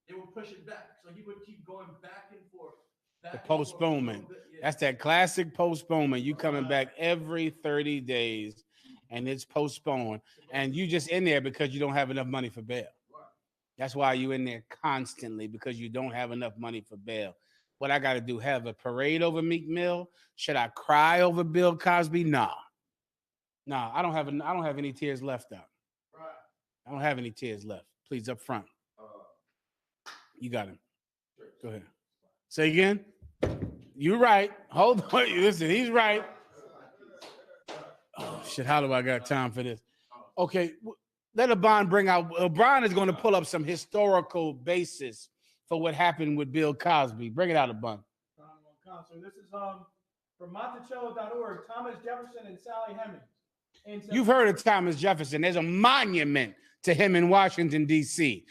they would push it back. So he would keep going back and forth. The postponement. That's that classic postponement. You coming back every 30 days, and it's postponed, and you just in there because you don't have enough money for bail. That's why you in there constantly, because you don't have enough money for bail. What I got to do? Have a parade over Meek Mill? Should I cry over Bill Cosby? Nah. I don't have any tears left out. I don't have any tears left. Please, up front. You got him. Go ahead. Say again. You're right. Hold on. Listen, he's right. Oh shit! How do I got time for this? Okay. Let Abon bring out. Brian is going to pull up some historical basis for what happened with Bill Cosby. Bring it out, Abon. So this is from Monticello.org. Thomas Jefferson and Sally Hemings. You've heard of Thomas Jefferson. There's a monument to him in Washington, D.C.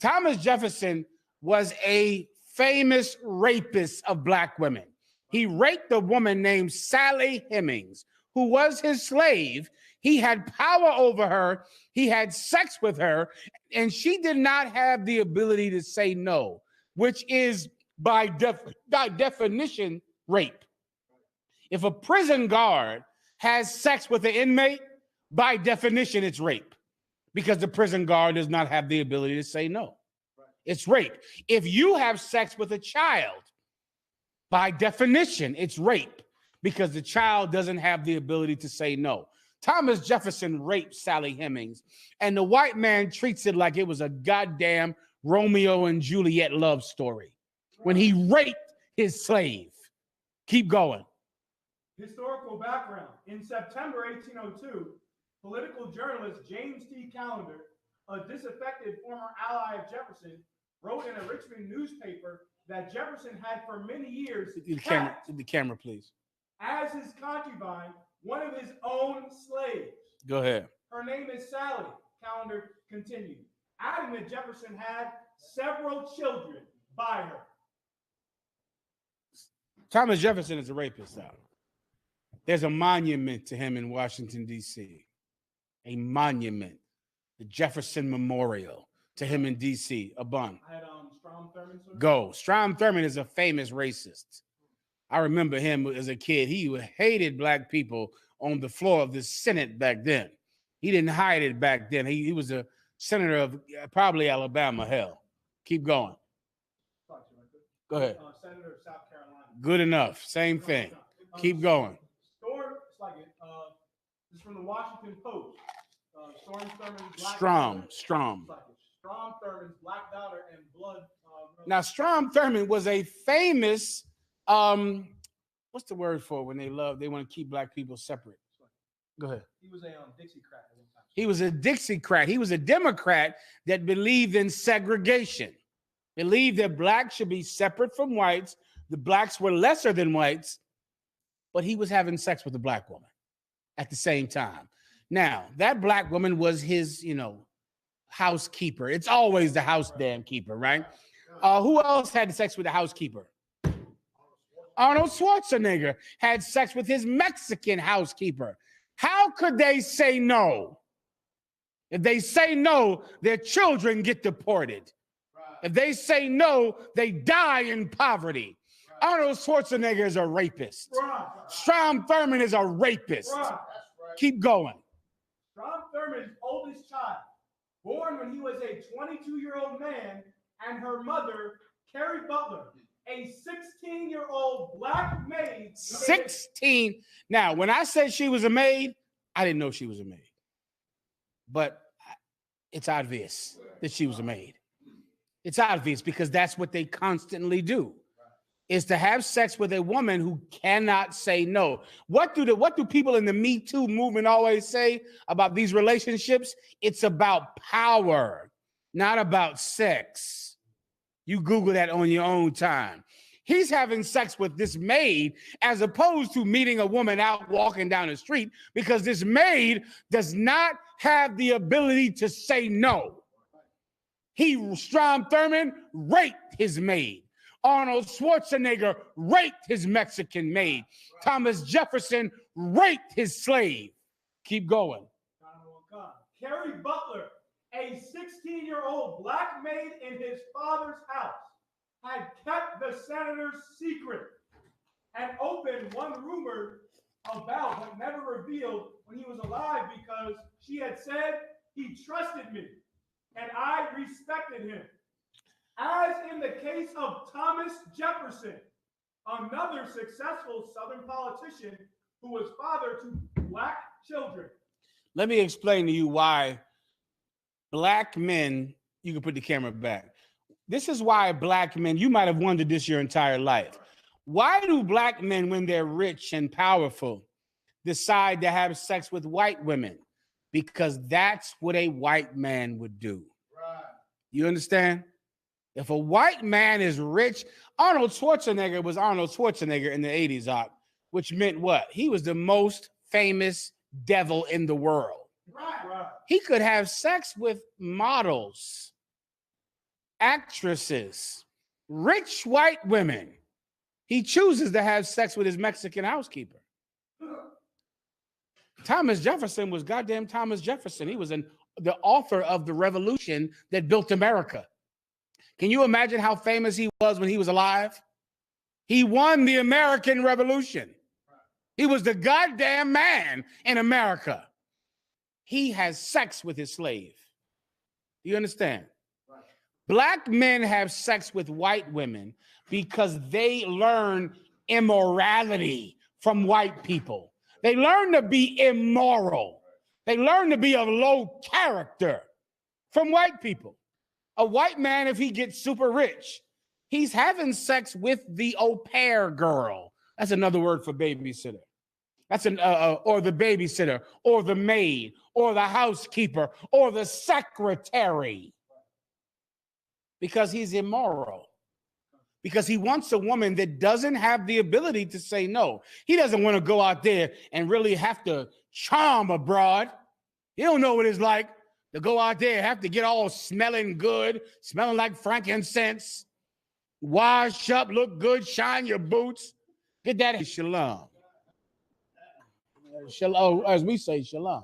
Thomas Jefferson was a famous rapist of black women. He raped a woman named Sally Hemings, who was his slave. He had power over her. He had sex with her, and she did not have the ability to say no, which is by definition rape. If a prison guard has sex with an inmate, by definition, it's rape, because the prison guard does not have the ability to say no. It's rape. If you have sex with a child, by definition, it's rape, because the child doesn't have the ability to say no. Thomas Jefferson raped Sally Hemings, and the white man treats it like it was a goddamn Romeo and Juliet love story when he raped his slave. Keep going. Historical background. In September 1802, political journalist James T. Callender, a disaffected former ally of Jefferson, wrote in a Richmond newspaper that Jefferson had for many years The camera, please. as his concubine one of his own slaves. Go ahead. Her name is Sally, Callender continued, adding that Jefferson had several children by her. Thomas Jefferson is a rapist, though. There's a monument to him in Washington, D.C. A monument, the Jefferson Memorial to him in D.C. A bun. I had Strom Thurmond. Sir? Go. Strom Thurmond is a famous racist. I remember him as a kid. He hated black people on the floor of the Senate back then. He didn't hide it back then. He was a senator of probably Alabama. Hell, keep going. Go ahead. Senator of South Carolina. Good enough. Same thing. Keep going. Storm, it's like it. This is from the Washington Post. Storm Thurmond's black Strom. Like Strom Thurmond's black daughter and blood. Now, Strom Thurmond was a famous. What's the word for when they want to keep black people separate? Go ahead. He was a Dixiecrat at one time. He was a Dixiecrat. He was a Democrat that believed in segregation, believed that blacks should be separate from whites. The blacks were lesser than whites, but he was having sex with a black woman at the same time. Now, that black woman was his, housekeeper. It's always the house damn keeper, right? Who else had sex with the housekeeper? Arnold Schwarzenegger had sex with his Mexican housekeeper. How could they say no? If they say no, their children get deported. If they say no, they die in poverty. Arnold Schwarzenegger is a rapist. Strom Thurmond is a rapist. Keep going. Strom Thurmond's oldest child, born when he was a 22-year-old man, and her mother, Carrie Butler, a 16-year-old black maid. 16. Now, when I said she was a maid, I didn't know she was a maid. But it's obvious that she was a maid. It's obvious because that's what they constantly do, is to have sex with a woman who cannot say no. What do people in the Me Too movement always say about these relationships? It's about power, not about sex. You Google that on your own time. He's having sex with this maid as opposed to meeting a woman out walking down the street because this maid does not have the ability to say no. Strom Thurmond raped his maid. Arnold Schwarzenegger raped his Mexican maid. Thomas Jefferson raped his slave. Keep going. Carrie Butler, a 16-year-old black maid in his father's house, had kept the senator's secret and opened one rumor about but never revealed when he was alive because she had said he trusted me and I respected him. As in the case of Thomas Jefferson, another successful Southern politician who was father to black children. Let me explain to you why black men, you can put the camera back. This is why black men, you might have wondered this your entire life. Why do black men, when they're rich and powerful, decide to have sex with white women? Because that's what a white man would do. Right. You understand? If a white man is rich, Arnold Schwarzenegger was Arnold Schwarzenegger in the 80s, which meant what? He was the most famous devil in the world. Right. He could have sex with models, actresses, rich white women. He chooses to have sex with his Mexican housekeeper. Thomas Jefferson was goddamn Thomas Jefferson. He was the author of the revolution that built America. Can you imagine how famous he was when he was alive? He won the American Revolution. He was the goddamn man in America. He has sex with his slave. Do you understand? Right. Black men have sex with white women because they learn immorality from white people. They learn to be immoral. They learn to be of low character from white people. A white man, if he gets super rich, he's having sex with the au pair girl. That's another word for babysitter. That's or the babysitter, or the maid, or the housekeeper, or the secretary. Because he's immoral. Because he wants a woman that doesn't have the ability to say no. He doesn't want to go out there and really have to charm a broad. He don't know what it's like to go out there and have to get all smelling good, smelling like frankincense, wash up, look good, shine your boots. Get that shalom. Shalom, as we say, shalom.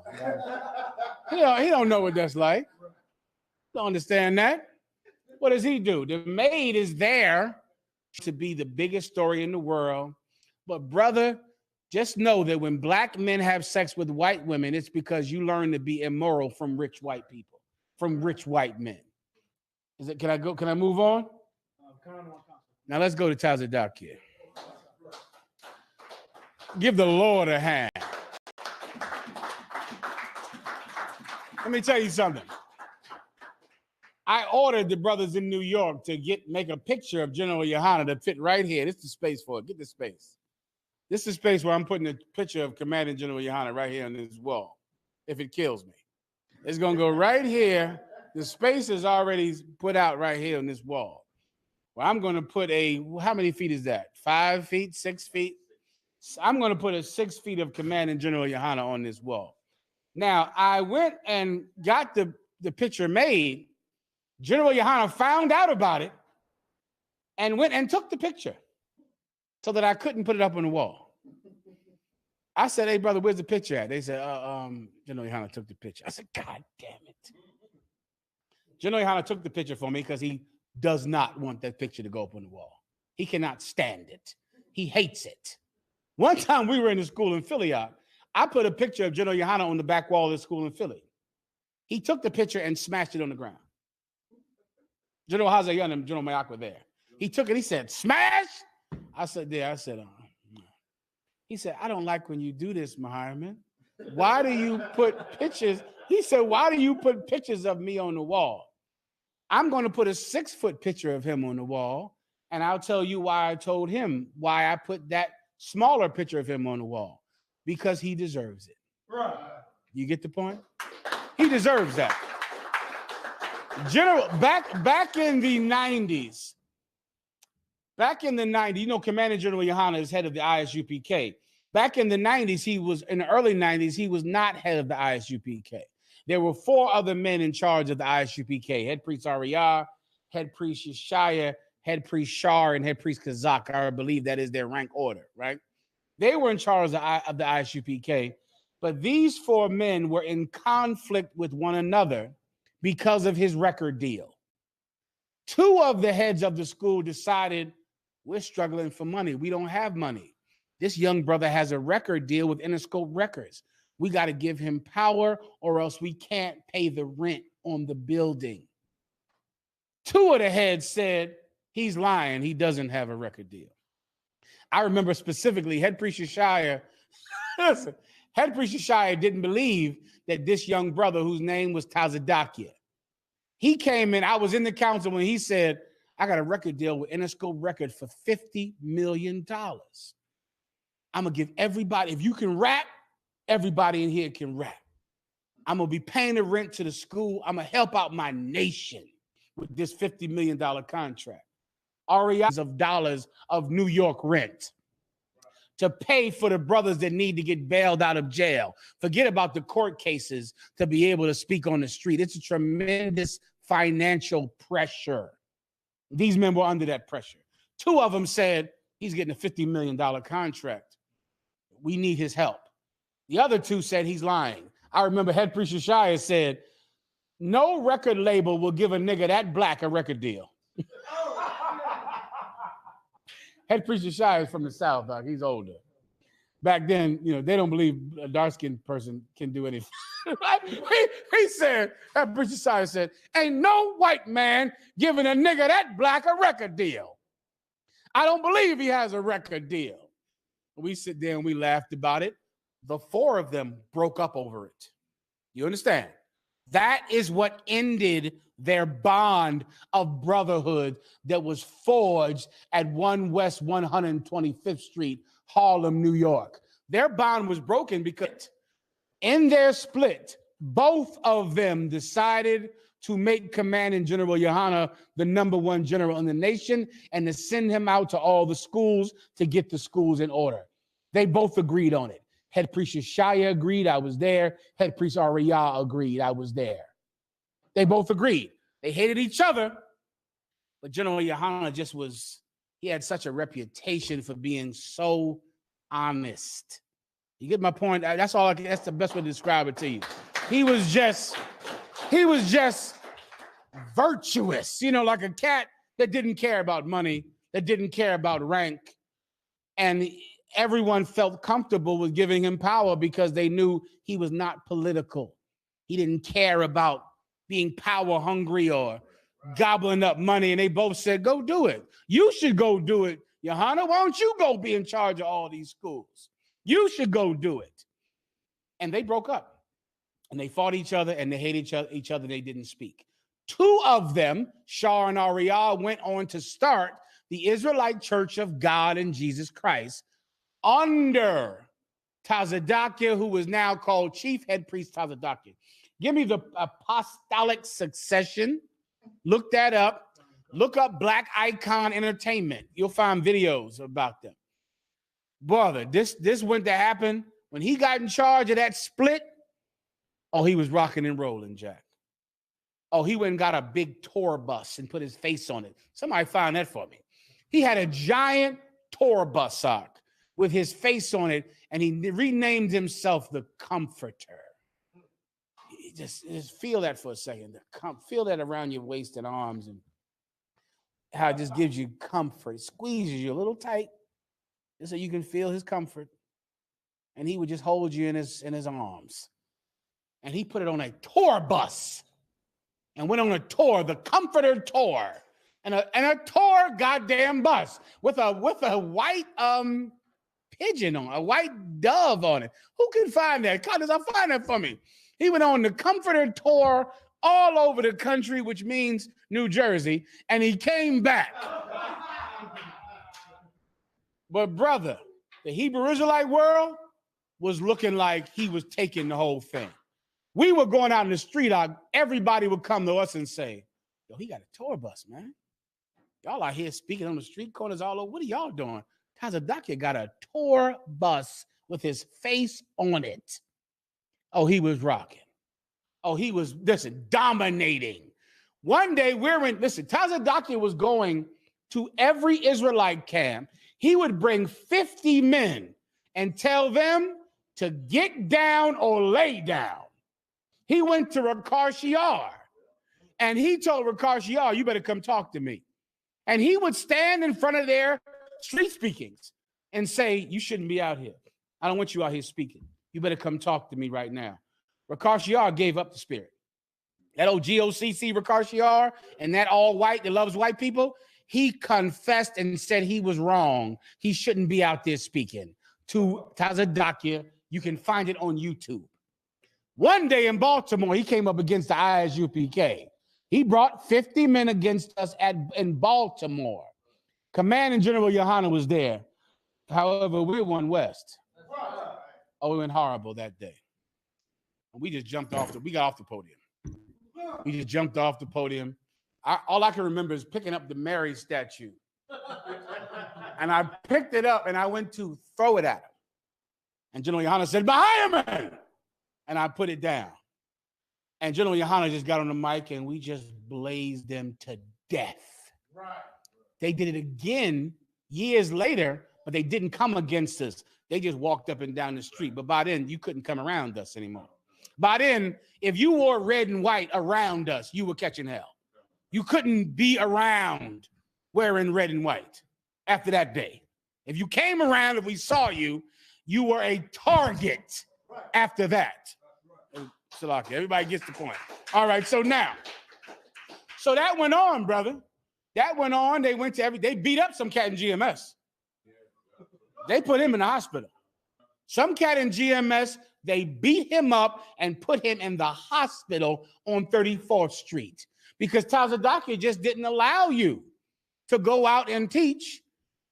He don't know what that's like. Don't understand that. What does he do? The maid is there to be the biggest story in the world. But brother, just know that when black men have sex with white women, it's because you learn to be immoral from rich white people, from rich white men. Can I go? Can I move on? Now let's go to Tazadakia. Give the Lord a hand. Let me tell you something. I ordered the brothers in New York to make a picture of General Yohana to fit right here. This is the space for it. Get the space. This is the space where I'm putting a picture of Commanding General Yohana right here on this wall. If it kills me, it's gonna go right here. The space is already put out right here on this wall. Well, I'm gonna put how many feet is that? 5 feet, 6 feet? I'm gonna put a 6 feet of Commanding General Yohana on this wall. Now, I went and got the picture made. General Yohana found out about it and went and took the picture so that I couldn't put it up on the wall. I said, hey, brother, where's the picture at? They said, General Yohana took the picture. I said, God damn it. General Yohana took the picture for me because he does not want that picture to go up on the wall. He cannot stand it. He hates it. One time we were in the school in Philly, I put a picture of General Yohana on the back wall of the school in Philly. He took the picture and smashed it on the ground. General Hazayan and General Mayak were there. He took it, he said, smash! I said, yeah, I said, He said, I don't like when you do this, Maharman. Why do you put pictures? He said, why do you put pictures of me on the wall? I'm going to put a 6-foot picture of him on the wall, and I'll tell you why I told him why I put that smaller picture of him on the wall. Because he deserves it. Right. You get the point? He deserves that. General, back in the 90s, you know, Commander General Yohana is head of the ISUPK. Back in the 90s, in the early 90s, he was not head of the ISUPK. There were 4 other men in charge of the ISUPK, Head Priest Ariyah, Head Priest Yeshaya, Head Priest Shar, and Head Priest Kazak. I believe that is their rank order, right? They were in charge of the ISUPK, but these 4 men were in conflict with one another because of his record deal. 2 of the heads of the school decided, we're struggling for money. We don't have money. This young brother has a record deal with Interscope Records. We got to give him power or else we can't pay the rent on the building. 2 of the heads said, he's lying. He doesn't have a record deal. I remember specifically Head Priest Yeshaya, listen, Head Priest Yeshaya didn't believe that this young brother whose name was Tazadakia. He came in, I was in the council when he said, I got a record deal with Interscope Records for $50 million. I'm going to give everybody, if you can rap, everybody in here can rap. I'm going to be paying the rent to the school. I'm going to help out my nation with this $50 million contract. Of dollars of New York rent to pay for the brothers that need to get bailed out of jail. Forget about the court cases to be able to speak on the street. It's a tremendous financial pressure. These men were under that pressure. 2 of them said, he's getting a $50 million contract. We need his help. The other 2 said he's lying. I remember Head Priest Yeshaya said, no record label will give a nigga that black a record deal. Head Priest Yeshaya is from the South, dog. He's older. Back then, you know, they don't believe a dark-skinned person can do anything. he said, Head Priest Yeshaya said, ain't no white man giving a nigga that black a record deal. I don't believe he has a record deal. We sit there and we laughed about it. the four of them broke up over it. You understand? That is what ended their bond of brotherhood that was forged at 1 West 125th Street, Harlem, New York. Their bond was broken because in their split, both of them decided to make Commanding General Yohana the #1 general in the nation and to send him out to all the schools to get the schools in order. They both agreed on it. Head priest Yeshaya agreed, I was there. Head priest Ariah agreed, I was there. They both agreed. They hated each other, but General Yohana just was, he had such a reputation for being so honest. You get my point? That's the best way to describe it to you. He was just virtuous, like a cat that didn't care about money, that didn't care about rank. And everyone felt comfortable with giving him power because they knew he was not political. He didn't care about being power hungry or gobbling up money. And they both said, go do it. You should go do it, Yohana. Why don't you go be in charge of all these schools? You should go do it. And they broke up. And they fought each other and they hated each other. They didn't speak. Two of them, Shar and Ariel, went on to start the Israelite Church of God and Jesus Christ under Tazadakia, who was now called Chief Head Priest Tazadakia. Give me the apostolic succession. Look that up. Look up Black Icon Entertainment. You'll find videos about them. Brother, this went to happen when he got in charge of that split. Oh, he was rocking and rolling, Jack. Oh, he went and got a big tour bus and put his face on it. Somebody find that for me. He had a giant tour bus sock with his face on it, and he renamed himself the Comforter. Just feel that for a second. Feel that around your waist and arms, and how it just gives you comfort. It squeezes you a little tight, just so you can feel his comfort. And he would just hold you in his arms. And he put it on a tour bus and went on a tour, the Comforter tour, and a tour goddamn bus with a white pigeon on, a white dove on it. Who can find that? God, find that for me. He went on the Comforter tour all over the country, which means New Jersey, and he came back. But brother, the Hebrew Israelite world was looking like he was taking the whole thing. We were going out in the street, everybody would come to us and say, yo, he got a tour bus, man. Y'all out here speaking on the street corners all over. What are y'all doing? Tazadakia got a tour bus with his face on it. Oh, he was rocking. Oh, he was, dominating. One day Tazadakia was going to every Israelite camp. He would bring 50 men and tell them to get down or lay down. He went to Rakar and he told Rakar, you better come talk to me. And he would stand in front of their street speakings and say, you shouldn't be out here. I don't want you out here speaking. You better come talk to me right now. Rakar gave up the spirit. That old GOCC Rakar and that all white that loves white people, he confessed and said he was wrong. He shouldn't be out there speaking to Tazadakia. You can find it on YouTube. One day in Baltimore, he came up against the Isupk. He brought 50 men against us in Baltimore. Commanding General Yohana was there. However, we won West. Oh, we went horrible that day. And we just jumped we got off the podium. We just jumped off the podium. All I can remember is picking up the Mary statue. And I picked it up and I went to throw it at him. And General Yohana said, Bahayman! And I put it down. And General Yohana just got on the mic and we just blazed them to death. Right. They did it again years later, but they didn't come against us. They just walked up and down the street. But by then, you couldn't come around us anymore. By then, if you wore red and white around us, you were catching hell. You couldn't be around wearing red and white after that day. If you came around, if we saw you, you were a target after that. Salaki, everybody gets the point. All right, so that went on, brother. That went on. They went to they beat up some cat in GMS. They put him in the hospital. Some cat in GMS, they beat him up and put him in the hospital on 34th Street because Tazadakia just didn't allow you to go out and teach,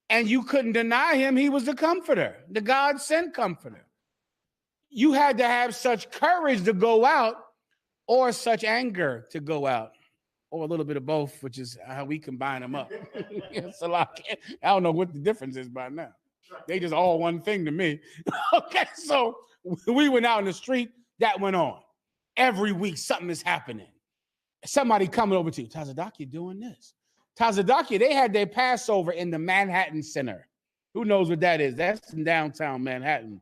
and you couldn't deny him. He was the comforter, the God-sent comforter. You had to have such courage to go out or such anger to go out, or a little bit of both, which is how we combine them up. So I don't know what the difference is by now. They just all one thing to me. Okay, so we went out in the street. That went on. Every week, something is happening. Somebody coming over to you. Tazadakia doing this. Tazadakia, they had their Passover in the Manhattan Center. Who knows what that is? That's in downtown Manhattan.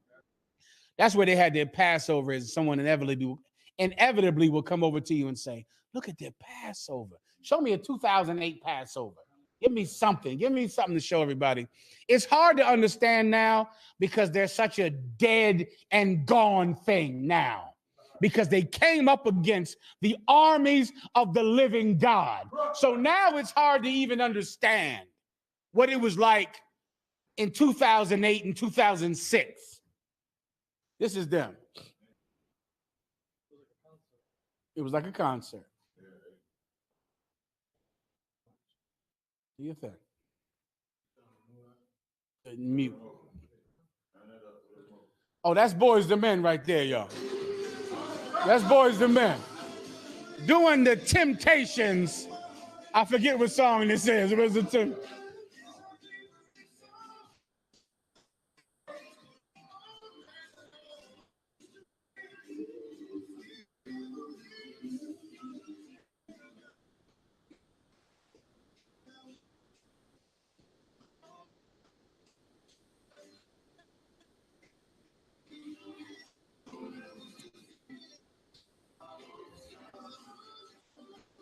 That's where they had their Passover. Is someone inevitably will come over to you and say, look at their Passover. Show me a 2008 Passover. Give me something. Give me something to show everybody. It's hard to understand now because there's such a dead and gone thing now, because they came up against the armies of the living God. So now it's hard to even understand what it was like in 2008 and 2006. This is them. It was like a concert. Do you think? Mute. Oh, that's Boys the Men right there, y'all. That's Boys the Men. Doing the Temptations. I forget what song this is. It was a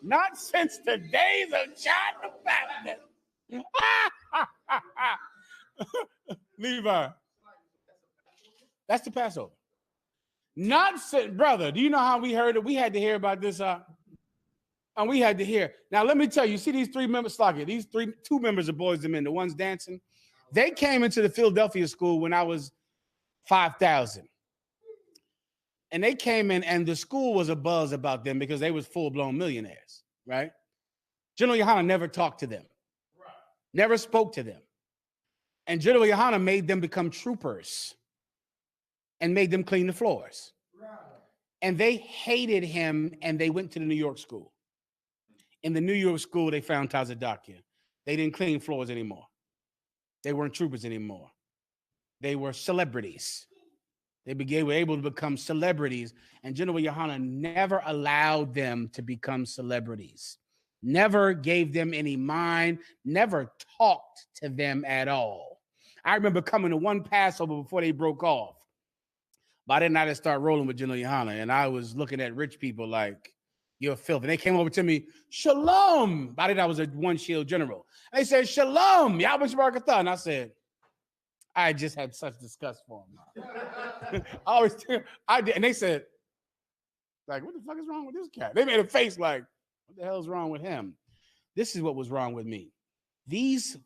Not since the days of John the Baptist. Levi. That's the Passover. Not since, brother, do you know how we heard it? We had to hear about this. And we had to hear. Now, let me tell you, see these three members, Slocky, two members of Boys and Men, the ones dancing, they came into the Philadelphia school when I was 5,000. And they came in, and the school was a buzz about them because they was full-blown millionaires, right? General Yohana never talked to them, never spoke to them. And General Yohana made them become troopers and made them clean the floors. And they hated him, and they went to the New York school. In the New York school, they found Tazadakia. They didn't clean floors anymore. They weren't troopers anymore. They were celebrities. They were able to become celebrities, and General Yohana never allowed them to become celebrities, never gave them any mind, never talked to them at all. I remember coming to one Passover before they broke off. By then, I didn't start rolling with General Yohana, and I was looking at rich people like, you're filthy. And they came over to me, Shalom. By then, I was a one-shield general. And they said, Shalom, Yahweh Barakatah. And I said, I just had such disgust for him. I did. And they said, like, what the fuck is wrong with this cat? They made a face like, what the hell is wrong with him? This is what was wrong with me. This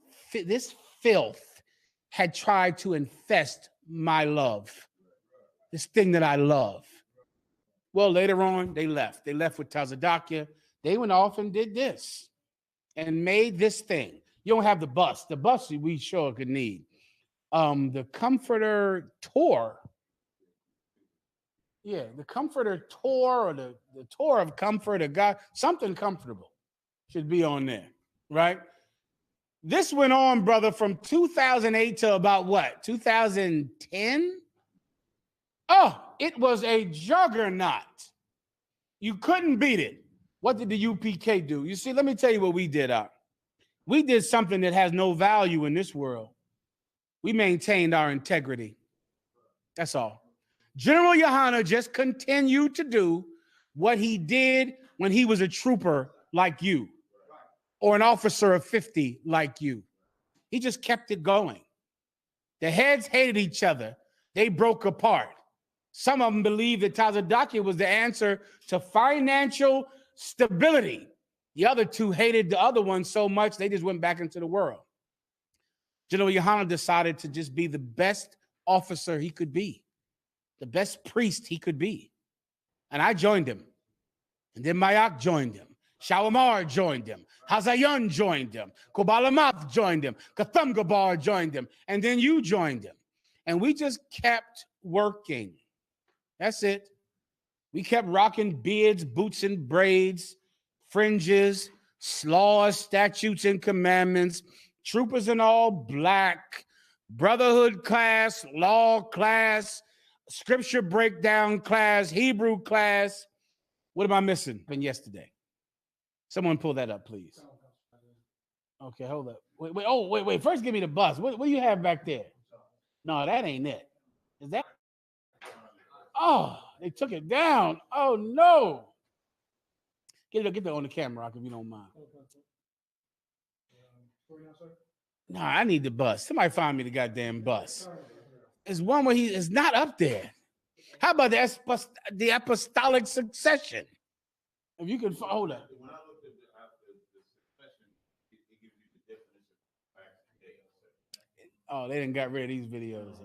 filth had tried to infest my love, this thing that I love. Well, later on, they left. They left with Tazadakia. They went off and did this and made this thing. You don't have the bus. The bus we sure could need. The Comforter tour. Yeah, the Comforter tour, or the tour of comfort, or God, something comfortable should be on there, right? This went on, brother, from 2008 to about what? 2010? Oh, it was a juggernaut. You couldn't beat it. What did the UPK do? You see, let me tell you what we did. We did something that has no value in this world. We maintained our integrity. That's all. General Yohana just continued to do what he did when he was a trooper like you, or an officer of 50 like you. He just kept it going. The heads hated each other. They broke apart. Some of them believed that Tazadakia was the answer to financial stability. The other two hated the other one so much they just went back into the world. General Yohana decided to just be the best officer he could be, the best priest he could be. And I joined him. And then Mayak joined him. Shalimar joined him. Hazayan joined him. Kobalamath joined him. Kathamgabar joined him. And then you joined him. And we just kept working. That's it. We kept rocking beards, boots and braids, fringes, laws, statutes, and commandments, troopers in all black, brotherhood class, law class, scripture breakdown class, Hebrew class. What am I missing from yesterday? Someone pull that up, please. Okay, hold up. Wait. First, give me the bus. What do you have back there? No, that ain't it. Is that? Oh, they took it down. Oh, no. Get that on the camera, if you don't mind. No, I need the bus. Somebody find me the goddamn bus. It's one where he is not up there. How about the apostolic succession? If you can hold up. When I looked at the succession, it gives you the definition of today. Oh, they didn't got rid of these videos.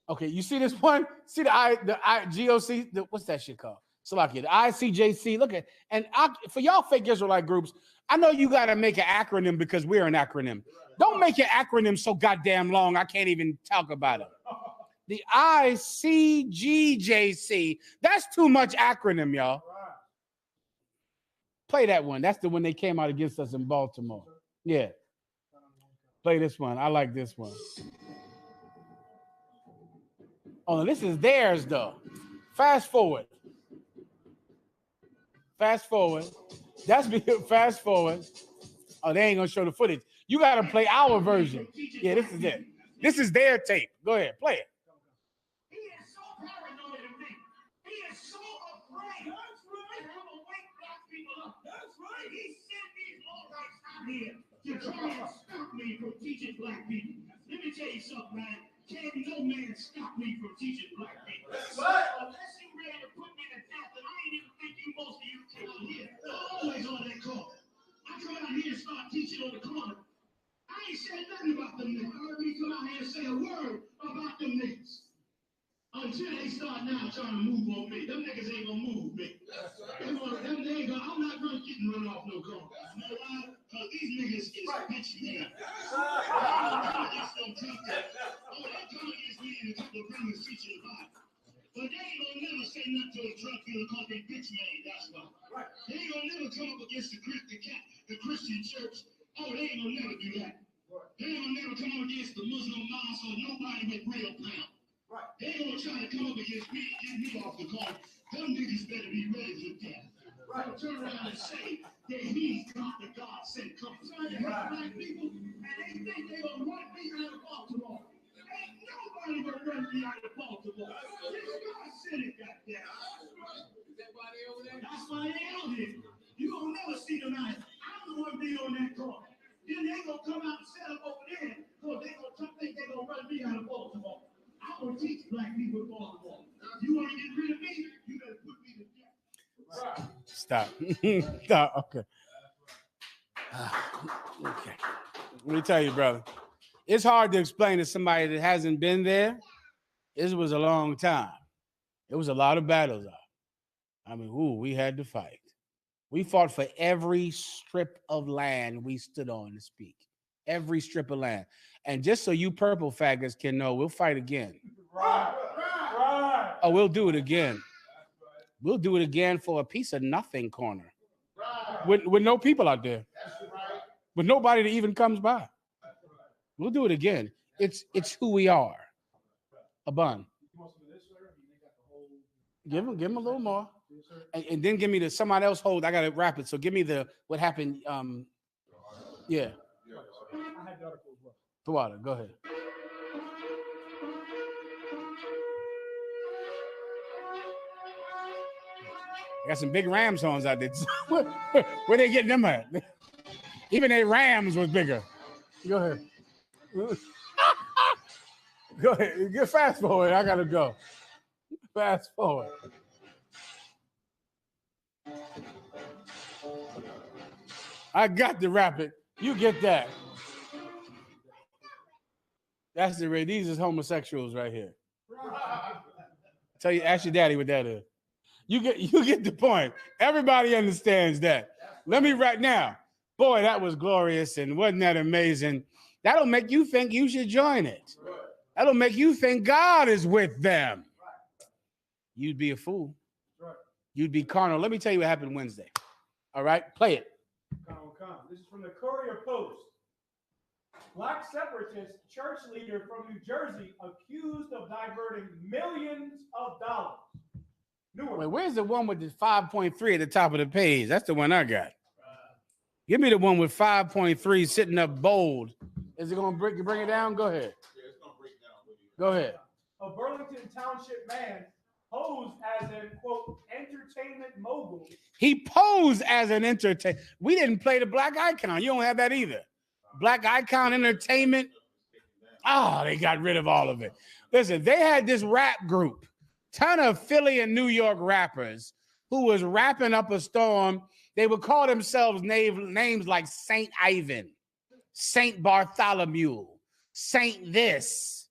Okay, you see this one? See the GOC? What's that shit called? Salakia, the ICJC. Look at, and for y'all fake Israelite groups, I know you got to make an acronym because we're an acronym. Don't make an acronym so goddamn long I can't even talk about it. The ICGJC. That's too much acronym, y'all. Play that one. That's the one they came out against us in Baltimore. Yeah. Play this one. I like this one. Oh, this is theirs, though. Fast forward. Fast forward. Fast forward. Oh, they ain't going to show the footage. You got to play our version. Yeah, this is it. This is their tape. Go ahead. Play it. He is so paranoid of me. He is so afraid. That's right. I'm going to wake black people up. That's right. He sent these lowlights out here to try and stop me from teaching black people. Let me tell you something, man. Can't no man stop me from teaching black people. That's right. Unless you ready to put me to death, and I ain't even think most of you came out here. Always on that corner. I come out here and start teaching on the corner. I ain't said nothing about them niggas. I heard me come out here and say a word about them niggas. Until they start now trying to move on me. Them niggas ain't gonna move me. I'm not gonna get run off no corner. You know why? Because these niggas is bitch men. They come against me and a couple of brothers teaching the Bible. But they ain't gonna never say nothing to a drug dealer because they bitch made, that's why. They ain't gonna never come up against the Christian church. Oh, they ain't gonna never do that. They ain't gonna never come up against the Muslim mosque or nobody with real power. They ain't gonna try to come up against me and get me off the corner. Them niggas better be ready for death. Turn around and say that he's not the God sent company. Black people, and they think they gonna run me out of Baltimore. Ain't nobody gonna run me out of Baltimore. This God sent it, goddamn. Is that why they over there? That's why they out here. You gonna never see them out. I'm the one being on that corner. Then they gonna come out and set up over there because they gonna think they gonna run me out of Baltimore. I'm gonna teach black people in Baltimore. You wanna get rid of me? You better put me to death. Stop. Stop. Okay. Okay. Let me tell you, brother. It's hard to explain to somebody that hasn't been there. This was a long time. It was a lot of battles. I mean, we had to fight. We fought for every strip of land we stood on to speak. Every strip of land. And just so you purple faggots can know, we'll fight again. Right. Oh, we'll do it again. We'll do it again for a piece of nothing corner. With no people out there. With nobody that even comes by. We'll do it again. It's who we are. A bun. Give him a little more. And then give me somebody else hold. I gotta wrap it. So give me what happened. Yeah. The water. Go ahead. I got some big Rams horns out there. Where they getting them at? Even their Rams was bigger. Go ahead. Go ahead. Get fast forward. I gotta go. Fast forward. I got to wrap it. You get that. That's the rate. These is homosexuals right here. Tell you, ask your daddy what that is. You get the point. Everybody understands that. Let me right now. Boy, that was glorious, and wasn't that amazing? That'll make you think you should join it. That'll make you think God is with them. You'd be a fool. You'd be carnal. Let me tell you what happened Wednesday. All right, play it. This is from the Courier Post. Black separatist church leader from New Jersey accused of diverting millions of dollars. Wait, where's the one with the 5.3 at the top of the page? That's the one I got. Give me the one with 5.3 sitting up bold. Is it going to bring it down? Go ahead. Yeah, it's gonna break down with you. Go ahead. A Burlington Township man posed as an, quote, entertainment mogul. He posed as an entertainer. We didn't play the black icon. You don't have that either. Black icon entertainment. Oh, they got rid of all of it. Listen, they had this rap group, ton of Philly and New York rappers who was rapping up a storm. They would call themselves names like Saint Ivan, Saint Bartholomew, Saint this.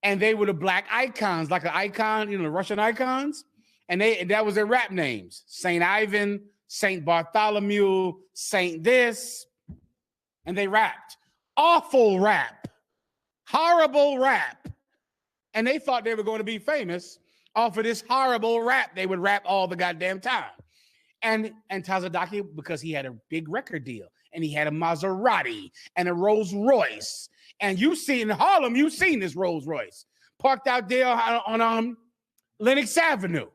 And they were the black icons, like an icon, you know, the Russian icons. And that was their rap names. Saint Ivan, Saint Bartholomew, Saint this. And they rapped. Awful rap. Horrible rap. And they thought they were going to be famous off of this horrible rap. They would rap all the goddamn time. And Tazadaki, because he had a big record deal, and he had a Maserati and a Rolls Royce. And you see in Harlem, you've seen this Rolls Royce parked out there on Lenox Avenue,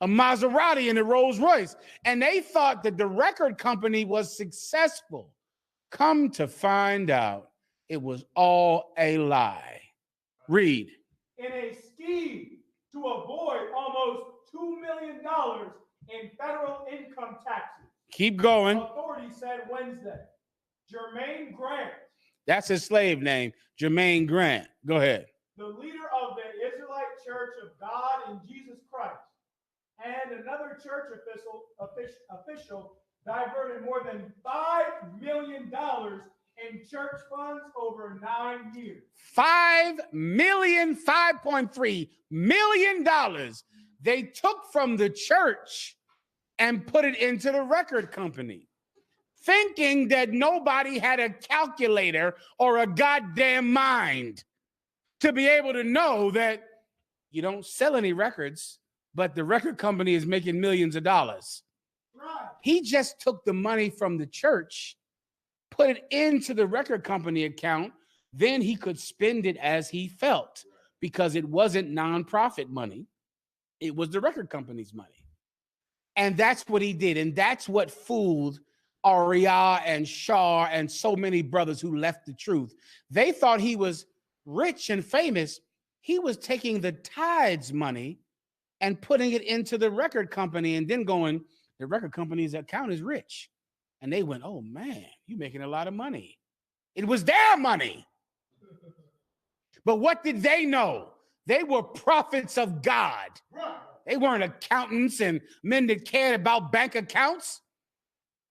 a Maserati and a Rolls Royce. And they thought that the record company was successful. Come to find out, it was all a lie. Read. In a scheme to avoid almost $2 million in federal income taxes. Keep going. Authorities said Wednesday. Jermaine Grant. That's his slave name, Jermaine Grant. Go ahead. The leader of the Israelite Church of God in Jesus Christ, and another church official diverted more than $5 million in church funds over 9 years. $5.3 million they took from the church and put it into the record company, thinking that nobody had a calculator or a goddamn mind to be able to know that you don't sell any records, but the record company is making millions of dollars. Right. He just took the money from the church, put it into the record company account, then he could spend it as he felt because it wasn't nonprofit money. It was the record company's money. And that's what he did. And that's what fooled Arya and Shar and so many brothers who left the truth. They thought he was rich and famous. He was taking the tithes money and putting it into the record company and then going, the record company's account is rich. And they went, oh man, you're making a lot of money. It was their money. But what did they know? They were prophets of God. They weren't accountants and men that cared about bank accounts.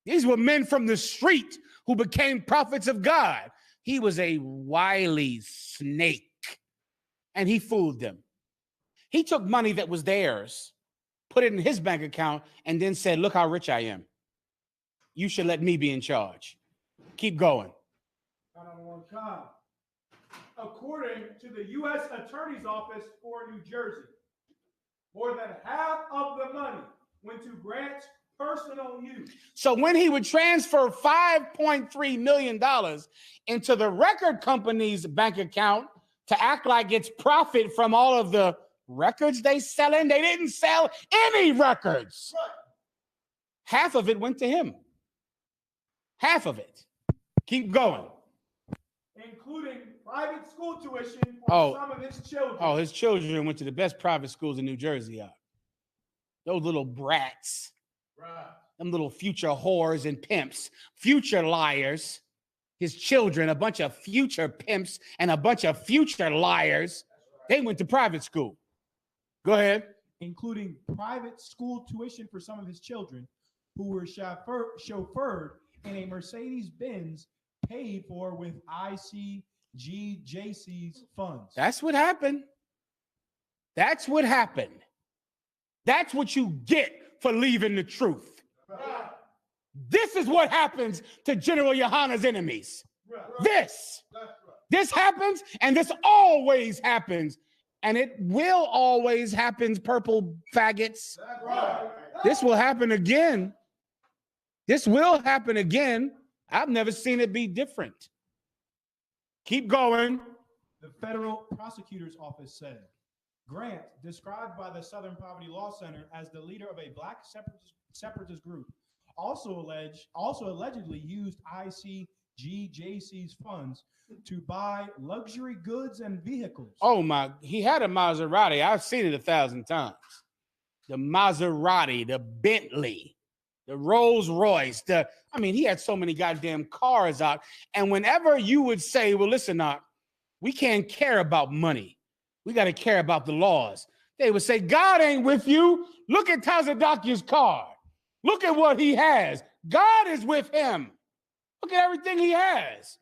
These were men from the street who became prophets of God. He was a wily snake, and he fooled them. He took money that was theirs, put it in his bank account, and then said, look how rich I am. You should let me be in charge. Keep going. According to the U.S. Attorney's Office for New Jersey, more than half of the money went to Grant's personal use. So when he would transfer $5.3 million into the record company's bank account to act like it's profit from all of the records they selling, they didn't sell any records. Half of it went to him. Half of it. Keep going. Including private school tuition for some of his children. Oh, his children went to the best private schools in New Jersey. Those little brats. Right. Them little future whores and pimps. Future liars. His children, a bunch of future pimps and a bunch of future liars. They went to private school. Go ahead. Including private school tuition for some of his children who were chauffeured in a Mercedes-Benz paid for with ICE GJC's funds. That's what happened. That's what happened. That's what you get for leaving the truth. This is what happens to General Yohana's enemies. This happens, and this always happens, and it will always happen, purple faggots. This will happen again. This will happen again. I've never seen it be different. Keep going. The federal prosecutor's office said Grant, described by the Southern Poverty Law Center as the leader of a black separatist group, also allegedly used ICGJC's funds to buy luxury goods and vehicles. Oh my, he had a Maserati. I've seen it 1,000 times. The Maserati, the Bentley, the Rolls Royce, he had so many goddamn cars out. And whenever you would say, well, listen, we can't care about money. We got to care about the laws. They would say, God ain't with you. Look at Tazadaki's car. Look at what he has. God is with him. Look at everything he has.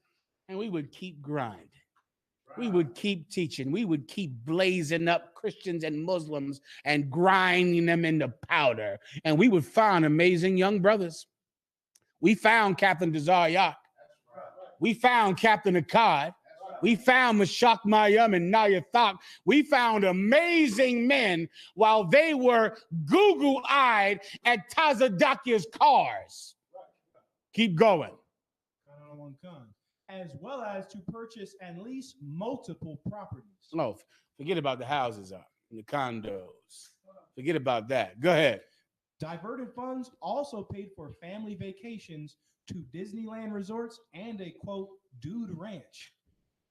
And we would keep grinding. We would keep teaching. We would keep blazing up Christians and Muslims and grinding them into powder. And we would find amazing young brothers. We found Captain Desariak. We found Captain Akkad. We found Meshach Mayim and Nayathak. We found amazing men while they were goo-goo-eyed at Tazadakia's cars. Keep going. As well as to purchase and lease multiple properties. Oh, forget about the houses and the condos. Forget about that. Go ahead. Diverted funds also paid for family vacations to Disneyland resorts and a, quote, dude ranch.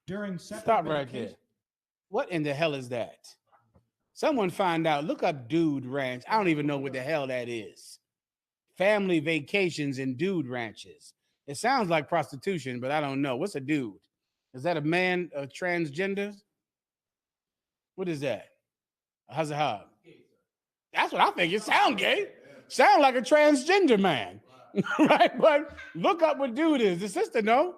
During Stop right there. What in the hell is that? Someone find out. Look up dude ranch. I don't even know what the hell that is. Family vacations and dude ranches. It sounds like prostitution, but I don't know. What's a dude? Is that a man, a transgender? What is that? A hazahab. That's what I think. It sounds gay. Sound like a transgender man. Right? But look up what dude is. The sister know.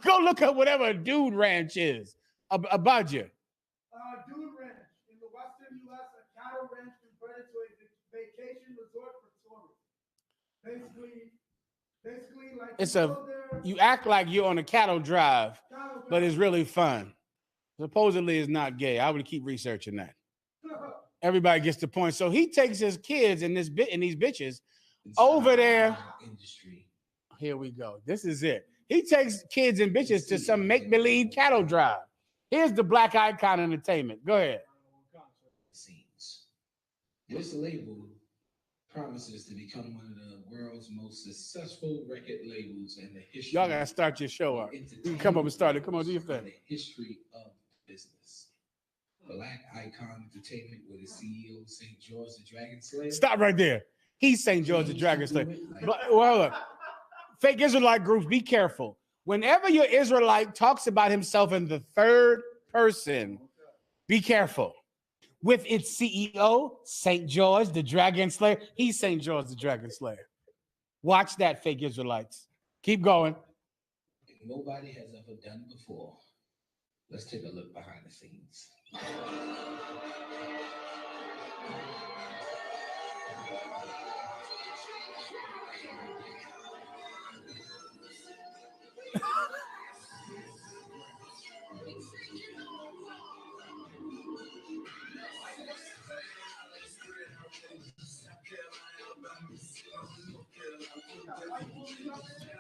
Go look up whatever a dude ranch is. About you. Dude ranch. In the western U.S., a cattle ranch converted to a vacation resort for tourists. Basically, like you act like you're on a cattle drive, but it's really fun. Supposedly it's not gay. I would keep researching that. Everybody gets the point. So he takes his kids and these bitches over there. Here we go. This is it. He takes kids and bitches to some make-believe cattle drive. Here's the Black Icon Entertainment. Go ahead. This label promises to become one of the world's most successful record labels in the history. Y'all gotta start your show up. You can come up and start it. Come on, do your thing. The history of business. Black Icon Entertainment with its CEO, St. George the Dragon Slayer. Stop right there. He's St. George the Dragon Slayer. Well, look, fake Israelite groups, be careful. Whenever your Israelite talks about himself in the third person, be careful. With its CEO, St. George the Dragon Slayer. He's St. George the Dragon Slayer. Watch that, fake Israelites. Keep going. Nobody has ever done before. Let's take a look behind the scenes.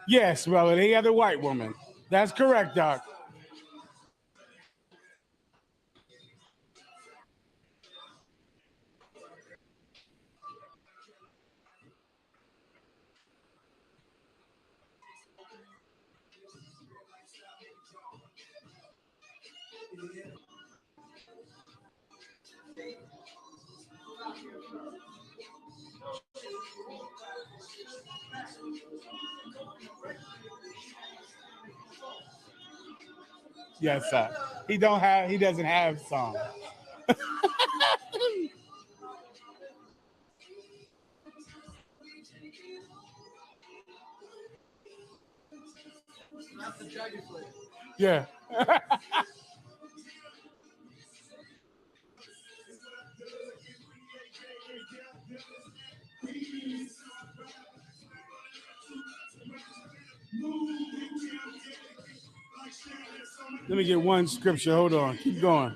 Yes, brother, the other white woman. That's correct, Doc. Yes, sir. He doesn't have songs. Yeah. Let me get one scripture. Hold on. Keep going.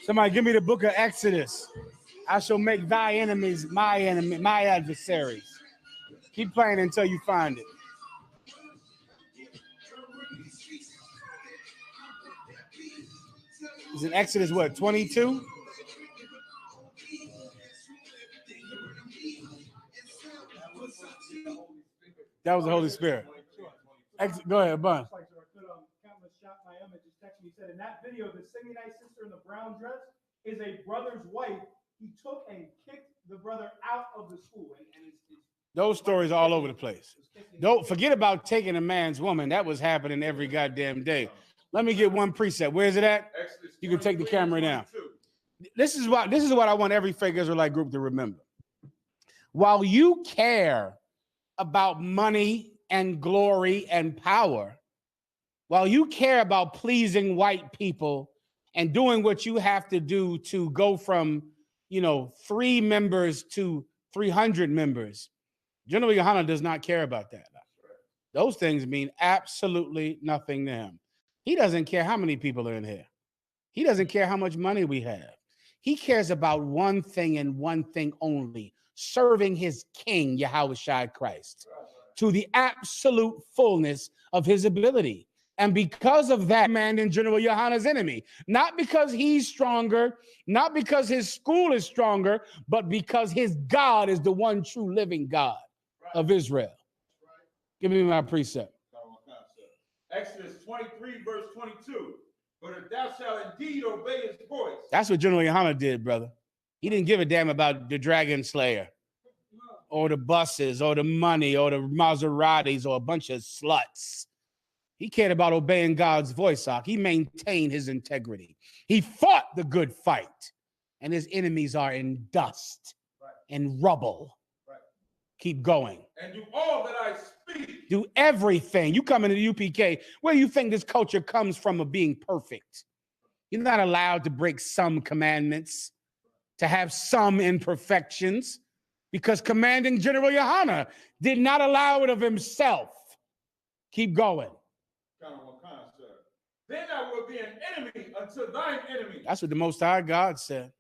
Somebody give me the book of Exodus. I shall make thy enemies my enemy, my adversaries. Keep playing until you find it. Is it Exodus what, 22? That was the Holy Spirit. Go ahead, Bun. Shot my image, just texted me, said in that video, the Simeonite sister in the brown dress is a brother's wife. He took and kicked the brother out of the school. And those stories are all over the place. Don't forget about taking a man's woman. That was happening every goddamn day. Let me get one precept. Where is it at? You can take the camera down. This is what I want every fake Israelite group to remember. While you care about money and glory and power, while you care about pleasing white people and doing what you have to do to go from, 3 members to 300 members, General Yohana does not care about that. Those things mean absolutely nothing to him. He doesn't care how many people are in here. He doesn't care how much money we have. He cares about one thing and one thing only, serving his King, Yahushua Christ, to the absolute fullness of his ability. And because of that, man in General Yohana's enemy, not because he's stronger, not because his school is stronger, but because his God is the one true living God of Israel. Give me my precept. Exodus 23, verse 22. But if thou shalt indeed obey his voice. That's what General Yohana did, brother. He didn't give a damn about the Dragon Slayer or the buses or the money or the Maseratis or a bunch of sluts. He cared about obeying God's voice. He maintained his integrity. He fought the good fight, and his enemies are in dust and rubble. Keep going. And do all that I speak. Do everything. You come into the UPK, where do you think this culture comes from of being perfect? You're not allowed to break some commandments, to have some imperfections, because commanding General Yohana did not allow it of himself. Keep going. Then I will be an enemy unto thine enemy. That's what the Most High God said.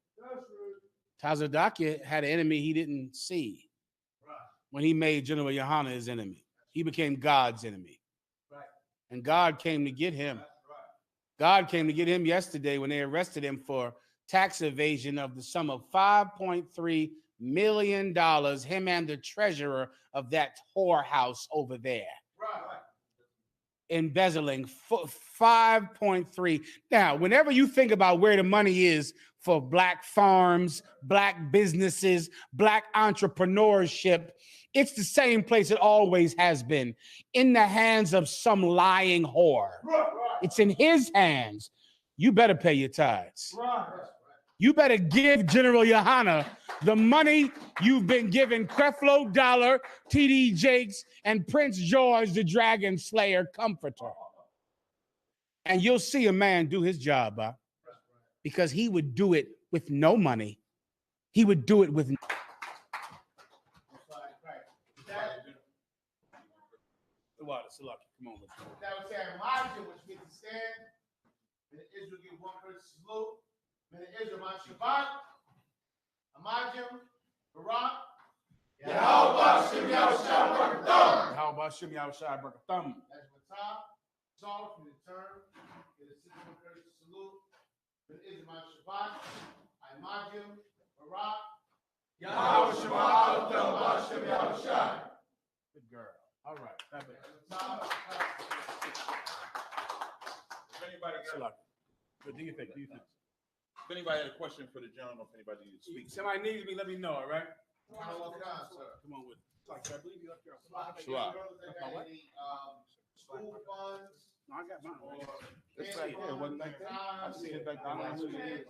Tazadakia had an enemy he didn't see when he made General Yohana his enemy. He became God's enemy. And God came to get him. God came to get him yesterday when they arrested him for tax evasion of the sum of $5.3 million, him and the treasurer of that whorehouse over there. Embezzling 5.3. Now, whenever you think about where the money is for black farms, black businesses, black entrepreneurship, it's the same place it always has been, in the hands of some lying whore. It's in his hands. You better pay your tithes. You better give General Yohana the money you've been giving Creflo Dollar, T.D. Jakes, and Prince George, the Dragon Slayer Comforter. And you'll see a man do his job, because he would do it with no money. He would do it with no. Come on. That was saying Elijah, which means to stand. And Israel give one person salute. May Israel my Shabbat. Amajim, Barak. Yahweh Shem Yahushua Barakatham. Yahweh Shem Yahushua Barakatham. That's the top. Salt from the term. Get a simple person salute. May Israel my Shabbat. Amajim, Barak. Yahweh Shem Yahushua. Good girl. All right. anybody got? What do you think? If anybody had a question for the gentleman, if anybody needs to speak. Somebody needs me, let me know, all right? Come on with it. Like, I believe you left your Shalom. School funds. No, I got mine. It's right there. It wasn't back there. I see it back there. I don't know who it is.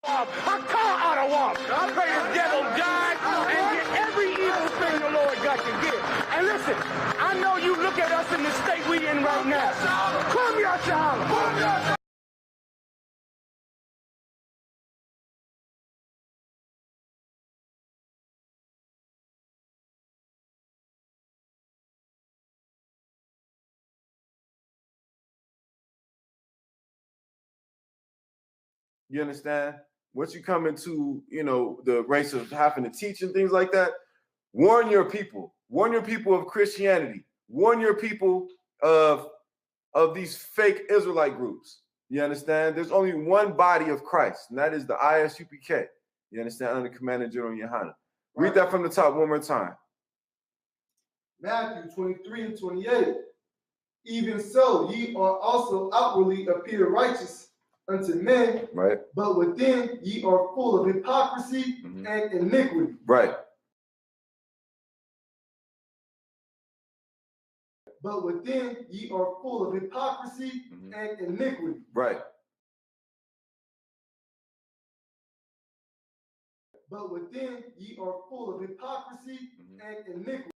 I call out a walk. I pray the devil die and get every evil thing the Lord got to get. And listen, I know you look at us in the state we in right now. Come here, child. You understand? Once you come into, the race of having to teach and things like that, warn your people. Warn your people of Christianity. Warn your people of these fake Israelite groups. You understand? There's only one body of Christ, and that is the Isupk. You understand? Under Commander General Yohana. Read that from the top one more time. Matthew 23 and 28. Even so, ye are also outwardly appear righteous unto men, right? But within ye are full of hypocrisy and iniquity. Right. But within ye are full of hypocrisy and iniquity. Right. But within ye are full of hypocrisy and iniquity.